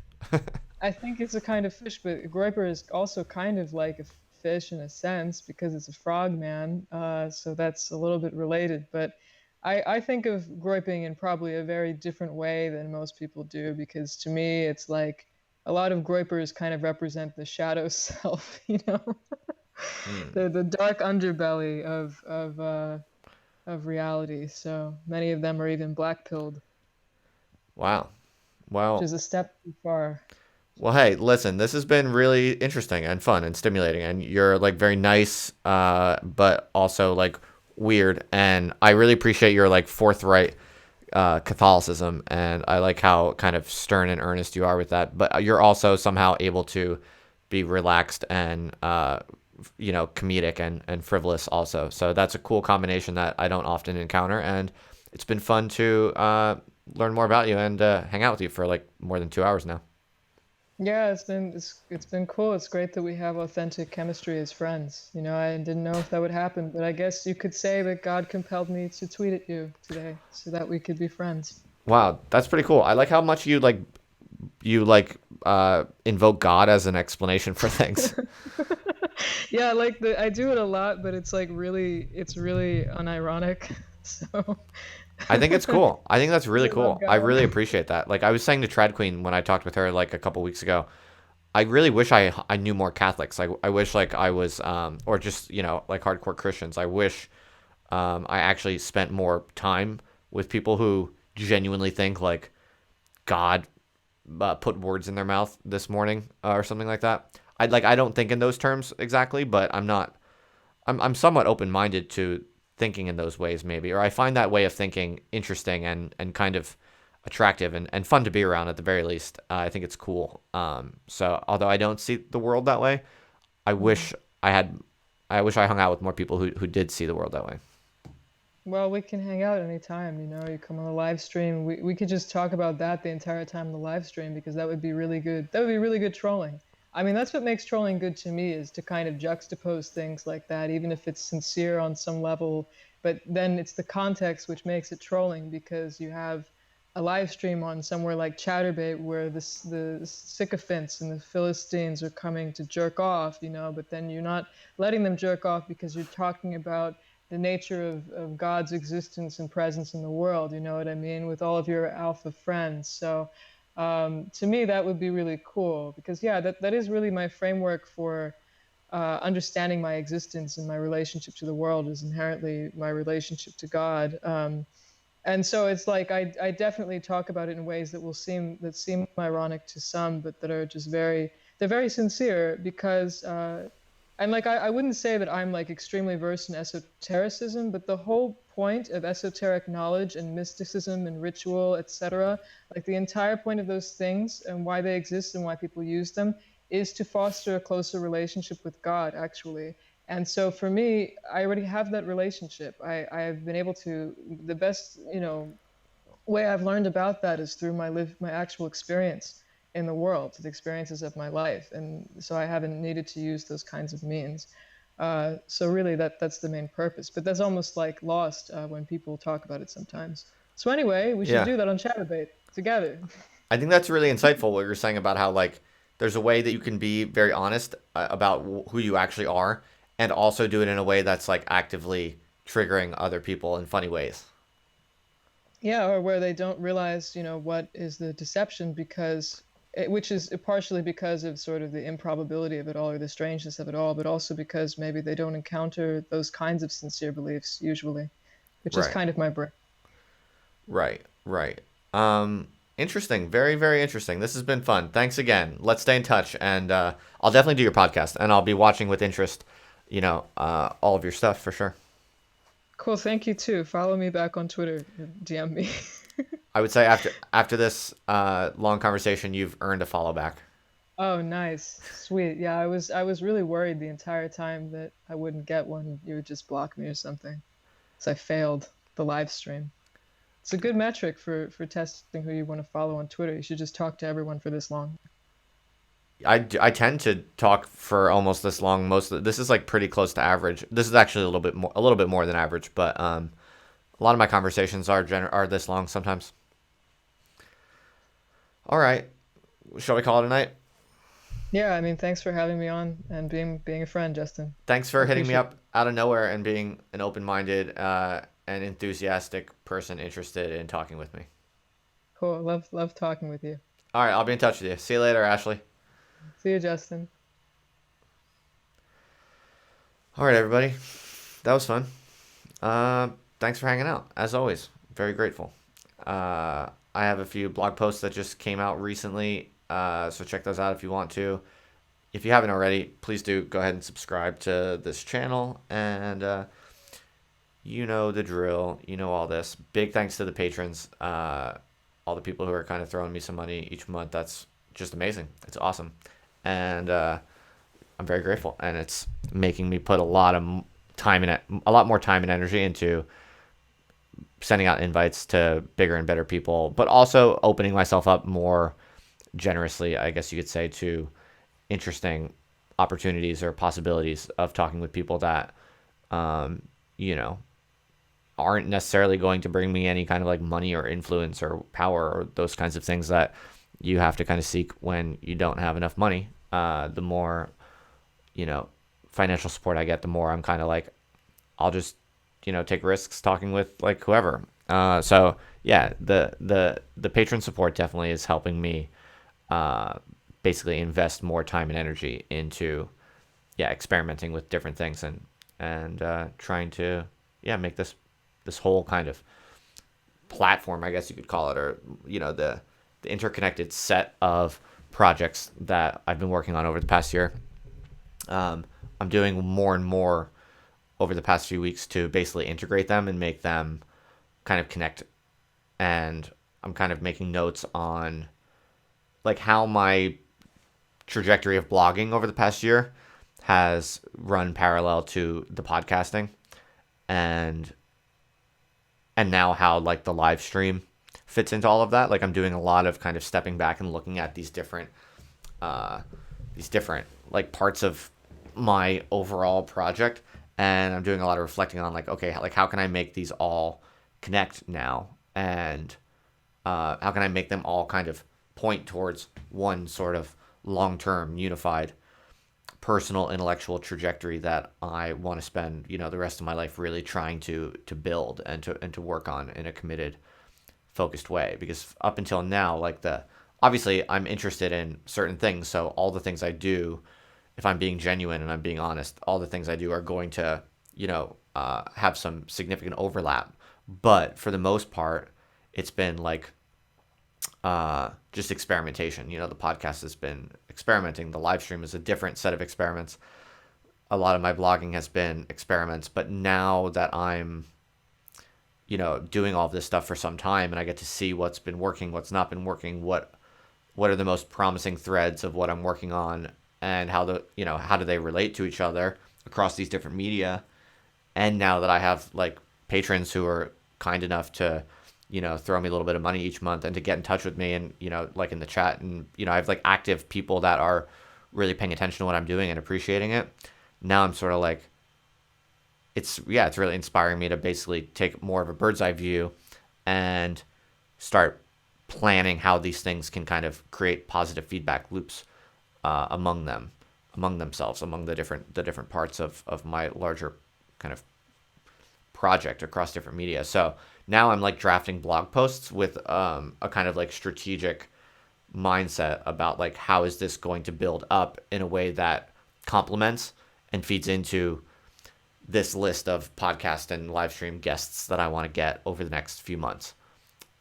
I think it's a kind of fish, but groyper is also kind of like a fish in a sense because it's a frog man. So that's a little bit related. But I think of groyping in probably a very different way than most people do because to me, it's like a lot of groypers kind of represent the shadow self, you know, Hmm. the dark underbelly of of reality. So many of them are even black pilled, Wow. which Well, is a step too far. well, hey, listen, this has been really interesting and fun and stimulating, and you're like very nice, but also like weird, and I really appreciate your like forthright Catholicism, and I like how kind of stern and earnest you are with that. But you're also somehow able to be relaxed and comedic and frivolous also. So that's a cool combination that I don't often encounter, and it's been fun to learn more about you and hang out with you for like more than 2 hours now. Yeah, it's been cool. It's great that we have authentic chemistry as friends. You know, I didn't know if that would happen, but I guess you could say that God compelled me to tweet at you today so that we could be friends. Wow, that's pretty cool. I like how much you invoke God as an explanation for things. Yeah, like I do it a lot, but it's really unironic. So I think it's cool. I think that's really really love cool. I God. really appreciate that. Like I was saying to Trad Queen when I talked with her like a couple weeks ago, I really wish I knew more Catholics. Like I wish like I was or just like hardcore Christians. I wish I actually spent more time with people who genuinely think like God put words in their mouth this morning or something like that. I don't think in those terms exactly, but I'm not. I'm somewhat open minded to thinking in those ways maybe, or I find that way of thinking interesting and kind of attractive and fun to be around at the very least. I think it's cool. So although I don't see the world that way, I Mm. wish I had. I wish I hung out with more people who did see the world that way. Well, we can hang out anytime, you know. You come on the live stream. We could just talk about that the entire time on the live stream because that would be really good. That would be really good trolling. I mean, that's what makes trolling good to me is to kind of juxtapose things like that, even if it's sincere on some level. But then it's the context which makes it trolling because you have a live stream on somewhere like Chatterbait where the sycophants and the Philistines are coming to jerk off, you know, but then you're not letting them jerk off because you're talking about the nature of God's existence and presence in the world, you know what I mean, with all of your alpha friends. So to me, that would be really cool because, yeah, that is really my framework for understanding my existence and my relationship to the world is inherently my relationship to God. And so it's like I definitely talk about it in ways that seem ironic to some, but that are just they're very sincere because and like I wouldn't say that I'm like extremely versed in esotericism, but the whole point of esoteric knowledge and mysticism and ritual, etc., like the entire point of those things and why they exist and why people use them is to foster a closer relationship with God, actually. And so for me, I already have that relationship. I've been able to the best, way I've learned about that is through my actual experience in the world, the experiences of my life, and so I haven't needed to use those kinds of means. So really, that's the main purpose. But that's almost like lost when people talk about it sometimes. So anyway, we should Yeah, do that on Chatterbait together. I think that's really insightful what you're saying about how like there's a way that you can be very honest about who you actually are, and also do it in a way that's like actively triggering other people in funny ways. Yeah, or where they don't realize, what is the deception which is partially because of sort of the improbability of it all or the strangeness of it all, but also because maybe they don't encounter those kinds of sincere beliefs usually, which is Right. kind of my brain. Right, right. Um, Interesting. Very, very interesting. This has been fun. Thanks again. Let's stay in touch, and I'll definitely do your podcast, and I'll be watching with interest. All of your stuff for sure. Cool, thank you too. Follow me back on Twitter, DM me. I would say after this long conversation, you've earned a follow back. Oh, nice. Sweet. Yeah, I was really worried the entire time that I wouldn't get one. You would just block me or something. So I failed the live stream. It's a good metric for testing who you want to follow on Twitter. You should just talk to everyone for this long. I tend to talk for almost this long. This is like pretty close to average. This is actually a little bit more than average, but a lot of my conversations are this long sometimes. All right, shall we call it a night? Yeah, I mean, thanks for having me on and being a friend, Justin. Thanks I for hitting me appreciate up it. out of nowhere and being an open-minded and enthusiastic person interested in talking with me. Cool. Love talking with you. All right, I'll be in touch with you. See you later, Ashley. See you, Justin. All right, everybody. That was fun. thanks for hanging out. As always, very grateful. I have a few blog posts that just came out recently, so check those out if you want to. If you haven't already, please do go ahead and subscribe to this channel. And you know the drill. You know all this. Big thanks to the patrons, all the people who are kind of throwing me some money each month. That's just amazing. It's awesome. And I'm very grateful. And it's making me put a lot of time in it, a lot more time and energy into sending out invites to bigger and better people, but also opening myself up more generously, I guess you could say, to interesting opportunities or possibilities of talking with people that, you know, aren't necessarily going to bring me any kind of like money or influence or power or those kinds of things that you have to kind of seek when you don't have enough money. The more, you know, financial support I get, the more I'm kind of like, I'll just, you know, take risks talking with like whoever. So yeah, the patron support definitely is helping me basically invest more time and energy into experimenting with different things and trying to make this whole kind of platform, I guess you could call it, or you know, the interconnected set of projects that I've been working on over the past year. I'm doing more and more over the past few weeks to basically integrate them and make them kind of connect. And I'm kind of making notes on like how my trajectory of blogging over the past year has run parallel to the podcasting, and now how like the live stream fits into all of that. Like I'm doing a lot of kind of stepping back and looking at these different like parts of my overall project, and I'm doing a lot of reflecting on like, okay, like how can I make these all connect now, and how can I make them all kind of point towards one sort of long-term unified personal intellectual trajectory that I want to spend, you know, the rest of my life really trying to build and to work on in a committed, focused way. Because up until now, like obviously I'm interested in certain things, so all the things I do, if I'm being genuine and I'm being honest, all the things I do are going to, you know, have some significant overlap. But for the most part, it's been like just experimentation. You know, the podcast has been experimenting. The live stream is a different set of experiments. A lot of my blogging has been experiments. But now that I'm, you know, doing all this stuff for some time, and I get to see what's been working, what's not been working, what are the most promising threads of what I'm working on, and how do they relate to each other across these different media. And now that I have like patrons who are kind enough to, you know, throw me a little bit of money each month and to get in touch with me, and, you know, like in the chat, and, you know, I have like active people that are really paying attention to what I'm doing and appreciating it. Now I'm sort of like, it's really inspiring me to basically take more of a bird's eye view and start planning how these things can kind of create positive feedback loops among themselves, among the different parts of my larger kind of project across different media. So now I'm like drafting blog posts with a kind of like strategic mindset about like, how is this going to build up in a way that complements and feeds into this list of podcast and live stream guests that I want to get over the next few months.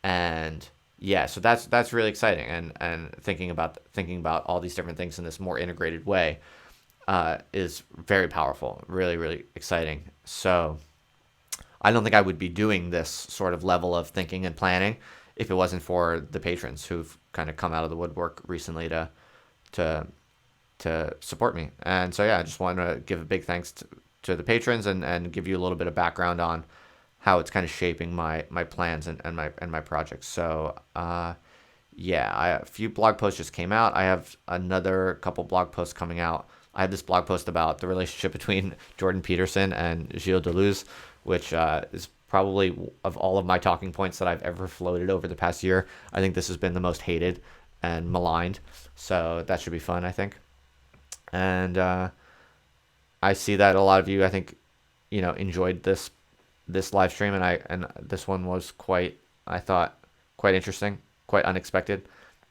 And yeah, so that's really exciting, and thinking about all these different things in this more integrated way is very powerful, really, really exciting. So I don't think I would be doing this sort of level of thinking and planning if it wasn't for the patrons who've kind of come out of the woodwork recently to support me. And so yeah, I just wanted to give a big thanks to the patrons, and give you a little bit of background on how it's kind of shaping my plans and my projects. So a few blog posts just came out. I have another couple blog posts coming out. I have this blog post about the relationship between Jordan Peterson and Gilles Deleuze, which is probably, of all of my talking points that I've ever floated over the past year, I think this has been the most hated and maligned. So that should be fun, I think. And I see that a lot of you, I think, you know, enjoyed this live stream, and this one was I thought quite interesting, quite unexpected.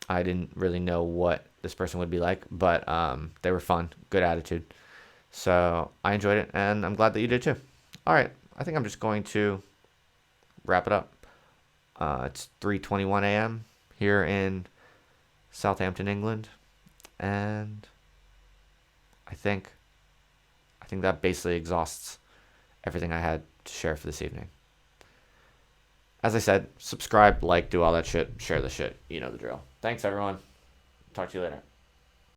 I didn't really know what this person would be like, but they were fun, good attitude. So I enjoyed it, and I'm glad that you did too. All right, I think I'm just going to wrap it up. It's 3:21 a.m. here in Southampton, England, and I think that basically exhausts everything I had to share for this evening. As I said, subscribe, like, do all that shit, share the shit. You know the drill. Thanks, everyone. Talk to you later.